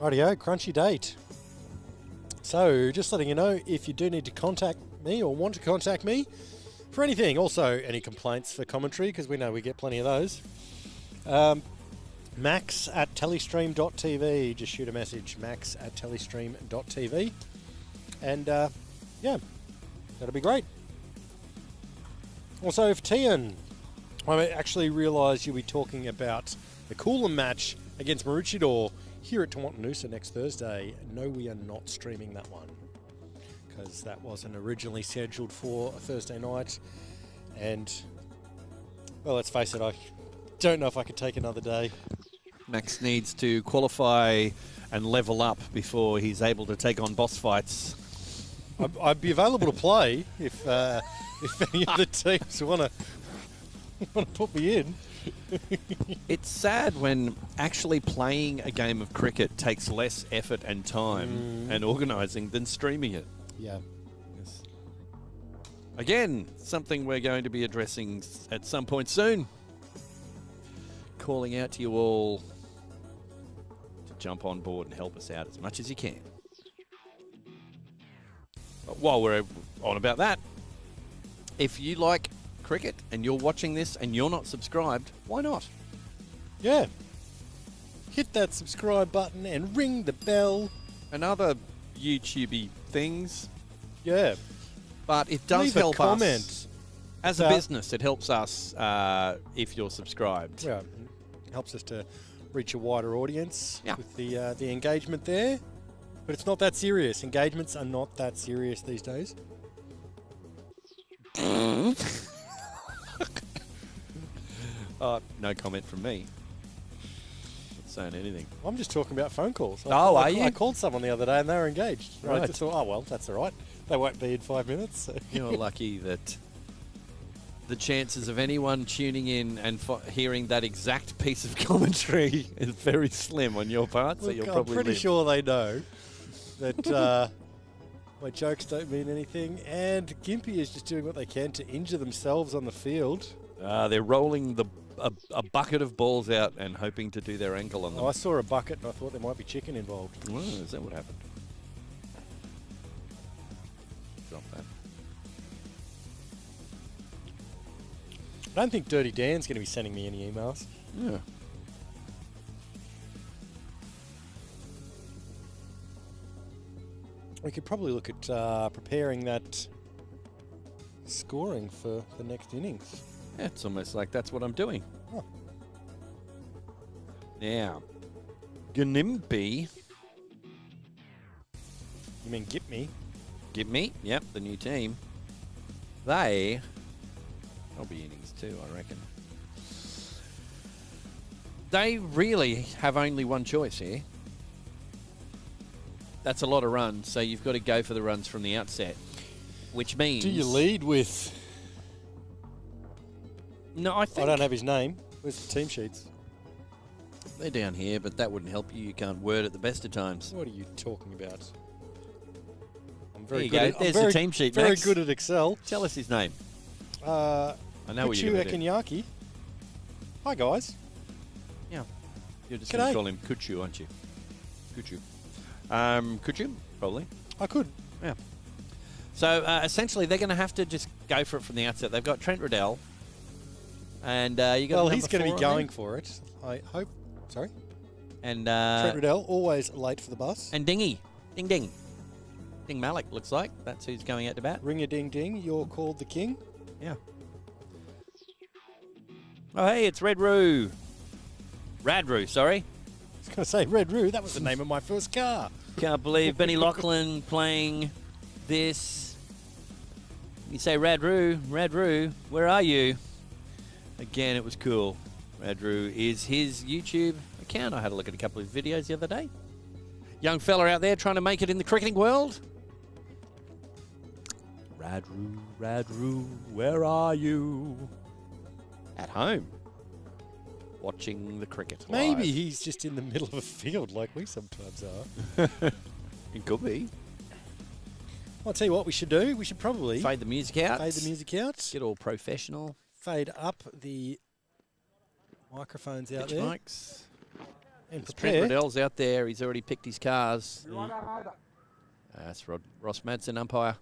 Speaker 1: Rightio, crunchy date. So, just letting you know, if you do need to contact me or want to contact me for anything, also any complaints for commentary, because we know we get plenty of those, Max at TelestreamTV. Just shoot a message, Max at TelestreamTV. And, yeah, that'll be great. Also, for Tian, I actually realised you'll be talking about the Coolum match against Maroochydore here at Taunton Noosa next Thursday. No, we are not streaming that one because that wasn't originally scheduled for a Thursday night. And, well, let's face it, I don't know if I could take another day.
Speaker 5: Max needs to qualify and level up before he's able to take on boss fights.
Speaker 1: I'd be available to play if any of the teams want to put me in.
Speaker 5: It's sad when actually playing a game of cricket takes less effort and time and organising than streaming it.
Speaker 1: Yeah.
Speaker 5: Yes. Again, something we're going to be addressing at some point soon. Calling out to you all to jump on board and help us out as much as you can. But while we're on about that, if you like cricket and you're watching this and you're not subscribed, why not?
Speaker 1: Yeah. Hit that subscribe button and ring the bell.
Speaker 5: And other YouTube-y things.
Speaker 1: Yeah.
Speaker 5: But it does
Speaker 1: Leave
Speaker 5: help
Speaker 1: a comment
Speaker 5: us. As a business, it helps us if you're subscribed.
Speaker 1: Yeah. It helps us to reach a wider audience with the engagement there. But it's not that serious. Engagements are not that serious these days.
Speaker 5: No comment from me. Not saying anything.
Speaker 1: I'm just talking about phone calls.
Speaker 5: Are you?
Speaker 1: I called someone the other day and they were engaged.
Speaker 5: Right.
Speaker 1: I just thought, oh, well, that's all right. They won't be in 5 minutes. So.
Speaker 5: You're lucky that the chances of anyone tuning in and hearing that exact piece of commentary is very slim on your part. So
Speaker 1: Look,
Speaker 5: you'll
Speaker 1: I'm
Speaker 5: probably
Speaker 1: pretty
Speaker 5: live.
Speaker 1: sure they know that my jokes don't mean anything. And Gympie is just doing what they can to injure themselves on the field.
Speaker 5: They're rolling a bucket of balls out and hoping to do their ankle on them.
Speaker 1: Oh, I saw a bucket and I thought there might be chicken involved.
Speaker 5: Oh, is that what happened? Drop that.
Speaker 1: I don't think Dirty Dan's going to be sending me any emails.
Speaker 5: Yeah.
Speaker 1: We could probably look at preparing that scoring for the next innings.
Speaker 5: Yeah, it's almost like that's what I'm doing.
Speaker 1: Oh.
Speaker 5: Now, Gympie.
Speaker 1: You mean
Speaker 5: Gympie, yep, the new team. They'll be innings too, I reckon. They really have only one choice here. That's a lot of runs, so you've got to go for the runs from the outset. Which means...
Speaker 1: Do you lead with...
Speaker 5: No, I think...
Speaker 1: I don't have his name. Where's the team sheets?
Speaker 5: They're down here, but that wouldn't help you. You can't word at the best of times.
Speaker 1: What are you talking about? I'm
Speaker 5: There
Speaker 1: very
Speaker 5: you
Speaker 1: good
Speaker 5: go.
Speaker 1: at,
Speaker 5: There's
Speaker 1: I'm very,
Speaker 5: the team sheet,
Speaker 1: Very
Speaker 5: Max.
Speaker 1: good at Excel.
Speaker 5: Tell us his name.
Speaker 1: I
Speaker 5: know what you're going to do.
Speaker 1: Ekenyaki. Hi, guys.
Speaker 5: Yeah. You're just going
Speaker 1: G'day.
Speaker 5: to call him Kuchu, aren't you? Kuchu. Kuchu, probably.
Speaker 1: I could.
Speaker 5: Yeah. So, essentially, they're going to have to just go for it from the outset. They've got Trent Riddell. And you got
Speaker 1: Well,
Speaker 5: number
Speaker 1: he's going to
Speaker 5: 4
Speaker 1: be
Speaker 5: on
Speaker 1: going
Speaker 5: there.
Speaker 1: for it. I hope. Sorry?
Speaker 5: And
Speaker 1: Trent Riddell, always late for the bus.
Speaker 5: and Dingy. Ding Ding. Ding Malik, looks like. That's who's going out to bat.
Speaker 1: Ring a ding ding, you're called the king.
Speaker 5: Yeah. Oh, hey, it's Red Roo. Radroo, sorry.
Speaker 1: I was going to say Red Roo, that was the name of my first car.
Speaker 5: Can't believe Benny Lachlan playing this. You say Radroo, where are you? Again, it was cool. Radroo is his YouTube account. I had a look at a couple of videos the other day. Young fella out there trying to make it in the cricketing world. Radroo, where are you? At home. Watching the cricket live.
Speaker 1: Maybe he's just in the middle of a field like we sometimes are.
Speaker 5: It could be.
Speaker 1: I'll tell you what we should do. We should probably
Speaker 5: Fade the music out.
Speaker 1: fade the music out,
Speaker 5: Get all professional.
Speaker 1: fade up the microphones out
Speaker 5: Pitch
Speaker 1: there.
Speaker 5: mics.
Speaker 1: And
Speaker 5: Trent
Speaker 1: prepare.
Speaker 5: Riddell's out there. He's already picked his cars. That's Ross Madsen, umpire.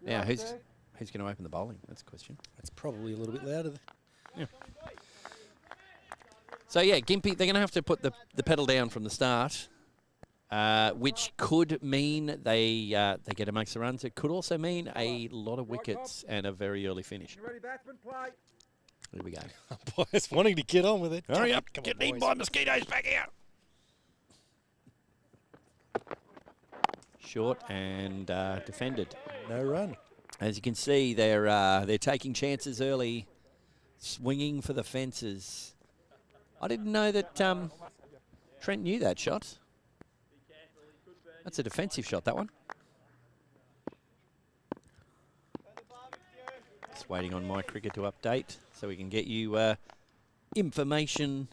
Speaker 5: Now, who's going to open the bowling? That's the question.
Speaker 1: That's probably a little bit louder.
Speaker 5: So, yeah, Gympie, they're going to have to put the pedal down from the start, which could mean they get amongst the runs. It could also mean a lot of wickets and a very early finish. Here we go.
Speaker 1: Boys wanting to get on with it.
Speaker 5: Hurry up.
Speaker 1: Come
Speaker 5: Get
Speaker 1: on,
Speaker 5: eaten
Speaker 1: boys.
Speaker 5: by mosquitoes back out. Short and defended.
Speaker 1: No run.
Speaker 5: As you can see, they're taking chances early, swinging for the fences. I didn't know that Trent knew that shot. That's a defensive shot, that one. Just waiting on my cricket to update so we can get you information.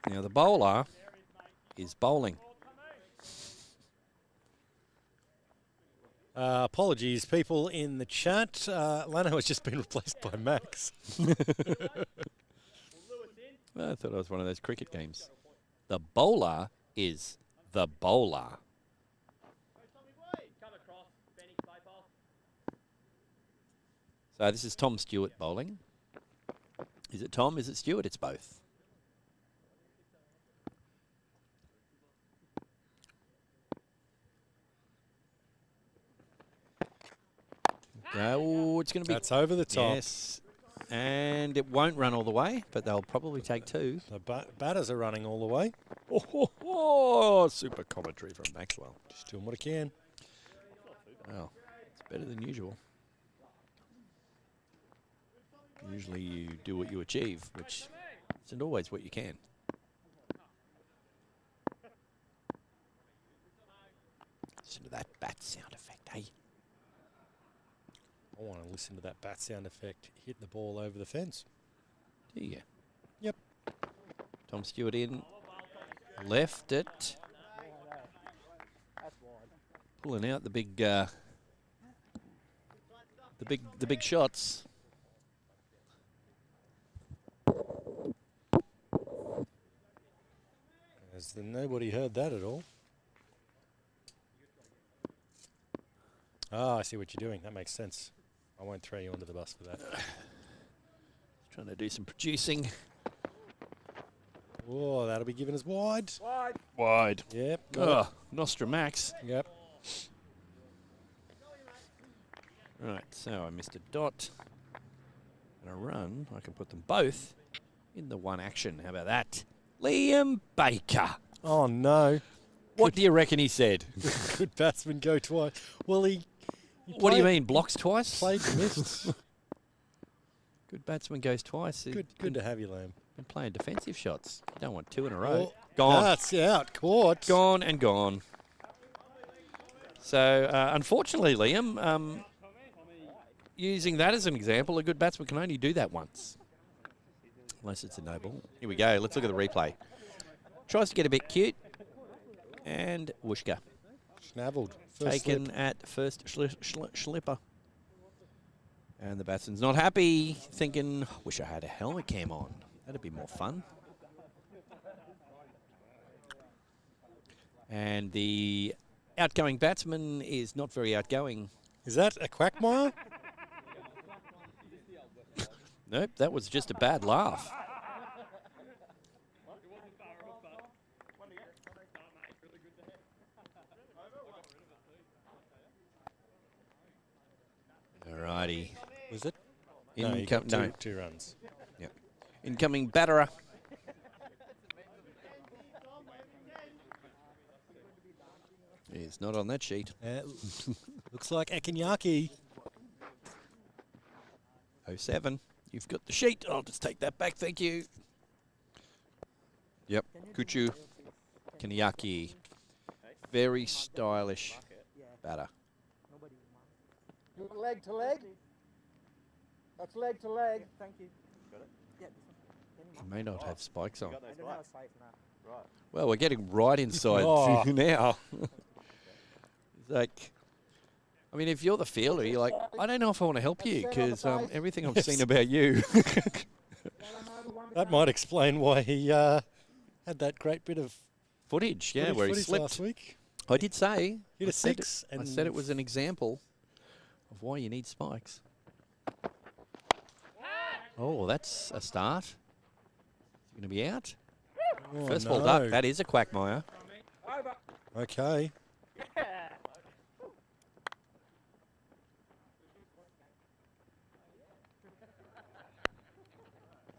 Speaker 5: Now the bowler is bowling.
Speaker 1: Apologies, people in the chat. Lanno has just been replaced by Max.
Speaker 5: Well, I thought it was one of those cricket games. The bowler is the bowler. So this is Tom Stewart bowling. Is it Tom? Is it Stewart? It's both. Oh, it's going to be...
Speaker 1: That's over the top.
Speaker 5: Yes. And it won't run all the way, but they'll probably take two.
Speaker 1: The batters are running all the way.
Speaker 5: Oh, super commentary from Maxwell.
Speaker 1: Just doing what I can.
Speaker 5: Well, it's better than usual. Usually you do what you achieve, which isn't always what you can. Listen to that bat sound effect, eh?
Speaker 1: I want to listen to that bat sound effect hit the ball over the fence.
Speaker 5: Do you?
Speaker 1: Yep.
Speaker 5: Tom Stewart in. Left it. Pulling out the big big shots.
Speaker 1: As nobody heard that at all. Ah, I see what you're doing. That makes sense. I won't throw you under the bus for that.
Speaker 5: Trying to do some producing.
Speaker 1: Oh, that'll be given as wide.
Speaker 5: Wide.
Speaker 1: Yep.
Speaker 5: Oh, Nostra Max.
Speaker 1: Yep.
Speaker 5: Right, so I missed a dot and a run. I can put them both in the one action. How about that? Liam Baker.
Speaker 1: Oh, no.
Speaker 5: What do you reckon he said?
Speaker 1: Good batsman go twice. Well, he
Speaker 5: What do you mean, blocks twice?
Speaker 1: played the missed.
Speaker 5: Good batsman goes twice. He's
Speaker 1: Good to have you, Lamb.
Speaker 5: been playing defensive shots. You don't want two in a row.
Speaker 1: Oh,
Speaker 5: Gone.
Speaker 1: That's out. Caught.
Speaker 5: Gone and gone. So, unfortunately, Liam, using that as an example, a good batsman can only do that once. Unless it's a no ball. Here we go. Let's look at the replay. Tries to get a bit cute. And Wooshka.
Speaker 1: Snavelled. First
Speaker 5: Taken
Speaker 1: slip.
Speaker 5: at first slipper. And the batsman's not happy, thinking, wish I had a helmet cam on. That'd be more fun. And the outgoing batsman is not very outgoing.
Speaker 1: Is that a quagmire?
Speaker 5: Nope, that was just a bad laugh. Alrighty.
Speaker 1: Was it? No, you got two runs.
Speaker 5: Yep. Incoming batterer. He's not on that sheet.
Speaker 1: Looks like Akinyaki.
Speaker 5: 07. You've got the sheet. I'll just take that back. Thank you. Yep. Kuchu. Kanyaki. Very stylish batter.
Speaker 6: Leg to leg. That's leg to leg.
Speaker 3: Thank you.
Speaker 5: He may not have spikes on.
Speaker 3: I don't have a spike now. Right.
Speaker 5: Well, we're getting right inside
Speaker 1: Oh.
Speaker 5: now. It's like, I mean, if you're the fielder, you're like, I don't know if I want to help you because everything I've
Speaker 1: Yes.
Speaker 5: seen about you.
Speaker 1: That might explain why he had that great bit of
Speaker 5: Footage, yeah, where he
Speaker 1: footage
Speaker 5: slipped.
Speaker 1: last week.
Speaker 5: I did say.
Speaker 1: Hit
Speaker 5: I
Speaker 1: a
Speaker 5: said
Speaker 1: 6.
Speaker 5: I said it was an example of why you need spikes. Oh, that's a start. Is he going to be out?
Speaker 1: Oh,
Speaker 5: First
Speaker 1: no.
Speaker 5: ball duck. That is a quagmire.
Speaker 1: Okay.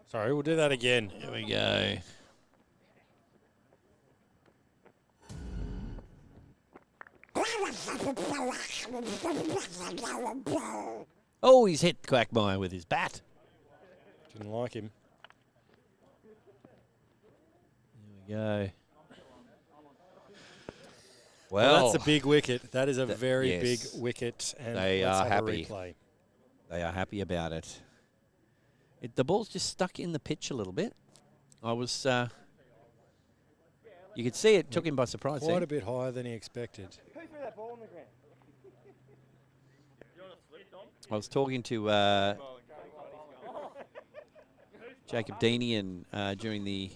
Speaker 1: Sorry, we'll do that again.
Speaker 5: Here we go. Oh, he's hit quagmire with his bat.
Speaker 1: Didn't like him.
Speaker 5: Here we go.
Speaker 1: Well, that's a big wicket. That is a very
Speaker 5: yes.
Speaker 1: big wicket. And
Speaker 5: They
Speaker 1: let's
Speaker 5: are
Speaker 1: have
Speaker 5: happy.
Speaker 1: A replay.
Speaker 5: They are happy about it. The ball's just stuck in the pitch a little bit. I was... you could see it took him by surprise.
Speaker 1: Quite a bit higher than he expected.
Speaker 3: Who threw that ball on the ground?
Speaker 5: I was talking to Jacob Deeney and during the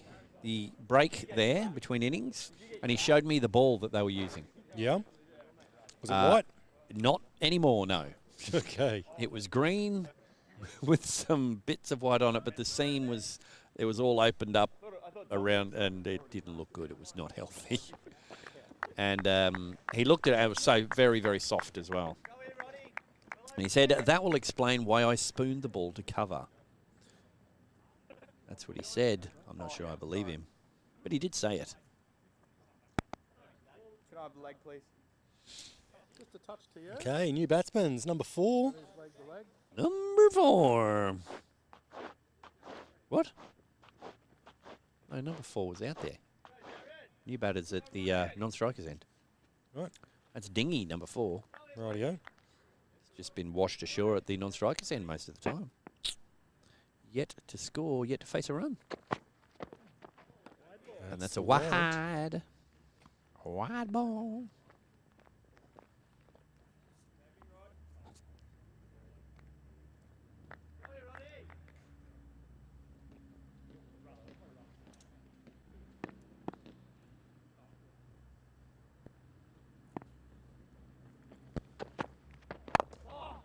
Speaker 5: break there between innings, and he showed me the ball that they were using.
Speaker 1: Yeah? Was it white?
Speaker 5: Not anymore, no.
Speaker 1: Okay.
Speaker 5: It was green with some bits of white on it, but the seam was, it was all opened up around, and it didn't look good. It was not healthy. And he looked at it, it was so very, very soft as well. And he said, that will explain why I spooned the ball to cover. That's what he said. I'm not sure I believe him. But he did say it.
Speaker 3: Can I have the leg, please?
Speaker 4: Just a touch to you.
Speaker 1: Okay, new batsman's number 4.
Speaker 4: There's leg to leg.
Speaker 5: Number 4. What? No, number 4 was out there. New batter's at the non-strikers end.
Speaker 1: Right.
Speaker 5: That's Dingy, number 4.
Speaker 1: Rightio.
Speaker 5: Just been washed ashore at the non-strikers end most of the time. Yet to score, yet to face a run. And that's a wide ball.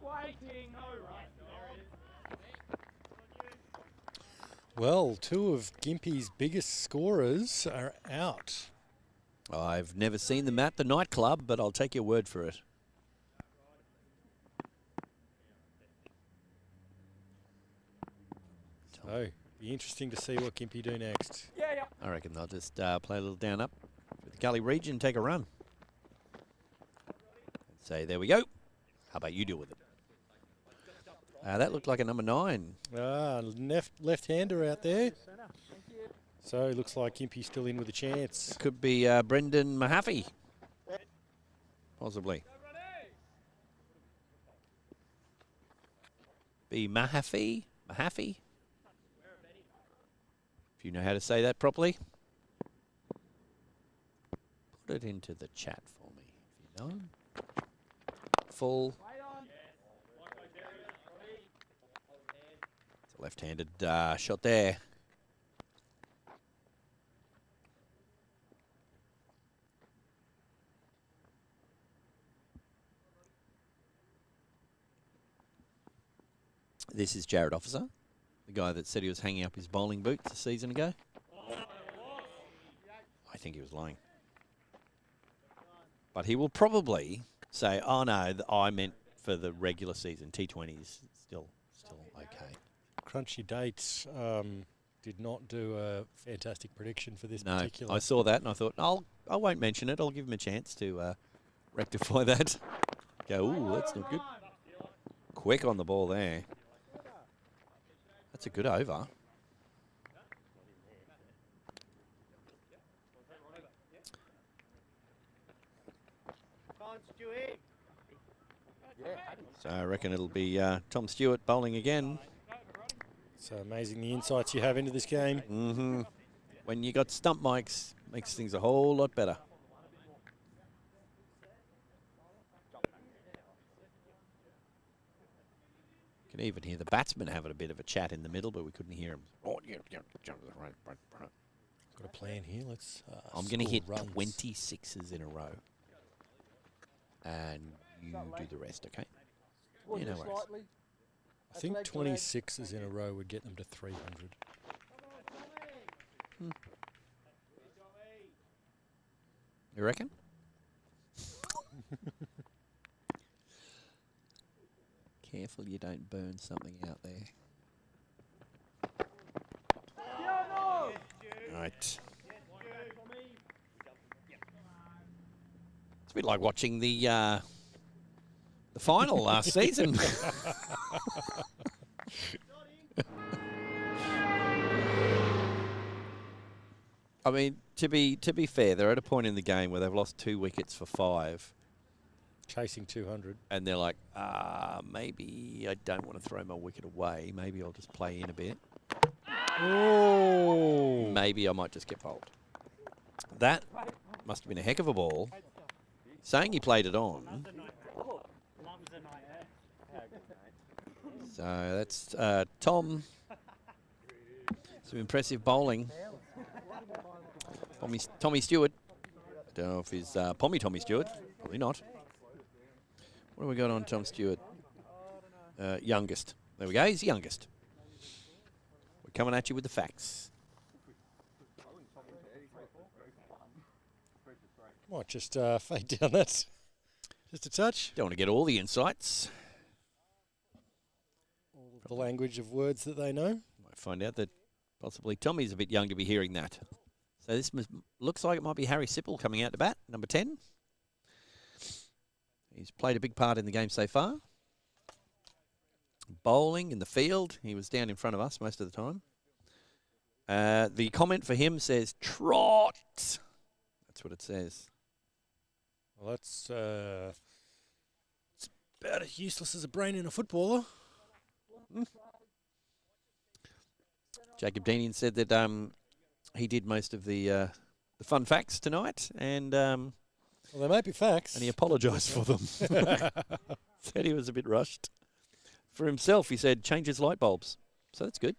Speaker 3: Waiting, no right.
Speaker 1: Well, 2 of Gympie's biggest scorers are out.
Speaker 5: I've never seen them at the nightclub, but I'll take your word for it.
Speaker 1: So, be interesting to see what Gympie do next.
Speaker 3: Yeah, yeah.
Speaker 5: I reckon they'll just play a little down up with the gully region, take a run. Say, there we go. How about you deal with it? That looked like a number 9.
Speaker 1: Left-hander out there. So, it looks like Gympie's still in with a chance.
Speaker 5: Could be Brendan Mahaffey. Possibly. Be Mahaffey? Mahaffey? If you know how to say that properly. Put it into the chat for me, if you know. Full. It's a left-handed shot there. This is Jared Officer, the guy that said he was hanging up his bowling boots a season ago. I think he was lying. But he will probably say, oh no, I meant for the regular season. T20 is still okay.
Speaker 1: Crunchy Dates did not do a fantastic prediction for this
Speaker 5: No,
Speaker 1: particular.
Speaker 5: I saw that and I thought, I won't mention it. I'll give him a chance to rectify that. Go, ooh, that's not good. Quick on the ball there. That's a good over. So I reckon it'll be Tom Stewart bowling again.
Speaker 1: So amazing the insights you have into this game.
Speaker 5: Mm-hmm. When you got stump mics, makes things a whole lot better. Can even hear the batsman having a bit of a chat in the middle, but we couldn't hear him.
Speaker 1: Got a plan here. Let's.
Speaker 5: I'm going to
Speaker 1: score
Speaker 5: hit
Speaker 1: runs.
Speaker 5: 26s in a row. And you do the rest, okay?
Speaker 6: Well,
Speaker 5: Yeah, no
Speaker 6: just
Speaker 5: worries.
Speaker 6: slightly.
Speaker 1: I
Speaker 6: That's
Speaker 1: think
Speaker 6: leg to leg.
Speaker 1: 26s in a row would get them to 300.
Speaker 5: You reckon? Careful you don't burn something out there. Right. It's a bit like watching the final last season. I mean, to be fair, they're at a point in the game where they've lost 2 wickets for 5.
Speaker 1: Chasing 200.
Speaker 5: And they're like, maybe I don't want to throw my wicket away. Maybe I'll just play in a bit.
Speaker 1: Oh!
Speaker 5: Maybe I might just get bowled. That must have been a heck of a ball. Saying he played it on. So that's Tom. Some impressive bowling. Tommy Stewart. Don't know if he's Tommy Stewart. Probably not. What have we got on Tom Stewart? Youngest. There we go. He's youngest. We're coming at you with the facts.
Speaker 1: Might just fade down that. Just a touch.
Speaker 5: Don't want to get all the insights.
Speaker 1: The language of words that they know.
Speaker 5: Might find out that possibly Tommy's a bit young to be hearing that. So this looks like it might be Harry Sipple coming out to bat, number 10. He's played a big part in the game so far. Bowling in the field. He was down in front of us most of the time. The comment for him says, trot. That's what it says.
Speaker 1: Well, that's it's about as useless as a brain in a footballer.
Speaker 5: Jacob Deanian said that he did most of the fun facts tonight, and
Speaker 1: Well, they might be facts.
Speaker 5: he apologised for them. Said he was a bit rushed. For himself, he said change his light bulbs, so that's good.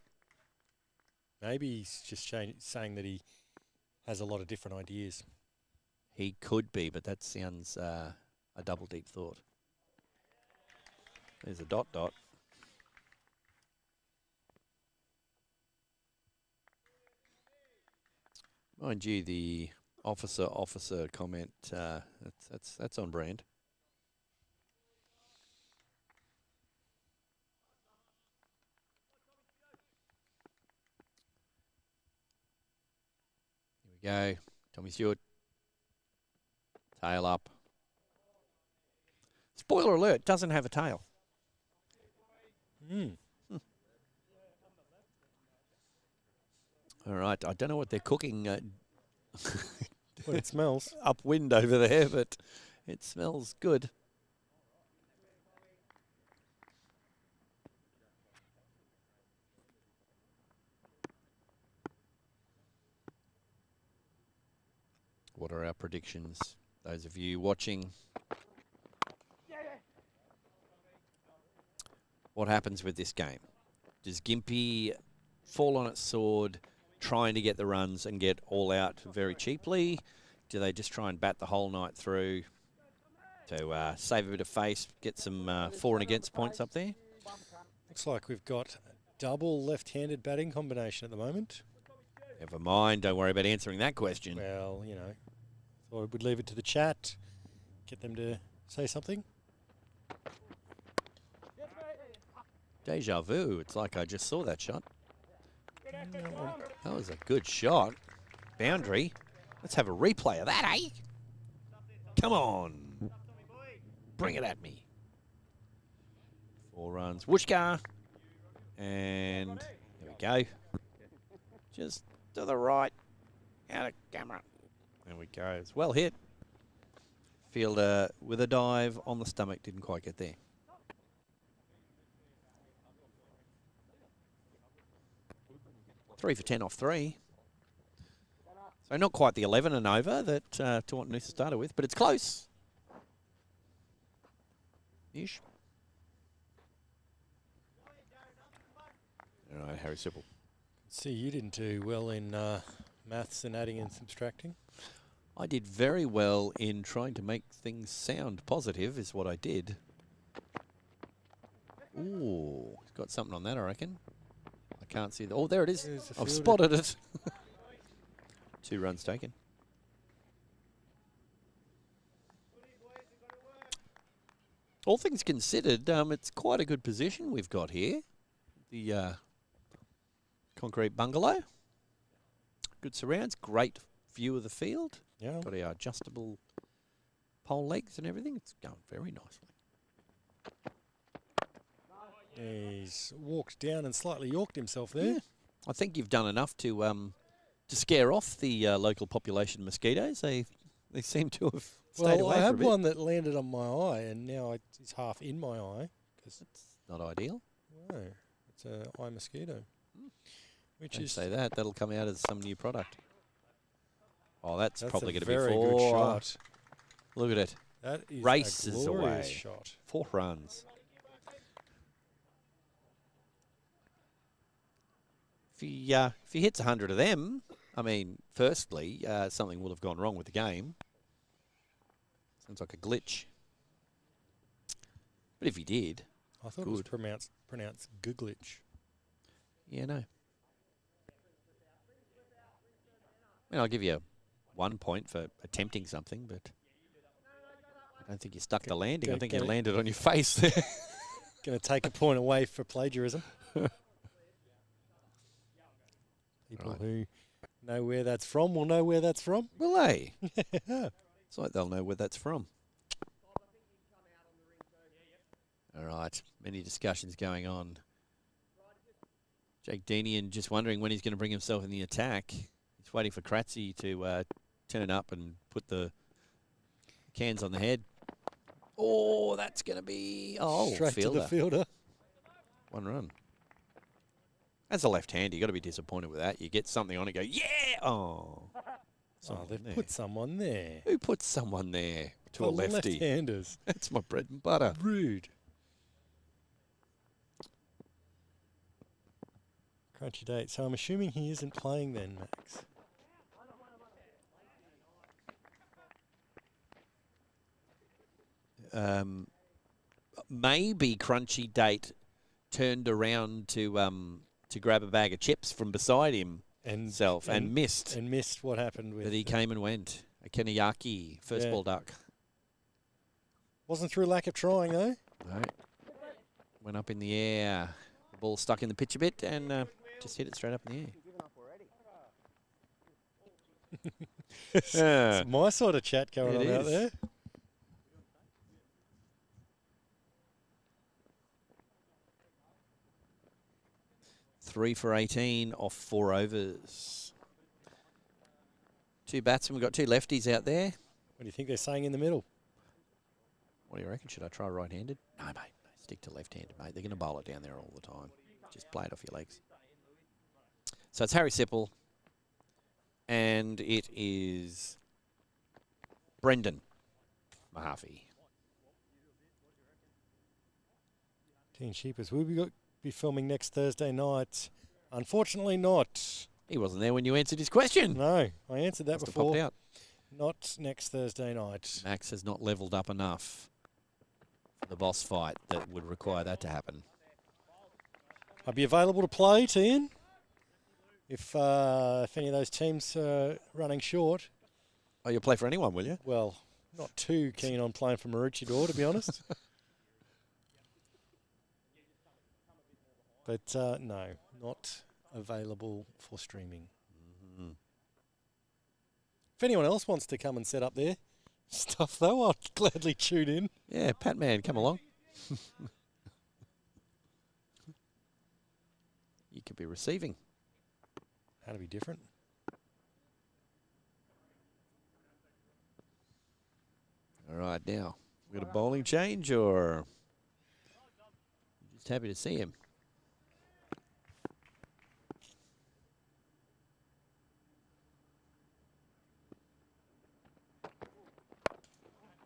Speaker 1: Maybe he's just saying that he has a lot of different ideas.
Speaker 5: He could be, but that sounds a double deep thought. There's a dot. Mind you, the officer comment, that's on brand. Here we go. Tommy Stewart. Tail up. Spoiler alert, doesn't have a tail. All right, I don't know what they're cooking
Speaker 1: What it smells.
Speaker 5: upwind over there, but it smells good. What are our predictions? Those of you watching. What happens with this game? Does Gympie fall on its sword, trying to get the runs and get all out very cheaply? Do they just try and bat the whole night through to save a bit of face, get some for and against points up there?
Speaker 1: Looks like we've got a double left-handed batting combination at the moment.
Speaker 5: Never mind, don't worry about answering that question.
Speaker 1: Well, you know, thought I would leave it to the chat, get them to say something.
Speaker 5: Deja vu, it's like I just saw that shot. That was a good shot. Boundary. Let's have a replay of that, eh? Come on. Bring it at me. 4 runs. Wooshka. And there we go. Just to the right. Out of camera. There we go. It's well hit. Fielder with a dive on the stomach. Didn't quite get there. Three for 10 off 3. So not quite the 11 and over that Taunton Noosa started with, but it's close. Ish. All right, Harry Sipple.
Speaker 1: See, you didn't do well in maths and adding and subtracting.
Speaker 5: I did very well in trying to make things sound positive, is what I did. Ooh, he's got something on that, I reckon. I can't see. Oh, there it is.
Speaker 1: There's the
Speaker 5: I've
Speaker 1: fielder.
Speaker 5: spotted it. 2 runs taken. All things considered, it's quite a good position we've got here. The concrete bungalow. Good surrounds, great view of the field.
Speaker 1: Yeah.
Speaker 5: Got our adjustable pole legs and everything. It's going very nicely.
Speaker 1: He's walked down and slightly yorked himself there.
Speaker 5: Yeah. I think you've done enough to scare off the local population mosquitoes. They seem to have stayed
Speaker 1: Well,
Speaker 5: away
Speaker 1: I
Speaker 5: for a
Speaker 1: had
Speaker 5: bit.
Speaker 1: one that landed on my eye, and now it's half in my eye.
Speaker 5: That's not ideal.
Speaker 1: No, it's an eye mosquito. Which
Speaker 5: Don't
Speaker 1: is
Speaker 5: say that. That'll come out as some new product. Oh, that's probably
Speaker 1: a
Speaker 5: going to be
Speaker 1: very
Speaker 5: 4.
Speaker 1: good shot.
Speaker 5: Look at it.
Speaker 1: That is
Speaker 5: Races
Speaker 1: a glorious
Speaker 5: away.
Speaker 1: shot.
Speaker 5: 4 runs. If he hits 100 of them, I mean, firstly, something will have gone wrong with the game. Sounds like a glitch. But if he did,
Speaker 1: I thought it was pronounced Googlitch.
Speaker 5: yeah, no. I mean, I'll give you 1 point for attempting something, but I don't think you stuck the landing. I think you landed on your face there.
Speaker 1: Going to take a point away for plagiarism. People who know where that's from will know where that's from.
Speaker 5: Will they? It's like they'll know where that's from. All right, many discussions going on. Jake Deanian just wondering when he's going to bring himself in the attack. He's waiting for Kratzy to turn up and put the cans on the head. Oh, that's going to be
Speaker 1: Straight
Speaker 5: fielder.
Speaker 1: to the fielder.
Speaker 5: 1 run. As a left-hander, you got to be disappointed with that. You get something on it, go, yeah! Oh.
Speaker 1: They've put someone there.
Speaker 5: Who puts someone there to a
Speaker 1: For
Speaker 5: lefty?
Speaker 1: left-handers.
Speaker 5: That's my bread and butter.
Speaker 1: Rude. Crunchy date. So I'm assuming he isn't playing then, Max.
Speaker 5: Maybe Crunchy Date turned around to grab a bag of chips from beside him and missed.
Speaker 1: And missed what happened with.
Speaker 5: But he came and went. A Kenayaki, first ball duck.
Speaker 1: Wasn't through lack of trying though.
Speaker 5: No. Went up in the air. The ball stuck in the pitch a bit and just hit it straight up in the air.
Speaker 1: It's my sort of chat going on out there.
Speaker 5: Three for 18 off 4 overs. 2 batsmen. We've got 2 lefties out there.
Speaker 1: What do you think they're saying in the middle?
Speaker 5: What do you reckon? Should I try right-handed? No, mate. No, stick to left-handed, mate. They're going to bowl it down there all the time. Just play it off your legs. So it's Harry Sipple. And it is Brendan Mahaffey.
Speaker 1: Teen Sheepers. Will we be filming next Thursday night? Unfortunately not.
Speaker 5: He wasn't there when you answered his question.
Speaker 1: No, I answered that
Speaker 5: Must have
Speaker 1: before.
Speaker 5: popped out.
Speaker 1: Not next Thursday night.
Speaker 5: Max has not levelled up enough for the boss fight that would require that to happen.
Speaker 1: I'll be available to play, Tian. If any of those teams are running short.
Speaker 5: Oh, you'll play for anyone, will you?
Speaker 1: Well, not too keen on playing for Maroochydore, to be honest. But no, not available for streaming.
Speaker 5: Mm-hmm.
Speaker 1: If anyone else wants to come and set up their stuff, though, I'll gladly tune in.
Speaker 5: Yeah, Pat Man, come along. You could be receiving.
Speaker 1: How to be different?
Speaker 5: All right, now, we got a bowling change or just happy to see him?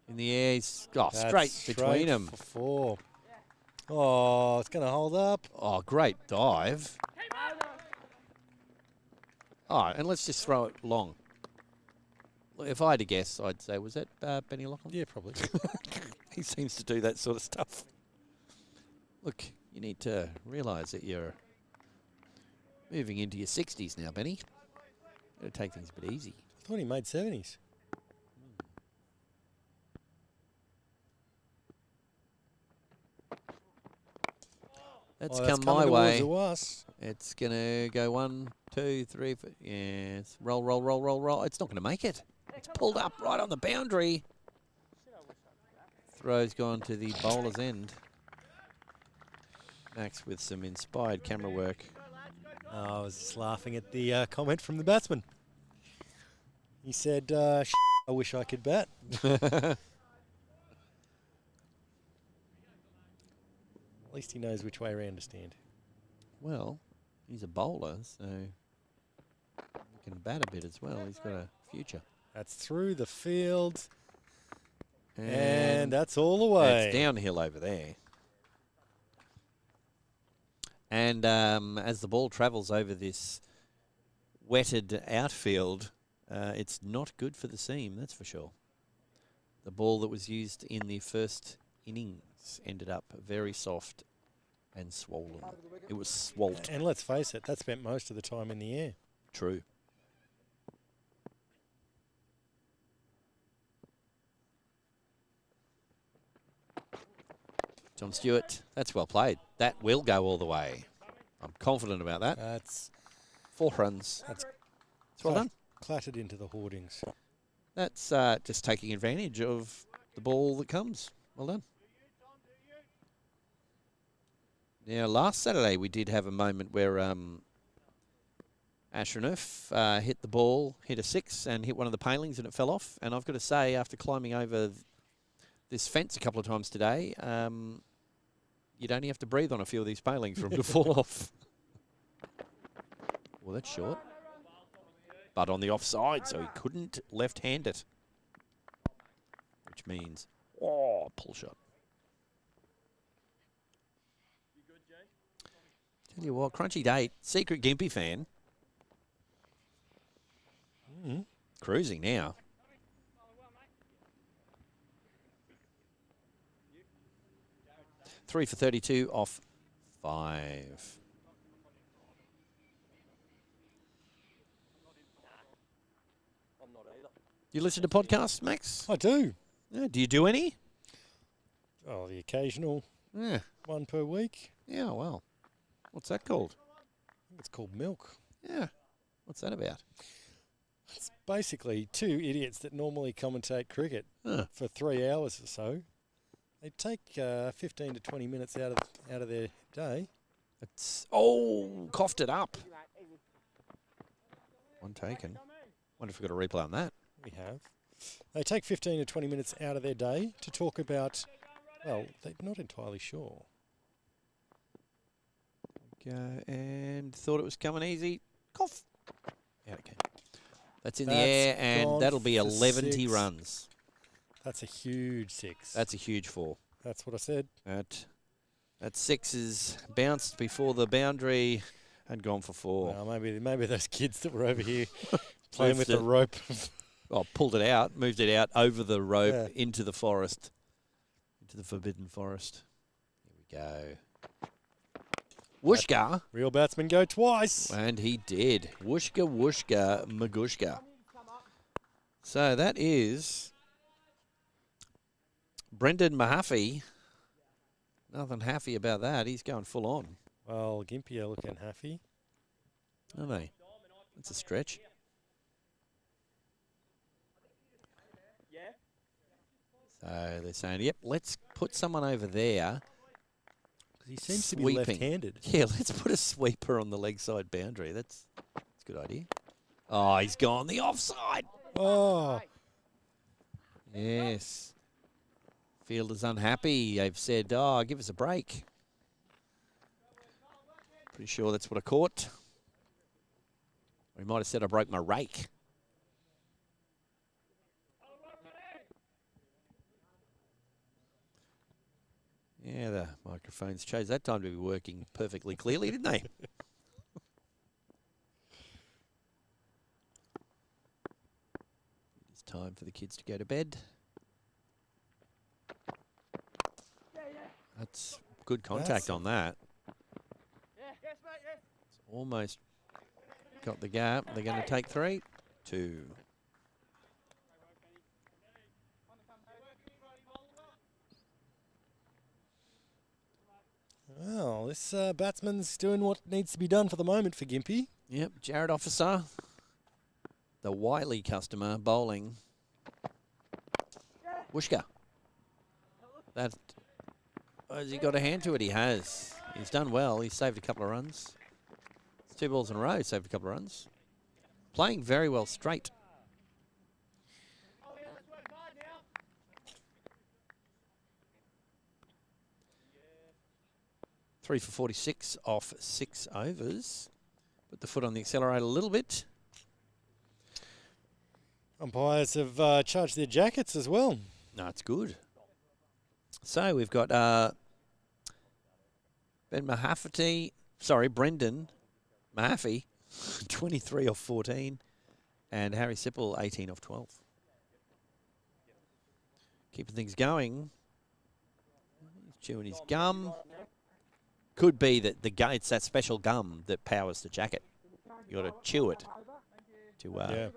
Speaker 5: In the air, he's straight between them.
Speaker 1: For 4. Oh, it's going to hold up.
Speaker 5: Oh, great dive. Oh, and let's just throw it long. If I had to guess, I'd say, was that Benny Lachlan?
Speaker 1: Yeah, probably.
Speaker 5: He seems to do that sort of stuff. Look, you need to realise that you're moving into your 60s now, Benny. Got to take things a bit easy.
Speaker 1: I thought he made 70s.
Speaker 5: That's
Speaker 1: Oh,
Speaker 5: come
Speaker 1: that's
Speaker 5: my
Speaker 1: coming
Speaker 5: way.
Speaker 1: towards us.
Speaker 5: It's going to go 1, 2, 3, 4. Yes. Roll, roll, roll, roll, roll. It's not going to make it. It's pulled up right on the boundary. Throw's gone to the bowler's end. Max with some inspired camera work.
Speaker 1: I was just laughing at the comment from the batsman. He said, I wish I could bat. At least he knows which way around to stand.
Speaker 5: Well, he's a bowler, so he can bat a bit as well. He's got a future.
Speaker 1: That's through the field. And that's all the way.
Speaker 5: It's downhill over there. And as the ball travels over this wetted outfield, it's not good for the seam, that's for sure. The ball that was used in the first innings ended up very soft and swollen. It was swolled.
Speaker 1: And let's face it, that spent most of the time in the air.
Speaker 5: True. John Stewart, that's well played. That will go all the way. I'm confident about that.
Speaker 1: That's
Speaker 5: 4 runs.
Speaker 1: That's
Speaker 5: It's well done.
Speaker 1: clattered into the hoardings.
Speaker 5: That's just taking advantage of the ball that comes. Well done. Now, last Saturday we did have a moment where Ashraf hit the ball, hit a 6 and hit one of the palings and it fell off. And I've got to say, after climbing over this fence a couple of times today, you'd only have to breathe on a few of these palings for them to fall off. Well, that's short. But on the offside, so he couldn't left-hand it. Which means, pull shot. Tell you what, crunchy date, secret Gympie fan. Cruising now. Three for 32 off 5. You listen to podcasts, Max?
Speaker 1: I do.
Speaker 5: Yeah, do you do any?
Speaker 1: Oh, the occasional
Speaker 5: Yeah.
Speaker 1: one per week.
Speaker 5: Yeah, well. What's that called?
Speaker 1: I think it's called Milk.
Speaker 5: Yeah. What's that about?
Speaker 1: It's basically 2 idiots that normally commentate cricket for 3 hours or so. They take 15 to 20 minutes out of their day.
Speaker 5: It's coughed it up. One taken. Wonder if we've got a replay on that.
Speaker 1: We have. They take 15 to 20 minutes out of their day to talk about, well, they're not entirely sure.
Speaker 5: Go and thought it was coming easy. Cough. Out it came. That's in the
Speaker 1: That's
Speaker 5: air, and
Speaker 1: gone
Speaker 5: that'll be
Speaker 1: for
Speaker 5: 11
Speaker 1: 6.
Speaker 5: runs.
Speaker 1: That's a huge 6.
Speaker 5: That's a huge 4.
Speaker 1: That's what I said.
Speaker 5: That 6 is bounced before the boundary and gone for 4.
Speaker 1: Well, maybe those kids that were over here playing with
Speaker 5: Moved
Speaker 1: the
Speaker 5: it.
Speaker 1: rope.
Speaker 5: Pulled it out, moved it out over the rope into the forest, into the forbidden forest. Here we go. Whooshka.
Speaker 1: Real batsmen go twice.
Speaker 5: And he did. Whooshka, whooshka, magushka. So that is Brendan Mahaffey. Nothing happy about that. He's going full on.
Speaker 1: Well, Gympie are looking happy.
Speaker 5: Aren't they? That's a stretch. So they're saying, yep, let's put someone over there.
Speaker 1: He seems to be
Speaker 5: Sweeping.
Speaker 1: left-handed.
Speaker 5: Yeah, let's put a sweeper on the leg side boundary. That's a good idea. Oh, he's gone the offside.
Speaker 1: Oh,
Speaker 5: Yes. Fielder's unhappy. They've said, give us a break. Pretty sure that's what I caught. Or he might have said I broke my rake. Yeah, the microphones chose that time to be working perfectly clearly, didn't they? time for the kids to go to bed. That's good contact on that. It's almost got the gap. They're going to take 3, 2.
Speaker 1: Well, this batsman's doing what needs to be done for the moment for Gympie.
Speaker 5: Yep, Jared Officer, the Wiley customer, bowling. Whooshka. That, has he got a hand to it? He has. He's done well. He's saved a couple of runs. It's 2 balls in a row, saved a couple of runs. Playing very well straight. Three for 46 off 6 overs. Put the foot on the accelerator a little bit.
Speaker 1: Umpires have charged their jackets as well.
Speaker 5: No, it's good. So we've got Brendan Mahaffey, 23 off 14, and Harry Sipple, 18 off 12. Keeping things going. He's chewing his gum. Could be that it's that special gum that powers the jacket. You got to chew it to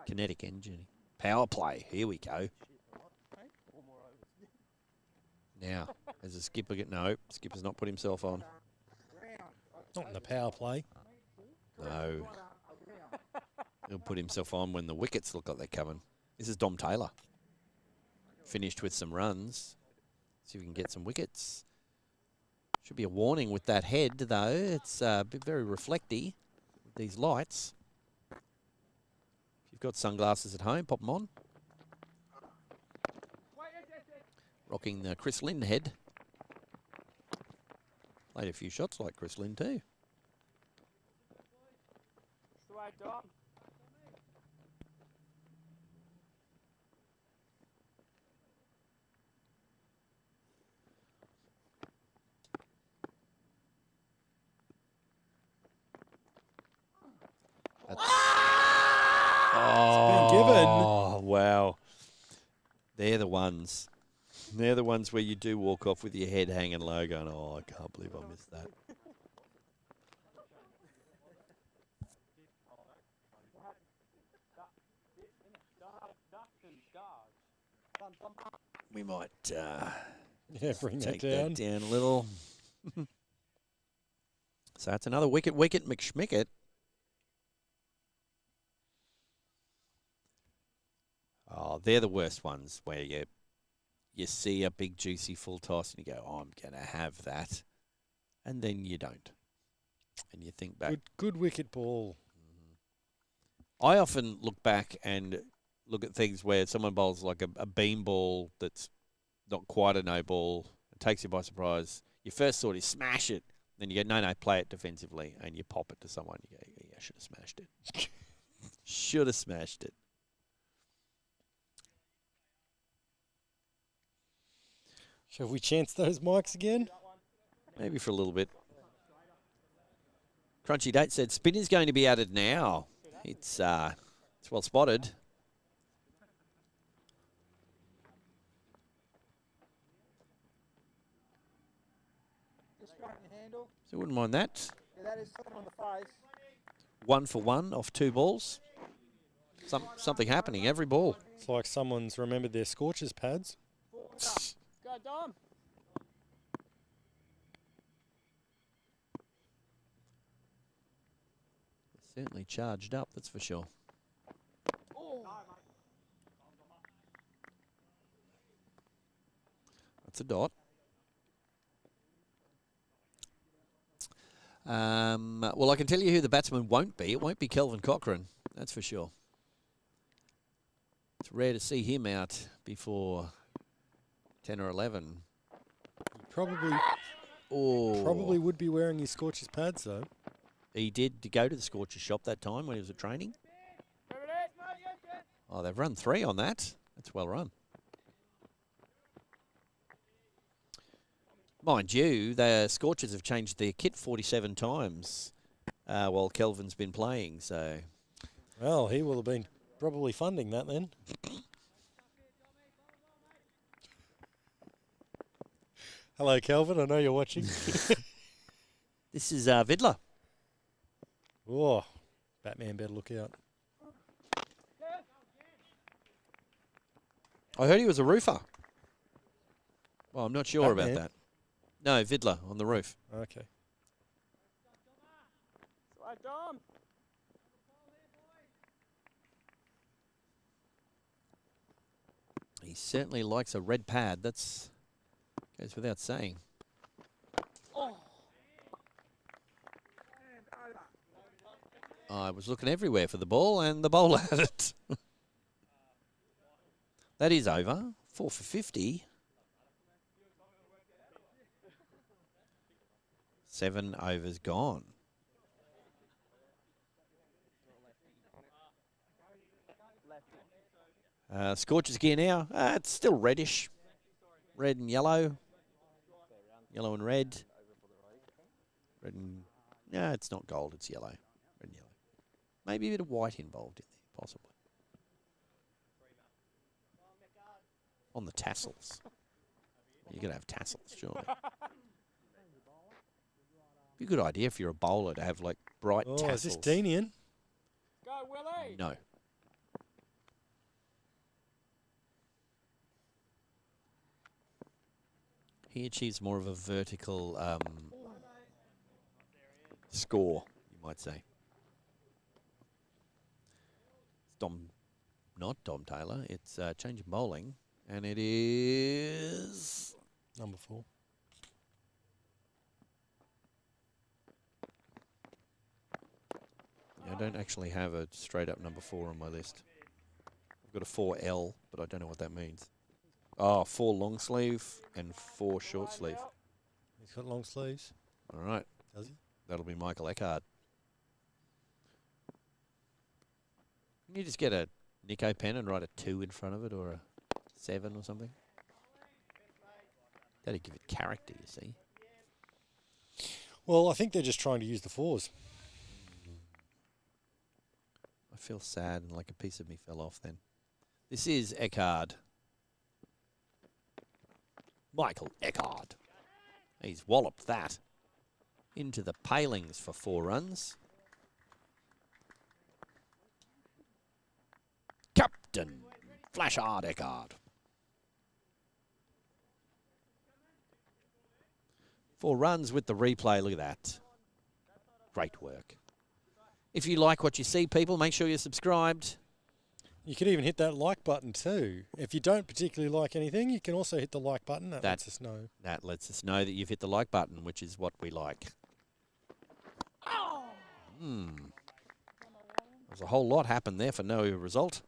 Speaker 5: kinetic engine. Power play. Here we go. Now, as a skipper, skipper's not put himself on.
Speaker 1: Not in the power play.
Speaker 5: No. He'll put himself on when the wickets look like they're coming. This is Dom Taylor. Finished with some runs. See if we can get some wickets. Should be a warning with that head, though. It's very reflecty with these lights. If you've got sunglasses at home, pop them on. Rocking the Chris Lynn head. Played a few shots like Chris Lynn, too. Oh, wow. They're the ones. They're the ones where you do walk off with your head hanging low going, oh, I can't believe I missed that. We might
Speaker 1: bring
Speaker 5: take
Speaker 1: that
Speaker 5: down a little. So that's another wicket, McSchmicket. Oh, they're the worst ones where you see a big juicy full toss and you go, oh, I'm going to have that. And then you don't. And you think back.
Speaker 1: Good wicket ball.
Speaker 5: I often look back and look at things where someone bowls like a beam ball that's not quite a no ball. It takes you by surprise. Your first thought is smash it. Then you go, no, play it defensively. And you pop it to someone. You go, yeah, I should have smashed it. Should have smashed it.
Speaker 1: Shall we chance those mics again?
Speaker 5: Maybe for a little bit. Crunchy Date said spin is going to be added now. It's well spotted. So wouldn't mind that.
Speaker 6: Yeah, that is on the face.
Speaker 5: 1 for 1 off 2 balls. Something happening every ball.
Speaker 1: It's like someone's remembered their Scorchers pads.
Speaker 3: Go, Dom.
Speaker 5: Certainly charged up, that's for sure. That's a dot. Well, I can tell you who the batsman won't be. It won't be Kelvin Cochrane, that's for sure. It's rare to see him out before 10 or 11.
Speaker 1: Probably would be wearing his Scorchers pads, though.
Speaker 5: He did go to the Scorchers shop that time when he was at training. Oh, they've run 3 on that. That's well run. Mind you, the Scorchers have changed their kit 47 times while Kelvin's been playing. So,
Speaker 1: well, he will have been probably funding that then. Hello, Kelvin. I know you're watching.
Speaker 5: This is Vidler.
Speaker 1: Oh, Batman better look out.
Speaker 5: I heard he was a roofer. Well, I'm not sure
Speaker 1: Batman?
Speaker 5: about that. No, Vidler on the roof.
Speaker 1: Okay.
Speaker 3: Right, Dom.
Speaker 5: He certainly likes a red pad. That's goes without saying. I was looking everywhere for the ball, and the bowler had it. That is over. 4 for 50. 7 overs gone. Scorcher's gear now. It's still reddish. Red and yellow. Yellow and red. Red and... No, it's not gold. It's yellow. Red and yellow. Maybe a bit of white involved in there, possibly. On the tassels. You're going to have tassels, surely. Be a good idea if you're a bowler to have, like, bright tassels.
Speaker 1: Is this Deanian?
Speaker 3: Go, Willie.
Speaker 5: No. He achieves more of a vertical score, you might say. It's not Dom Taylor. It's change of bowling, and it is
Speaker 1: Number 4.
Speaker 5: I don't actually have a straight up number 4 on my list. I've got a 4L, but I don't know what that means. Oh, 4 long sleeve and 4 short sleeve.
Speaker 1: He's got long sleeves.
Speaker 5: All right.
Speaker 1: Does he?
Speaker 5: That'll be Michael Eckhart. Can you just get a Nico pen and write a 2 in front of it, or a 7 or something? That'd give it character, you see.
Speaker 1: Well, I think they're just trying to use the 4s.
Speaker 5: I feel sad and like a piece of me fell off then. This is Eckhart. Michael Eckhart. He's walloped that into the palings for 4 runs. Captain Flashard Eckhart. 4 runs with the replay. Look at that. Great work. If you like what you see, people, make sure you're subscribed.
Speaker 1: You could even hit that like button too. If you don't particularly like anything, you can also hit the like button. That lets us know.
Speaker 5: That lets us know that you've hit the like button, which is what we like. There's a whole lot happened there for no result.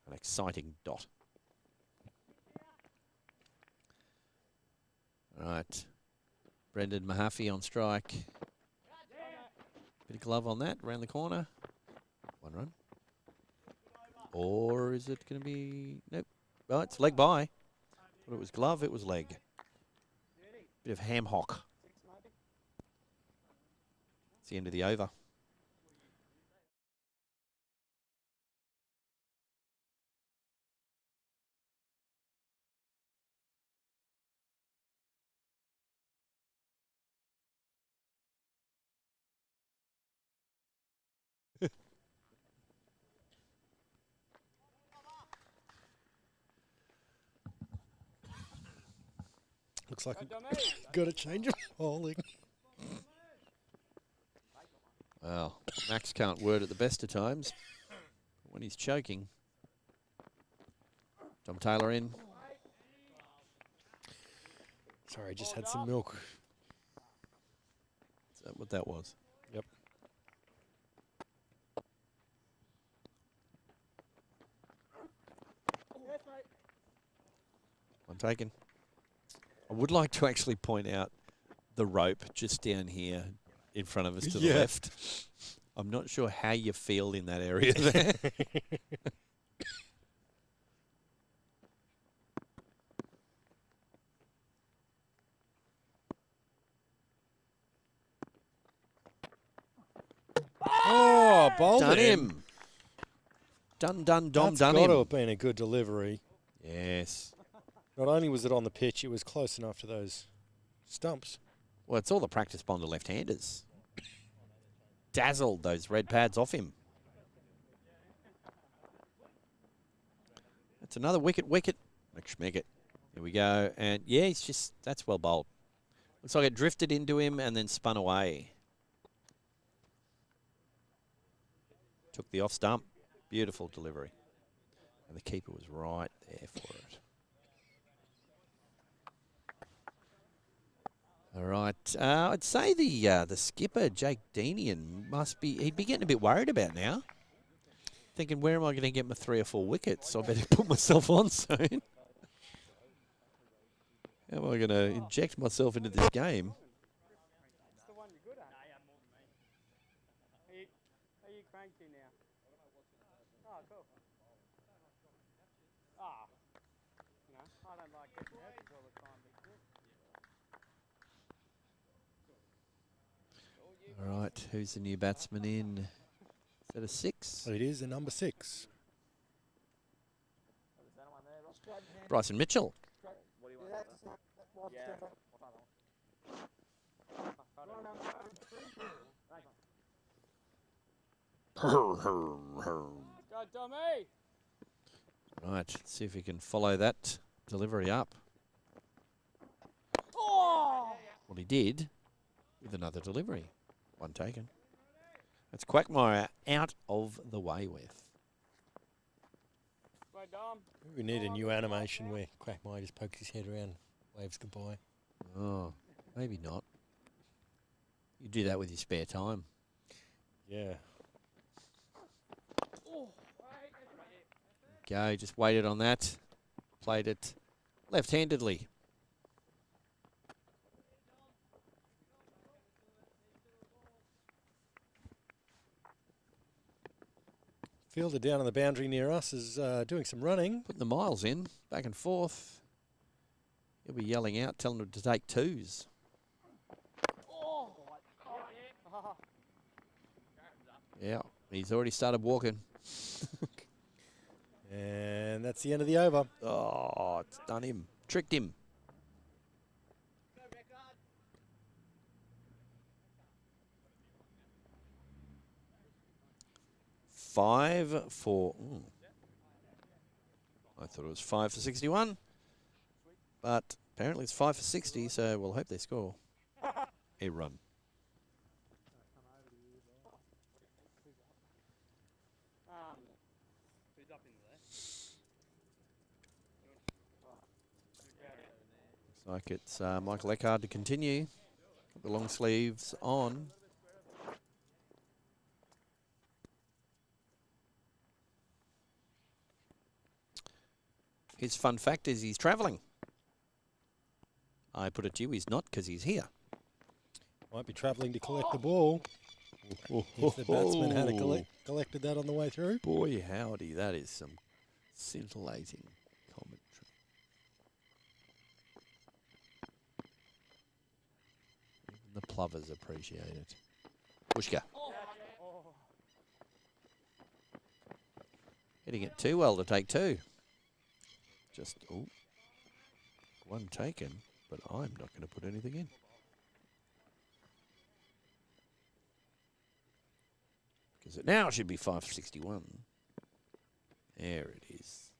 Speaker 5: An exciting dot. All right. Brendan Mahaffey on strike. Bit of glove on that, around the corner. 1 run. Or is it going to be... Nope. Oh, it's leg by. But it was glove, it was leg. Bit of ham hock. It's the end of the over.
Speaker 1: Looks like we've got a change of bowling.
Speaker 5: Well, Max can't word at the best of times. When he's choking. Tom Taylor in.
Speaker 1: Sorry, just had some milk.
Speaker 5: Is that what that was?
Speaker 1: Yep.
Speaker 5: One taken. I would like to actually point out the rope just down here in front of us to the left. I'm not sure how you feel in that area there.
Speaker 1: Oh, bowled
Speaker 5: Done
Speaker 1: him.
Speaker 5: him. Done,
Speaker 1: That's got
Speaker 5: him.
Speaker 1: to have been a good delivery.
Speaker 5: Yes.
Speaker 1: Not only was it on the pitch, it was close enough to those stumps.
Speaker 5: Well, it's all the practice bond of left-handers. Dazzled those red pads off him. That's another wicket. McSchmicket. Here we go. And, yeah, he's just, that's well bowled. Looks like it drifted into him and then spun away. Took the off stump. Beautiful delivery. And the keeper was right there for it. All right. I'd say the skipper, Jake Deanian, he'd be getting a bit worried about now. Thinking, where am I going to get my 3 or 4 wickets? I better put myself on soon. How am I going to inject myself into this game?
Speaker 3: That's the one you're good at. Are you cranky now? Oh, cool. You know, I don't like getting happy all the time, but good.
Speaker 5: All right, who's the new batsman in? Is that a 6?
Speaker 1: It is a number 6.
Speaker 5: Bryson Mitchell.
Speaker 3: Go, Tommy!
Speaker 5: Right, let's see if we can follow that delivery up.
Speaker 3: Oh!
Speaker 5: Well, he did with another delivery. One taken. That's Quagmire out of the way with.
Speaker 3: Go, Dom.
Speaker 1: We need a new animation where Quackmire just pokes his head around, waves goodbye.
Speaker 5: Oh, maybe not. You do that with your spare time.
Speaker 1: Yeah.
Speaker 5: Go, just waited on that. Played it left-handedly.
Speaker 1: Fielder down on the boundary near us is doing some running.
Speaker 5: Putting the miles in, back and forth. He'll be yelling out, telling him to take 2s. Yeah, he's already started walking.
Speaker 1: And that's the end of the over.
Speaker 5: Oh, it's done him. Tricked him. Five for... I thought it was 5 for 61. But apparently it's 5 for 60, so we'll hope they score a run. Looks like it's Michael Eckhard to continue. Got the long sleeves on. His fun fact is he's travelling. I put it to you, he's not, because he's here.
Speaker 1: Might be travelling to collect the ball. If the batsman had collected that on the way through.
Speaker 5: Boy, howdy, that is some scintillating commentary. Even the plovers appreciate it. Pushka. Hitting it too well to take 2. Just, one taken, but I'm not going to put anything in. Because it now should be 5 for 61. There it is.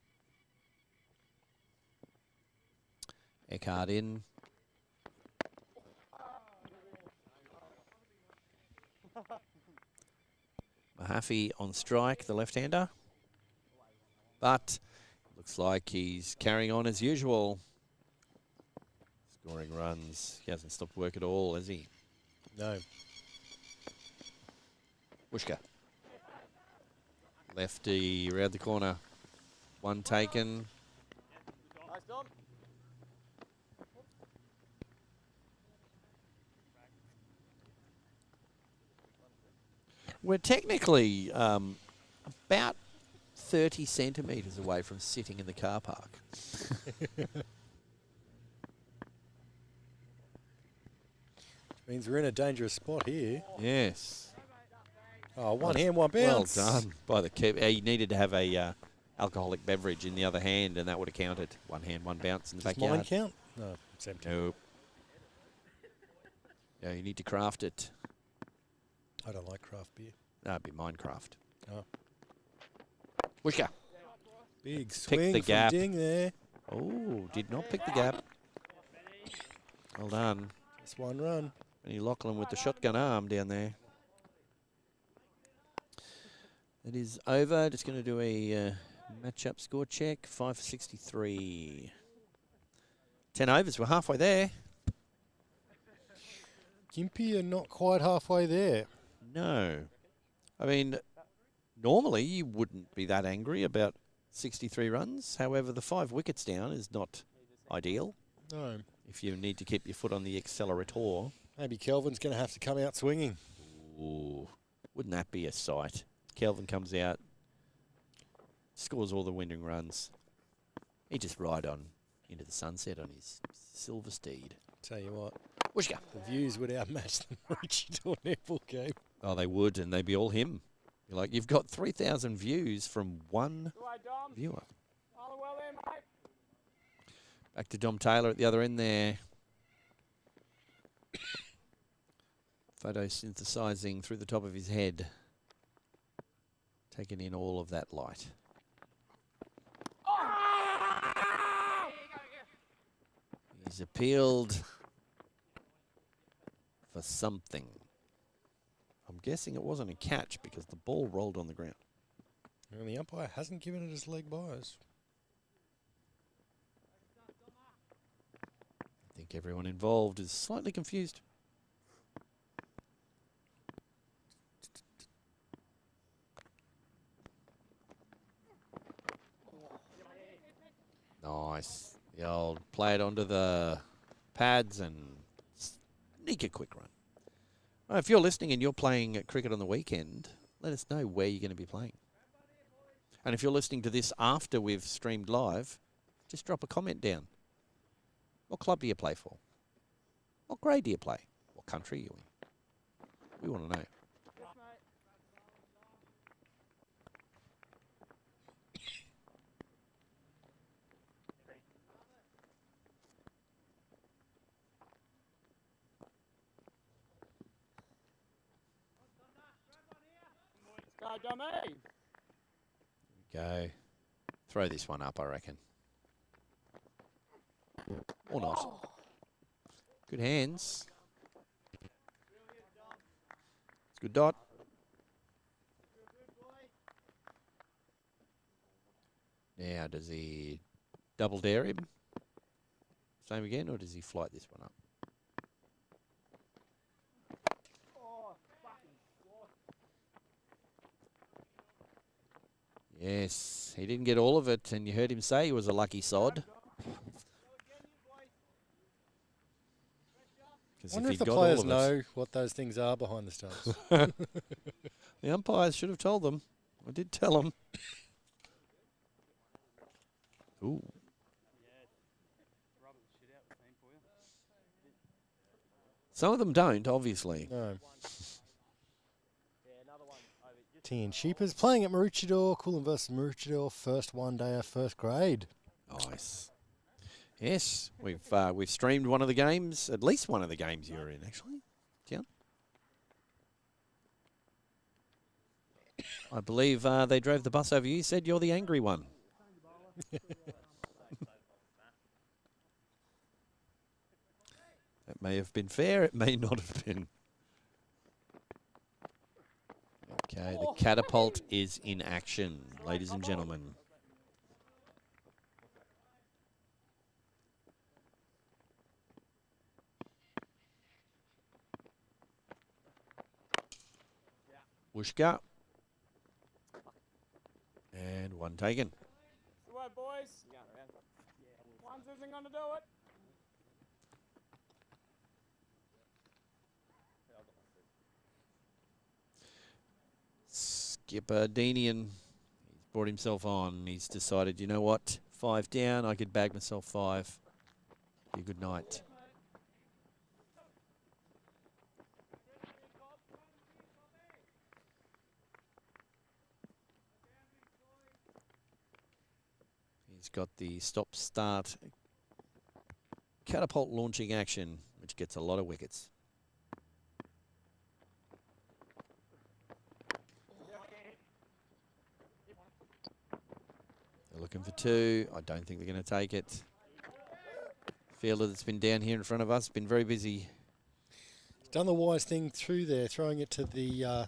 Speaker 5: Eckhard in. Mahaffey on strike, the left-hander. But looks like he's carrying on as usual. Scoring runs. He hasn't stopped work at all, has he?
Speaker 1: No.
Speaker 5: Pushka. Lefty around the corner. One taken.
Speaker 3: Nice, Dom.
Speaker 5: We're technically about 30 centimetres away from sitting in the car park.
Speaker 1: Means we're in a dangerous spot here.
Speaker 5: Yes.
Speaker 1: Oh, one hand, one bounce.
Speaker 5: Well done by the keeper. He needed to have a alcoholic beverage in the other hand, and that would have counted. One hand, one bounce in the
Speaker 1: Does
Speaker 5: backyard.
Speaker 1: mine count? No, it's empty.
Speaker 5: Nope. Yeah, you need to craft it.
Speaker 1: I don't like craft beer.
Speaker 5: That'd be Minecraft.
Speaker 1: Oh.
Speaker 5: Wishka.
Speaker 1: Big swing
Speaker 5: the
Speaker 1: from
Speaker 5: gap.
Speaker 1: Ding there.
Speaker 5: Oh, did not pick the gap. Well done.
Speaker 1: Just one run.
Speaker 5: Benny Lachlan with the shotgun arm down there. It is over. Just going to do a match-up score check. 5 for 63. 10 overs. We're halfway there.
Speaker 1: Gympie are not quite halfway there.
Speaker 5: No. I mean, normally you wouldn't be that angry about 63 runs. However, the 5 wickets down is not ideal.
Speaker 1: No.
Speaker 5: If you need to keep your foot on the accelerator.
Speaker 1: Maybe Kelvin's going to have to come out swinging.
Speaker 5: Ooh, wouldn't that be a sight? Kelvin comes out, scores all the winning runs. He just ride on into the sunset on his silver steed.
Speaker 1: Tell you what,
Speaker 5: Wishka.
Speaker 1: the views would outmatch the Maroochydore netball game.
Speaker 5: Oh, they would, and they'd be all him. You're like, you've got 3,000 views from one viewer. Back to Dom Taylor at the other end there. Photosynthesizing through the top of his head. Taking in all of that light. He's appealed for something. I'm guessing it wasn't a catch because the ball rolled on the ground.
Speaker 1: And the umpire hasn't given it his leg bias.
Speaker 5: I think everyone involved is slightly confused. Nice. The old play it onto the pads and sneak a quick run. Well, if you're listening and you're playing cricket on the weekend, let us know where you're going to be playing. And if you're listening to this after we've streamed live, just drop a comment down. What club do you play for? What grade do you play? What country are you in? We want to know.
Speaker 3: Go, dummy.
Speaker 5: Go. Throw this one up, I reckon. Or not. Good hands. It's a good dot. Now, does he double dare him? Same again, or does he flight this one up? Yes, he didn't get all of it, and you heard him say he was a lucky sod.
Speaker 1: I wonder if the players know what those things are behind the stumps.
Speaker 5: The umpires should have told them. I did tell them. Ooh. Some of them don't, obviously.
Speaker 1: No. T and Sheepers playing at Maroochydore. Coolum versus Maroochydore. First one day of first grade.
Speaker 5: Nice. Yes, we've streamed one of the games, at least one of the games you're in, actually. Tian? I believe they drove the bus over you. Said you're the angry one. That may have been fair. It may not have been. Okay, the catapult is in action, ladies and gentlemen. Wooshka. And one taken.
Speaker 3: Good work, boys. One's isn't going to do it.
Speaker 5: Skipper Deanian, he's brought himself on. He's decided, you know what, 5 down, I could bag myself 5. Be a good night. He's got the stop-start catapult launching action, which gets a lot of wickets. They're looking for 2. I don't think they're going to take it. Fielder that's been down here in front of us, been very busy.
Speaker 1: He's done the wise thing through there, throwing it to the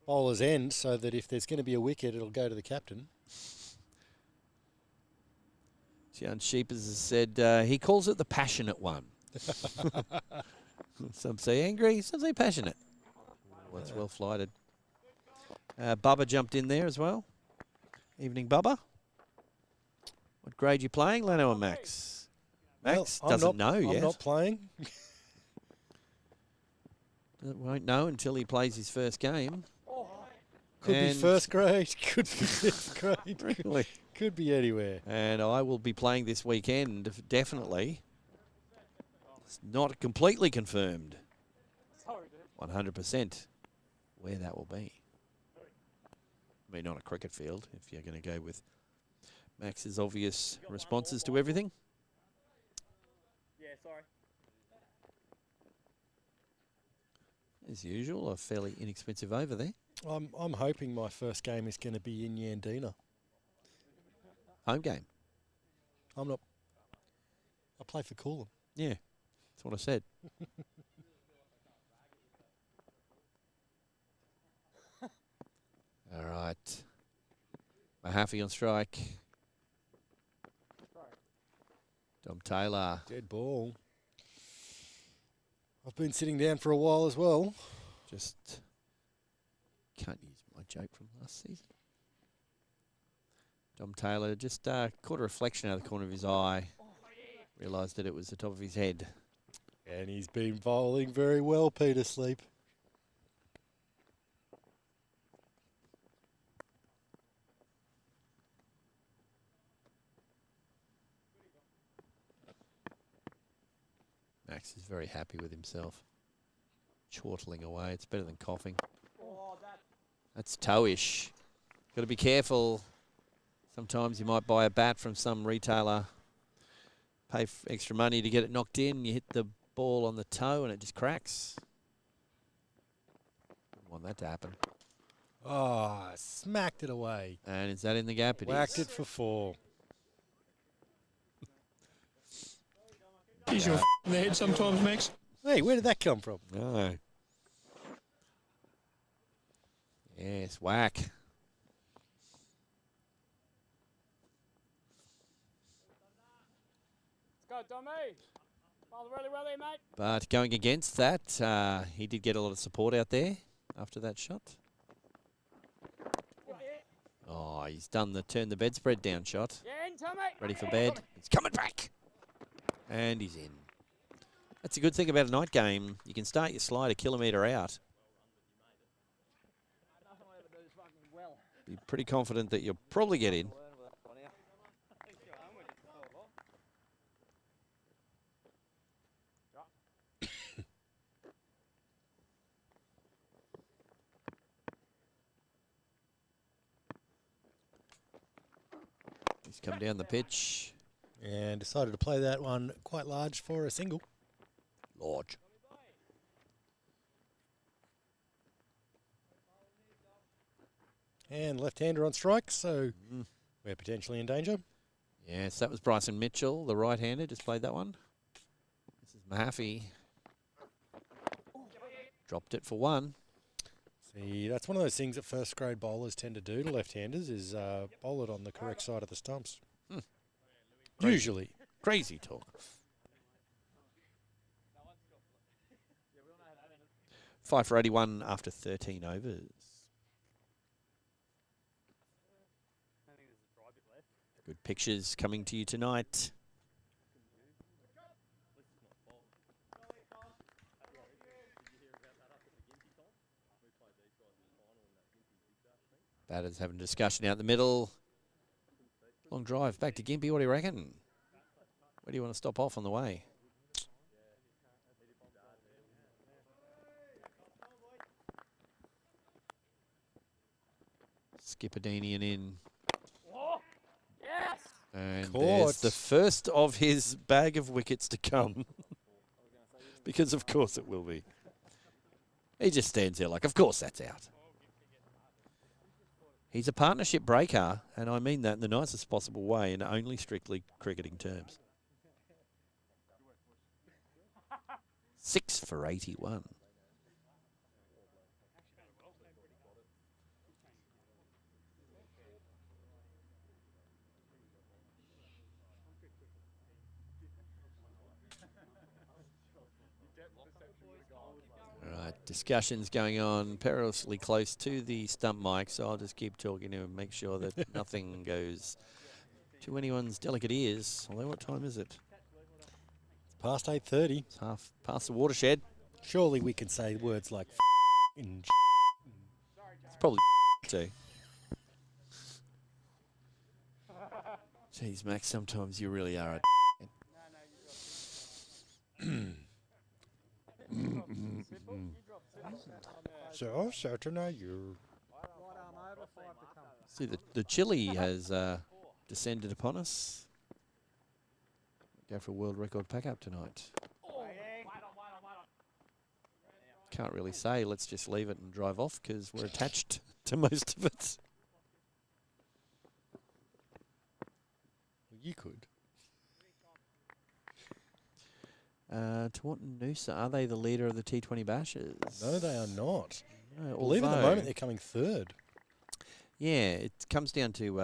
Speaker 1: bowler's end so that if there's going to be a wicket, it'll go to the captain.
Speaker 5: Jan Sheepers has said he calls it the passionate one. Some say angry, some say passionate. Well, that's well flighted. Bubba jumped in there as well. Evening, Bubba. What grade you playing, Lanno and Max? Max
Speaker 1: Well,
Speaker 5: doesn't know yet.
Speaker 1: I'm not playing.
Speaker 5: Won't know until he plays his first game.
Speaker 1: Could be first grade, could be fifth grade.
Speaker 5: Really?
Speaker 1: Could be anywhere.
Speaker 5: And I will be playing this weekend, definitely. It's not completely confirmed. 100% where that will be. I mean, on a cricket field, if you're going to go with Max's obvious responses to everything.
Speaker 3: Yeah, sorry.
Speaker 5: As usual, a fairly inexpensive over there.
Speaker 1: I'm hoping my first game is going to be in Yandina.
Speaker 5: Home game.
Speaker 1: I'm not. I play for Coolum.
Speaker 5: Yeah, that's what I said. All right. Mahaffey on strike. Dom Taylor.
Speaker 1: Dead ball. I've been sitting down for a while as well.
Speaker 5: Just can't use my joke from last season. Dom Taylor just caught a reflection out of the corner of his eye. Realised that it was the top of his head.
Speaker 1: And he's been bowling very well, Peter Sleep.
Speaker 5: Max is very happy with himself. Chortling away. It's better than coughing. That's toe-ish. Got to be careful. Sometimes you might buy a bat from some retailer, pay extra money to get it knocked in. You hit the ball on the toe and it just cracks. Wouldn't want that to happen.
Speaker 1: Oh, smacked it away.
Speaker 5: And is that in the gap? It
Speaker 1: Whacked
Speaker 5: is.
Speaker 1: it for 4.
Speaker 7: He's your in the head sometimes, Max.
Speaker 1: Hey, where did that come from?
Speaker 5: No. Yes, whack.
Speaker 3: Let's go, Tommy. Bowled really well there, mate.
Speaker 5: But going against that, he did get a lot of support out there after that shot. Oh, he's done the turn the bedspread down shot.
Speaker 3: Yeah, in, Tommy.
Speaker 5: Ready for bed. He's coming back. And he's in. That's a good thing about a night game. You can start your slide a kilometre out. Be pretty confident that you'll probably get in. He's come down the pitch.
Speaker 1: And decided to play that one quite large for a single.
Speaker 5: Large.
Speaker 1: And left-hander on strike, so we're potentially in danger.
Speaker 5: Yes, that was Bryson Mitchell, the right-hander, just played that one. This is Mahaffey. Dropped it for 1.
Speaker 1: See, that's one of those things that first-grade bowlers tend to do to left-handers is bowl it on the correct side of the stumps. Usually.
Speaker 5: Crazy talk. 5 for 81 after 13 overs. Good pictures coming to you tonight. Batters having a discussion out the middle. Long drive back to Gympie. What do you reckon? Where do you want to stop off on the way? Skippadinian in.
Speaker 3: Yes.
Speaker 5: And
Speaker 1: Caught.
Speaker 5: there's the first of his bag of wickets to come. Because of course it will be. He just stands there like, of course that's out. He's a partnership breaker, and I mean that in the nicest possible way and only strictly cricketing terms. 6 for 81. All right, discussions going on perilously close to the stump mic, so I'll just keep talking to him, make sure that nothing goes to anyone's delicate ears. Although, what time is it?
Speaker 1: It's past 8:30.
Speaker 5: It's half past the watershed.
Speaker 1: Surely we can say words like and
Speaker 5: It's probably too. Jeez, Max, sometimes you really are a
Speaker 1: So tonight you.
Speaker 5: See, the chili has descended upon us. Go for a world record pack-up tonight. Can't really say. Let's just leave it and drive off because we're attached to most of it.
Speaker 1: You could.
Speaker 5: Taunton Noosa, are they the leader of the T20 Bashes?
Speaker 1: No, they are not.
Speaker 5: No,
Speaker 1: I believe at the
Speaker 5: although-
Speaker 1: moment they're coming third.
Speaker 5: Yeah, it comes down to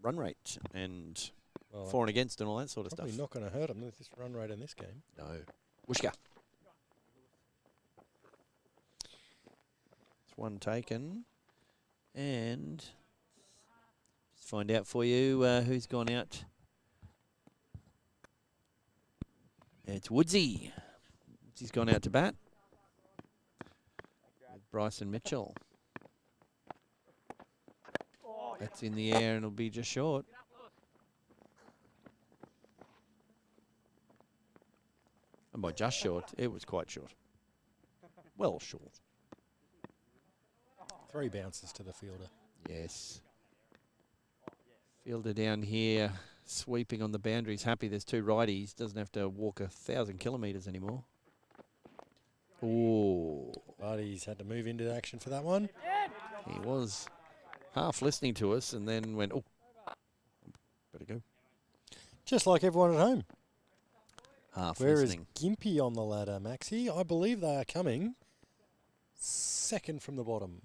Speaker 5: run rate and
Speaker 1: Well,
Speaker 5: for and against and all that sort of
Speaker 1: probably
Speaker 5: stuff.
Speaker 1: not going to hurt them with this run rate in this game.
Speaker 5: No. Wishka. It's one taken. And just find out for you who's gone out. It's Woodsy. Woodsy's gone out to bat. With Bryson Mitchell. That's in the air and it'll be just short. And by just short, it was quite short. Well short.
Speaker 1: 3 bounces to the fielder.
Speaker 5: Yes. Fielder down here, sweeping on the boundaries. Happy there's 2 righties. Doesn't have to walk 1,000 kilometres anymore. Oh,
Speaker 1: But he's had to move into action for that one.
Speaker 5: he was half listening to us and then went, oh, better go.
Speaker 1: Just like everyone at home.
Speaker 5: Half
Speaker 1: Where is
Speaker 5: listening.
Speaker 1: Gympie on the ladder, Maxie? I believe they are coming second from the bottom.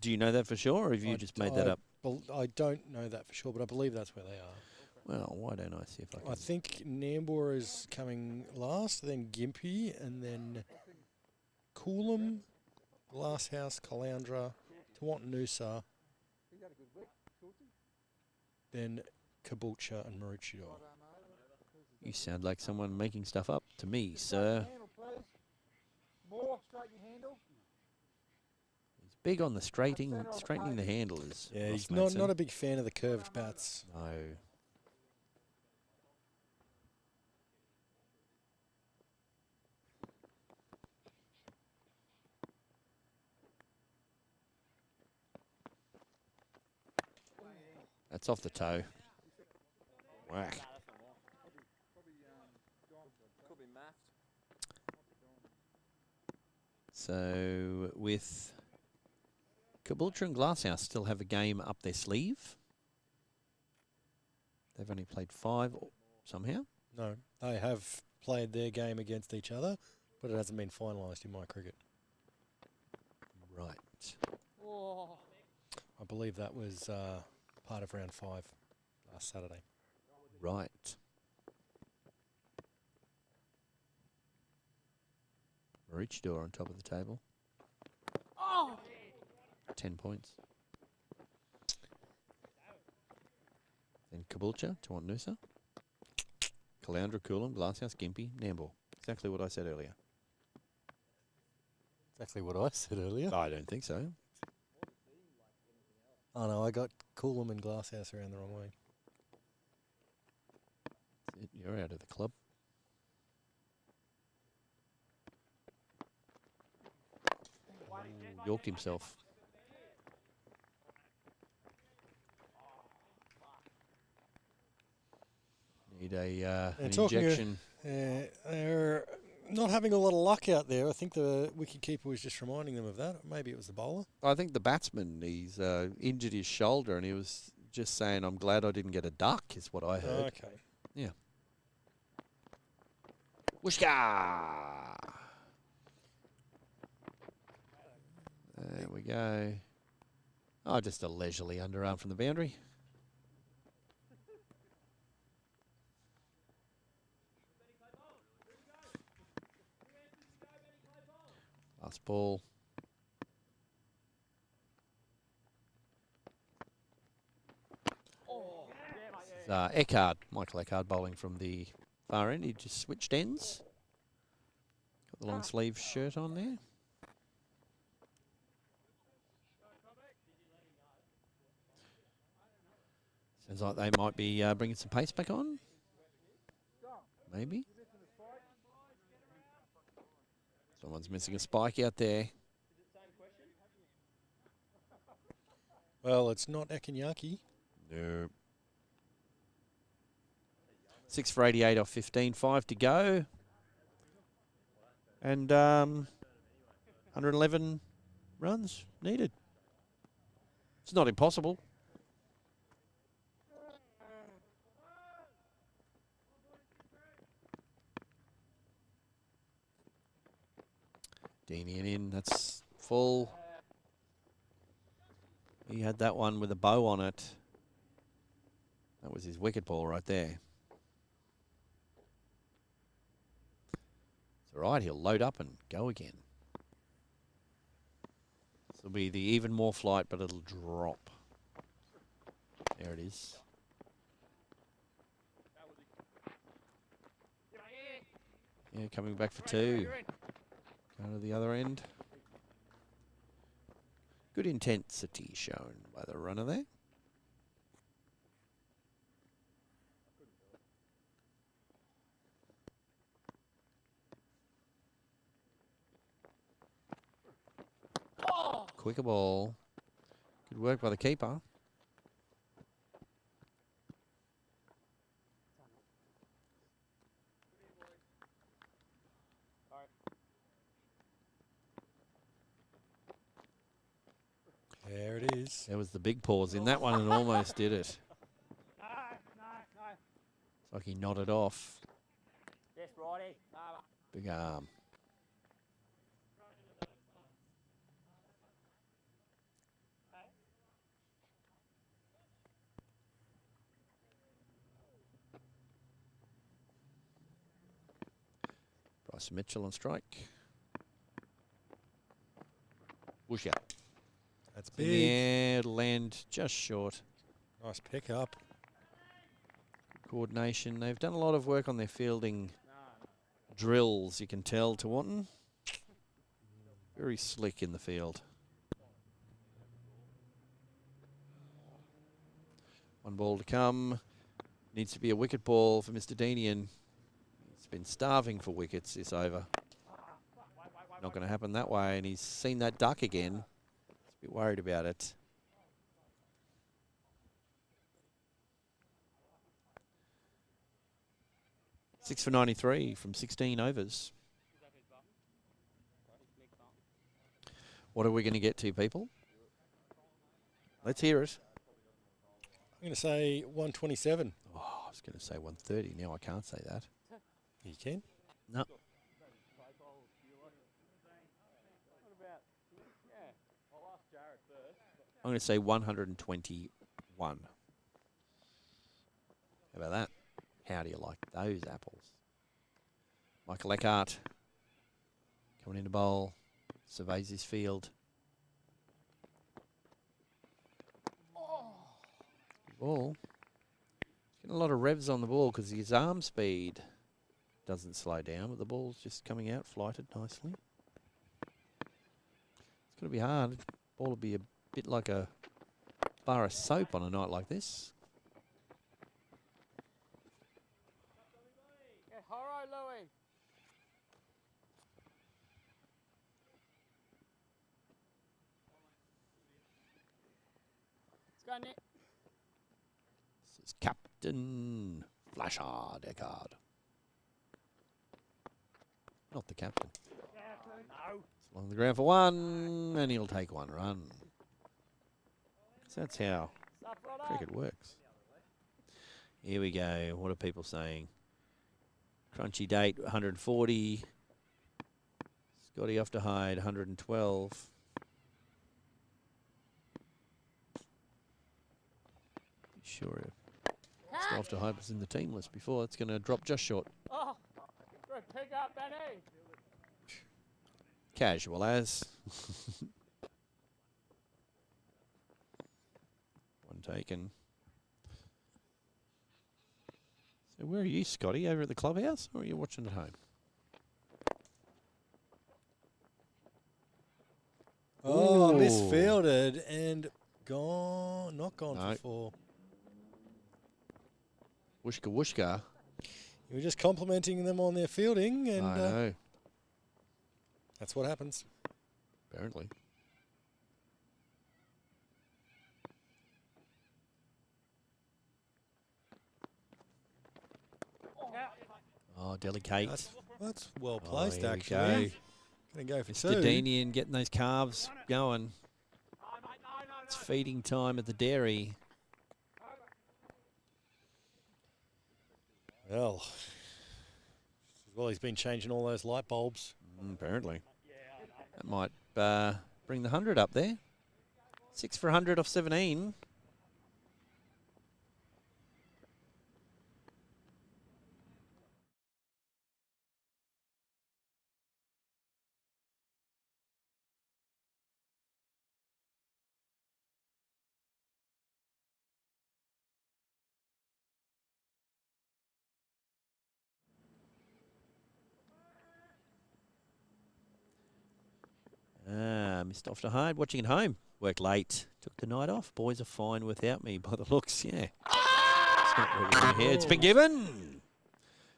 Speaker 5: Do you know that for sure, or have you just made that up?
Speaker 1: I don't know that for sure, but I believe that's where they are.
Speaker 5: Well, why don't I see if I can?
Speaker 1: I think Nambour is coming last, then Gympie, and then Coolum, Glasshouse, Caloundra, Tewantin-Noosa, then Caboolture and Maroochydore.
Speaker 5: You sound like someone making stuff up to me, sir.
Speaker 6: More, straighten your handle.
Speaker 5: He's big on the straightening the handle. Is
Speaker 1: Yeah,
Speaker 5: Ross
Speaker 1: he's not
Speaker 5: Mason.
Speaker 1: a big fan of the curved bats.
Speaker 5: No. That's off the toe. Whack. So with Caboolture and Glasshouse still have a game up their sleeve. They've only played 5 somehow.
Speaker 1: No, they have played their game against each other, but it hasn't been finalised in my cricket.
Speaker 5: Right.
Speaker 1: I believe that was part of round 5 last Saturday.
Speaker 5: Right. Maroochydore on top of the table. 10 points. Then Caboolture, Taunton-Noosa. Caloundra, Coolum, Glasshouse, Gympie, Nambour. Exactly what I said earlier.
Speaker 1: Exactly what I said earlier.
Speaker 5: I don't think so.
Speaker 1: Oh no, I got Coolum and Glasshouse around the wrong way.
Speaker 5: You're out of the club. Ooh, yorked himself. an
Speaker 1: And talking of-
Speaker 5: injection.
Speaker 1: They're not having a lot of luck out there. I think the wicketkeeper was just reminding them of that. Maybe it was the bowler.
Speaker 5: I think the batsman, he's injured his shoulder, and he was just saying, "I'm glad I didn't get a duck," is what I heard.
Speaker 1: Okay.
Speaker 5: Yeah. Whooshka! There we go. Oh, just a leisurely underarm from the boundary. Last ball. Eckhard, Michael Eckhard bowling from the far end. He just switched ends. Got the long sleeve shirt on there. Sounds like they might be bringing some pace back on. Maybe. Someone's missing a spike out there.
Speaker 1: Well, it's not Akinyaki.
Speaker 5: No. 6 for 88 off 15, 5 to go. And 111 runs needed. It's not impossible. Deanian in, that's full. He had that one with a bow on it. That was his wicket ball right there. It's all right, he'll load up and go again. This will be the even more flight, but it'll drop. There it is. Yeah, coming back for 2. Going to the other end. Good intensity shown by the runner there. Quicker ball. Good work by the keeper.
Speaker 1: There it is.
Speaker 5: There was the big pause in that one and almost did it.
Speaker 3: No.
Speaker 5: It's like he nodded off.
Speaker 3: Yes, righty.
Speaker 5: Big arm. Bryce Mitchell on strike. Whoosh out.
Speaker 1: That's
Speaker 5: In the
Speaker 1: big.
Speaker 5: air, it'll land just short.
Speaker 1: Nice pick up.
Speaker 5: Coordination. They've done a lot of work on their fielding drills, you can tell, Tewantin. Very slick in the field. One ball to come. Needs to be a wicket ball for Mr. Deanian. He's been starving for wickets this over. Not going to happen that way, and he's seen that duck again. He's a bit worried about it. Six for 93 from 16 overs. What are we going to get to, people? Let's hear it.
Speaker 1: I'm going to say 127.
Speaker 5: Oh, I was going to say 130. Now I can't say that.
Speaker 1: You can?
Speaker 5: No. I'm going to say 121. How about that? How do you like those apples? Michael Eckhart coming in to bowl. Surveys his field. Good ball. He's getting a lot of revs on the ball because his arm speed doesn't slow down, but the ball's just coming out, flighted nicely. It's going to be hard. The ball will be a bit like a bar of soap on a night like this.
Speaker 3: Yeah, all right, Louie. Let's go, Nick.
Speaker 5: This is Captain Flasher, Deckard. Not the captain. It's along the ground for one, and he'll take one run. So that's how cricket works. Here we go. What are people saying? Crunchy date, 140. Scotty off to hide, 112. Sure, if off to hide was in the team list before. It's going to drop just short.
Speaker 3: Oh, good pick up, Benny.
Speaker 5: Casual as. One taken. So where are you, Scotty? Over at the clubhouse, or are you watching at home?
Speaker 1: Oh,
Speaker 5: Ooh.
Speaker 1: misfielded and gone. Not gone
Speaker 5: No.
Speaker 1: for 4.
Speaker 5: Wooshka wooshka.
Speaker 1: You were just complimenting them on their fielding, and
Speaker 5: I know,
Speaker 1: that's what happens.
Speaker 5: apparently. Oh, delicate.
Speaker 1: That's well
Speaker 5: Oh,
Speaker 1: placed,
Speaker 5: here we
Speaker 1: actually. Going to go for 2.
Speaker 5: Mr. Denian getting those calves going. It's feeding time at the dairy.
Speaker 1: Well, he's been changing all those light bulbs.
Speaker 5: Apparently. That might bring the 100 up there. 6 for 100 off 17. Missed off to hide. Watching at home. Worked late. Took the night off. Boys are fine without me by the looks. Yeah. It's not what you want to hear. It's been given.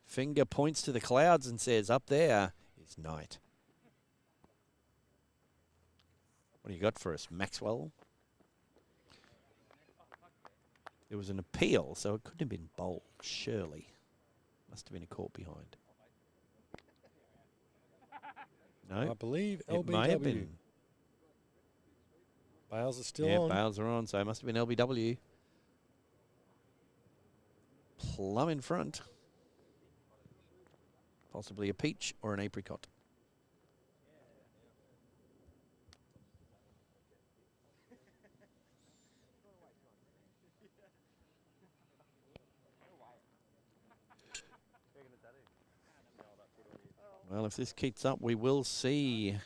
Speaker 5: Finger points to the clouds and says, up there is night. What do you got for us, Maxwell? There was an appeal, so it couldn't have been bowled, surely. Must have been a caught behind. No,
Speaker 1: I believe
Speaker 5: it
Speaker 1: LBW.
Speaker 5: may have been.
Speaker 1: Bales are still
Speaker 5: Yeah,
Speaker 1: on.
Speaker 5: Bales are on, so it must have been LBW. Plum in front. Possibly a peach or an apricot. Well, if this keeps up, we will see.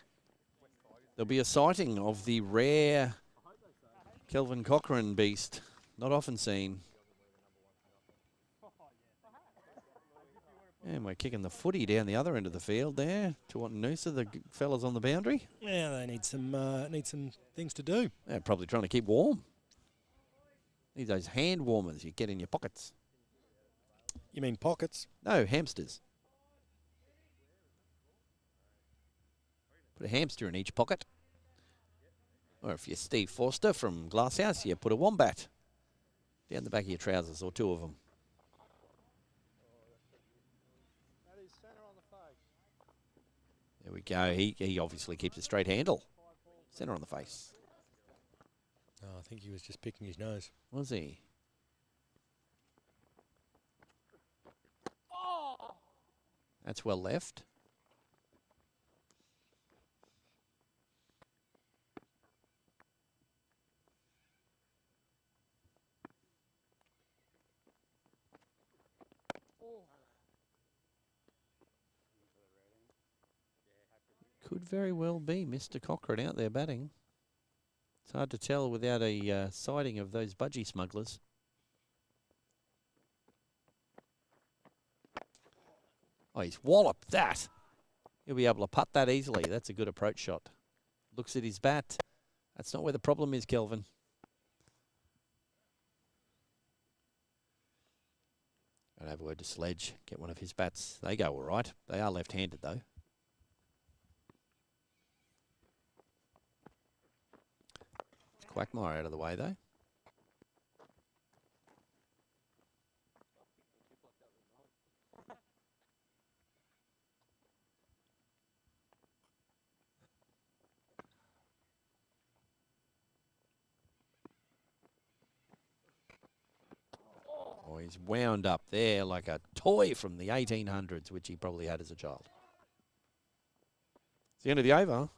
Speaker 5: There'll be a sighting of the rare Kelvin Cochrane beast. Not often seen. And we're kicking the footy down the other end of the field there. Taunton Noosa, the fellas on the boundary.
Speaker 1: Yeah, they need some things to do.
Speaker 5: They're probably trying to keep warm. Need those hand warmers you get in your pockets.
Speaker 1: You mean pockets?
Speaker 5: No, hamsters. Put a hamster in each pocket. Or if you're Steve Forster from Glasshouse, you put a wombat down the back of your trousers, or 2 of them.
Speaker 4: That is centre on the face.
Speaker 5: There we go. He obviously keeps a straight handle. Centre on the face.
Speaker 1: Oh, I think he was just picking his nose.
Speaker 5: Was he? That's well left. Could very well be Mr. Cochrane out there batting. It's hard to tell without a sighting of those budgie smugglers. Oh, he's walloped that. He'll be able to putt that easily. That's a good approach shot. Looks at his bat. That's not where the problem is, Kelvin. I'll have a word to Sledge. Get one of his bats. They go all right. They are left-handed, though. Quackmire out of the way, though. He's wound up there like a toy from the 1800s, which he probably had as a child. It's the end of the over.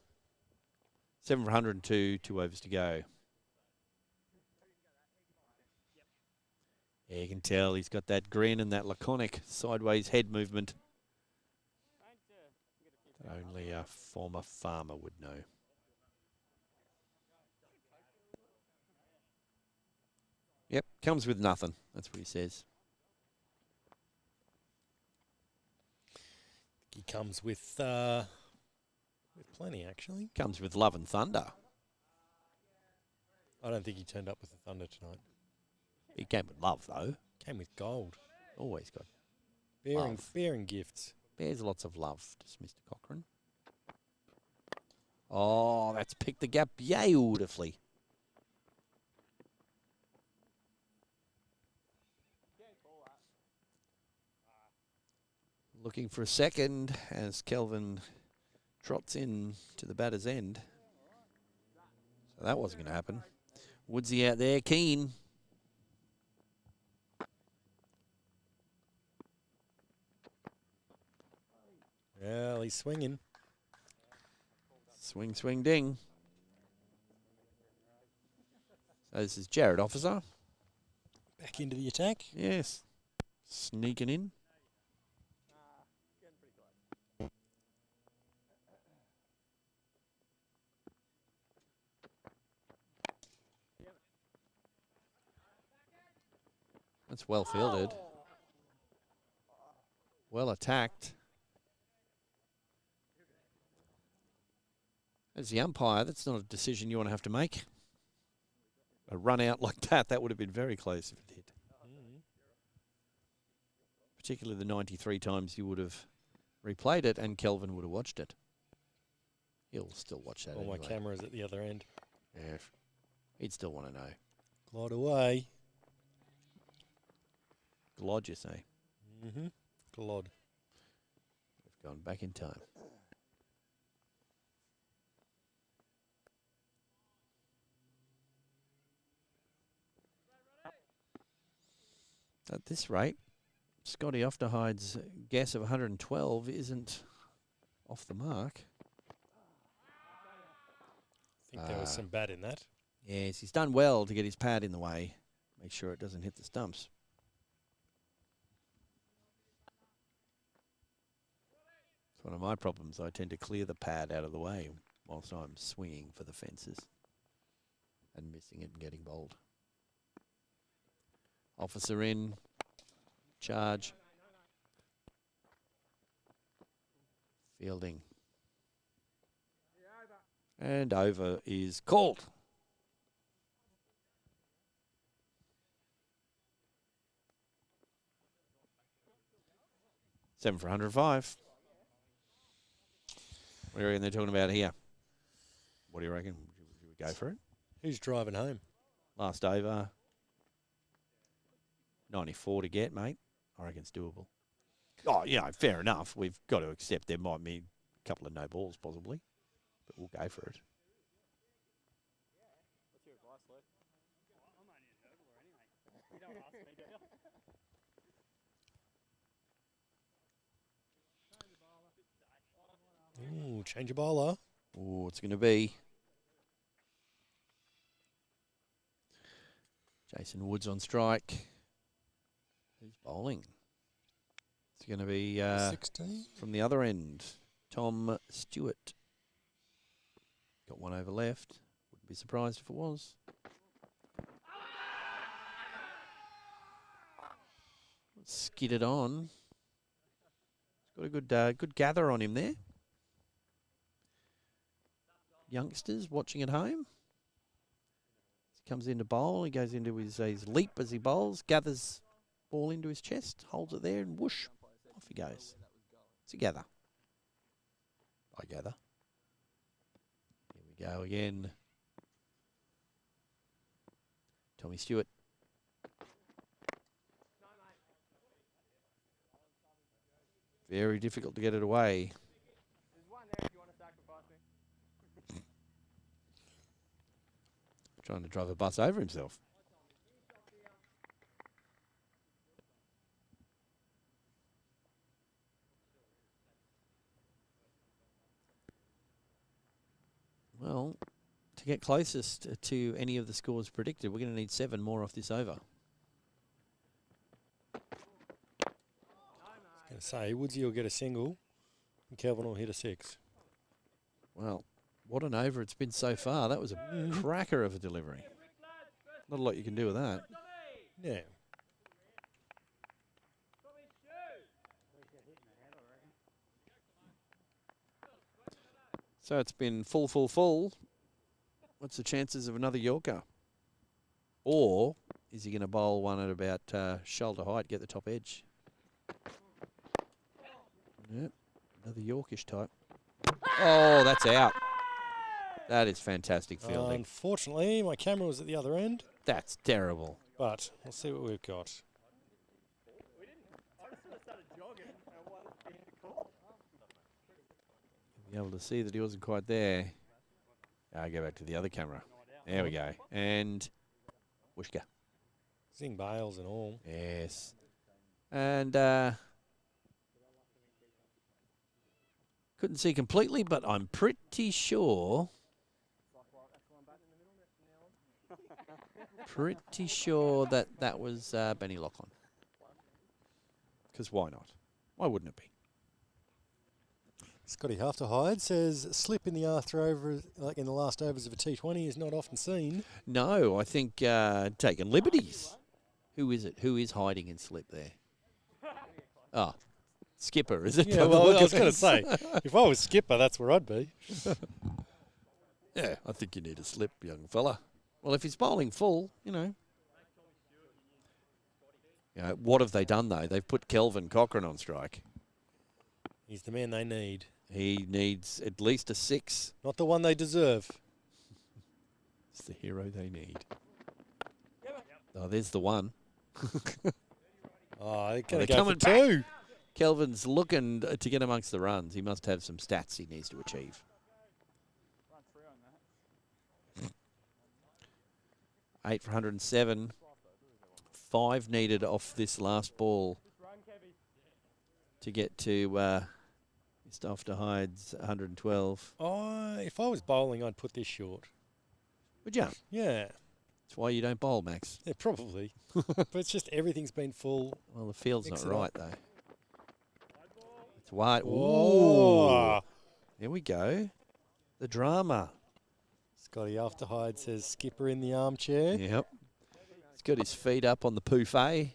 Speaker 5: 7 for 102, 2 overs to go. Yeah, you can tell he's got that grin and that laconic sideways head movement that only a former farmer would know. Yep, comes with nothing. That's what he says.
Speaker 1: He comes with plenty, actually.
Speaker 5: Comes with love and thunder.
Speaker 1: I don't think he turned up with the thunder tonight.
Speaker 5: He came with love, though.
Speaker 1: Came with gold.
Speaker 5: Always got
Speaker 1: Bearing gifts.
Speaker 5: Bears lots of love, does Mr. Cochran. Oh, that's picked the gap beautifully. Looking for a second as Kelvin trots in to the batter's end. So that wasn't going to happen. Woodsy out there, keen.
Speaker 1: Well, he's swinging.
Speaker 5: Swing, swing, ding. So this is Jared Officer.
Speaker 1: Back into the attack.
Speaker 5: Yes. Sneaking in. That's well fielded. Well attacked. As the umpire, that's not a decision you want to have to make. A run out like that would have been very close if it hit. Particularly the 93 times you would have replayed it and Kelvin would have watched it. He'll still watch that
Speaker 1: All
Speaker 5: anyway.
Speaker 1: my cameras at the other end.
Speaker 5: Yeah, he'd still want to know.
Speaker 1: Glide away.
Speaker 5: Glod, you say?
Speaker 1: Mm-hmm. Glod.
Speaker 5: We've gone back in time. At this rate, Scotty Ofterhide's guess of 112 isn't off the mark.
Speaker 1: I think there was some bat in that.
Speaker 5: Yes, he's done well to get his pad in the way. Make sure it doesn't hit the stumps. It's one of my problems. I tend to clear the pad out of the way whilst I'm swinging for the fences and missing it and getting bowled. Officer in. Charge. Fielding. And over is called. Seven for 105. What do you reckon they're talking about here? What do you reckon? Should we go for it?
Speaker 1: Who's driving home?
Speaker 5: Last over. 94 to get, mate. I reckon it's doable. Oh, yeah, fair enough. We've got to accept there might be a couple of no balls, possibly. But we'll go for it.
Speaker 3: What's your advice, Luke? I'm only a hurdler anyway. You don't ask me, do you?
Speaker 1: Ooh, change a bowler.
Speaker 5: Oh, it's going to be Jason Woods on strike. Who's bowling? It's going to be
Speaker 1: 16
Speaker 5: from the other end. Tom Stewart. Got one over left. Wouldn't be surprised if it was. Skidded on. He's got a good gather on him there. Youngsters watching at home. He comes into bowl. He goes into his leap as he bowls. Gathers ball into his chest. Holds it there and whoosh. Off he goes. Together. I gather. Here we go again. Tommy Stewart. Very difficult to get it away.
Speaker 3: There's one there if you want to sacrifice me.
Speaker 5: Trying to drive a bus over himself. to get closest to any of the scores predicted. We're going to need 7 more off this over.
Speaker 1: I was going to say, Woodsy will get a single and Kelvin will hit a 6.
Speaker 5: Well, what an over it's been so far. That was a cracker of a delivery. Not a lot you can do with that.
Speaker 1: Yeah.
Speaker 5: So it's been full, full, full. What's the chances of another Yorker? Or is he going to bowl one at about shoulder height, get the top edge? Yep, another Yorkish type. Oh, that's out. That is fantastic fielding.
Speaker 1: Unfortunately, my camera was at the other end,
Speaker 5: That's terrible.
Speaker 1: but we'll see what we've got.
Speaker 5: Be able to see that he wasn't quite there. I'll go back to the other camera. There we go. And Wishka.
Speaker 1: Seeing Bales and all.
Speaker 5: Yes. And couldn't see completely, but I'm pretty sure. Pretty sure that that was Benny Lachlan. Because why not? Why wouldn't it be?
Speaker 1: Scotty Halfterhide says slip in the after over, like in the last overs of a T20, is not often seen.
Speaker 5: No, I think taking liberties. Who is it? Who is hiding in slip there? Ah, Skipper, is it?
Speaker 1: Yeah, well, I was going to say, if I was skipper, that's where I'd be.
Speaker 5: Yeah, I think you need a slip, young fella. Well, if he's bowling full, you know. What have they done, though? They've put Kelvin Cochrane on strike.
Speaker 1: He's the man they need.
Speaker 5: He needs at least a 6.
Speaker 1: Not the one they deserve.
Speaker 5: It's the hero they need. Oh, there's the one.
Speaker 1: Oh, they're going
Speaker 5: they're
Speaker 1: to go
Speaker 5: coming
Speaker 1: for 2.
Speaker 5: Kelvin's looking to get amongst the runs. He must have some stats he needs to achieve. 8 for 107. 5 needed off this last ball to get to just after Hyde's 112.
Speaker 1: If I was bowling, I'd put this short.
Speaker 5: Would you?
Speaker 1: Yeah.
Speaker 5: That's why you don't bowl, Max.
Speaker 1: Yeah, probably. But it's just everything's been full.
Speaker 5: Well, the field's
Speaker 1: Mix
Speaker 5: not
Speaker 1: it
Speaker 5: right,
Speaker 1: up.
Speaker 5: though. It's wide.
Speaker 1: Oh.
Speaker 5: Ooh. There we go. The drama.
Speaker 1: Scotty Afterhide says skipper in the armchair.
Speaker 5: Yep. He's got his feet up on the buffet.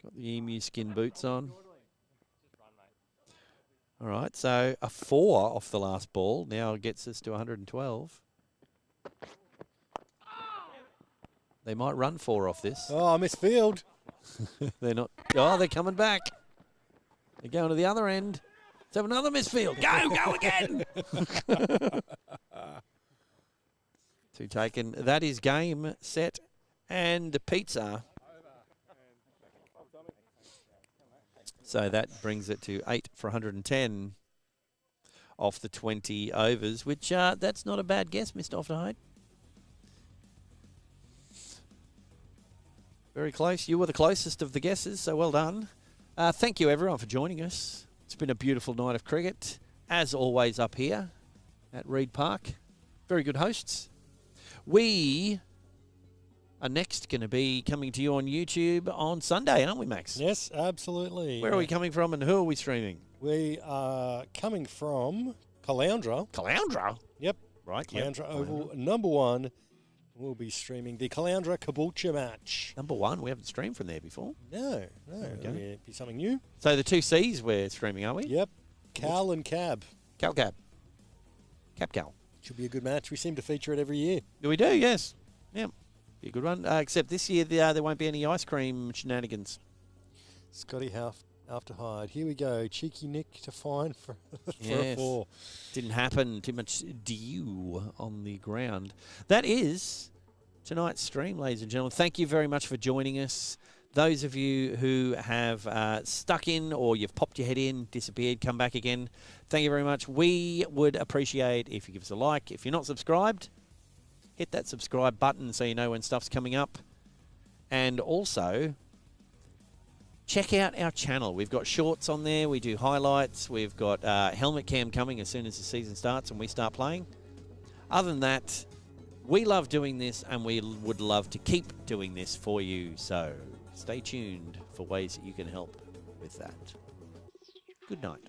Speaker 5: Got the emu skin boots on. All right, so a 4 off the last ball now gets us to 112. They might run 4 off this.
Speaker 1: Oh, misfield.
Speaker 5: They're not. Oh, they're coming back. They're going to the other end. Let's have another misfield. Go again. 2 taken. That is game, set, and pizza. So that brings it to 8 for 110 off the 20 overs, which that's not a bad guess, Mr. Ofterhide. Very close. You were the closest of the guesses, so well done. Thank you, everyone, for joining us. It's been a beautiful night of cricket, as always up here at Reed Park. Very good hosts. We are next going to be coming to you on YouTube on Sunday, aren't we, Max?
Speaker 1: Yes, absolutely.
Speaker 5: Where are we coming from and who are we streaming?
Speaker 1: We are coming from Caloundra.
Speaker 5: Caloundra?
Speaker 1: Yep.
Speaker 5: Right.
Speaker 1: Caloundra
Speaker 5: yep.
Speaker 1: Oval, number 1. We'll be streaming the Caloundra Caboolture match.
Speaker 5: Number 1. We haven't streamed from there before.
Speaker 1: No. It'll be something new.
Speaker 5: So the 2 C's we're streaming, are we?
Speaker 1: Yep. Cal and Cab.
Speaker 5: Cal. Cal.
Speaker 1: Should be a good match. We seem to feature it every year.
Speaker 5: We do, yes. Yep. Be a good one. Except this year there won't be any ice cream shenanigans.
Speaker 1: Scotty after Hyde. Here we go. Cheeky Nick to find for
Speaker 5: Yes.
Speaker 1: a 4.
Speaker 5: Didn't happen. Too much dew on the ground. That is tonight's stream, ladies and gentlemen. Thank you very much for joining us. Those of you who have stuck in or you've popped your head in, disappeared, come back again, thank you very much. We would appreciate if you give us a like. If you're not subscribed, hit that subscribe button so you know when stuff's coming up. And also, check out our channel. We've got shorts on there. We do highlights. We've got helmet cam coming as soon as the season starts and we start playing. Other than that, we love doing this and we would love to keep doing this for you. So stay tuned for ways that you can help with that. Good night.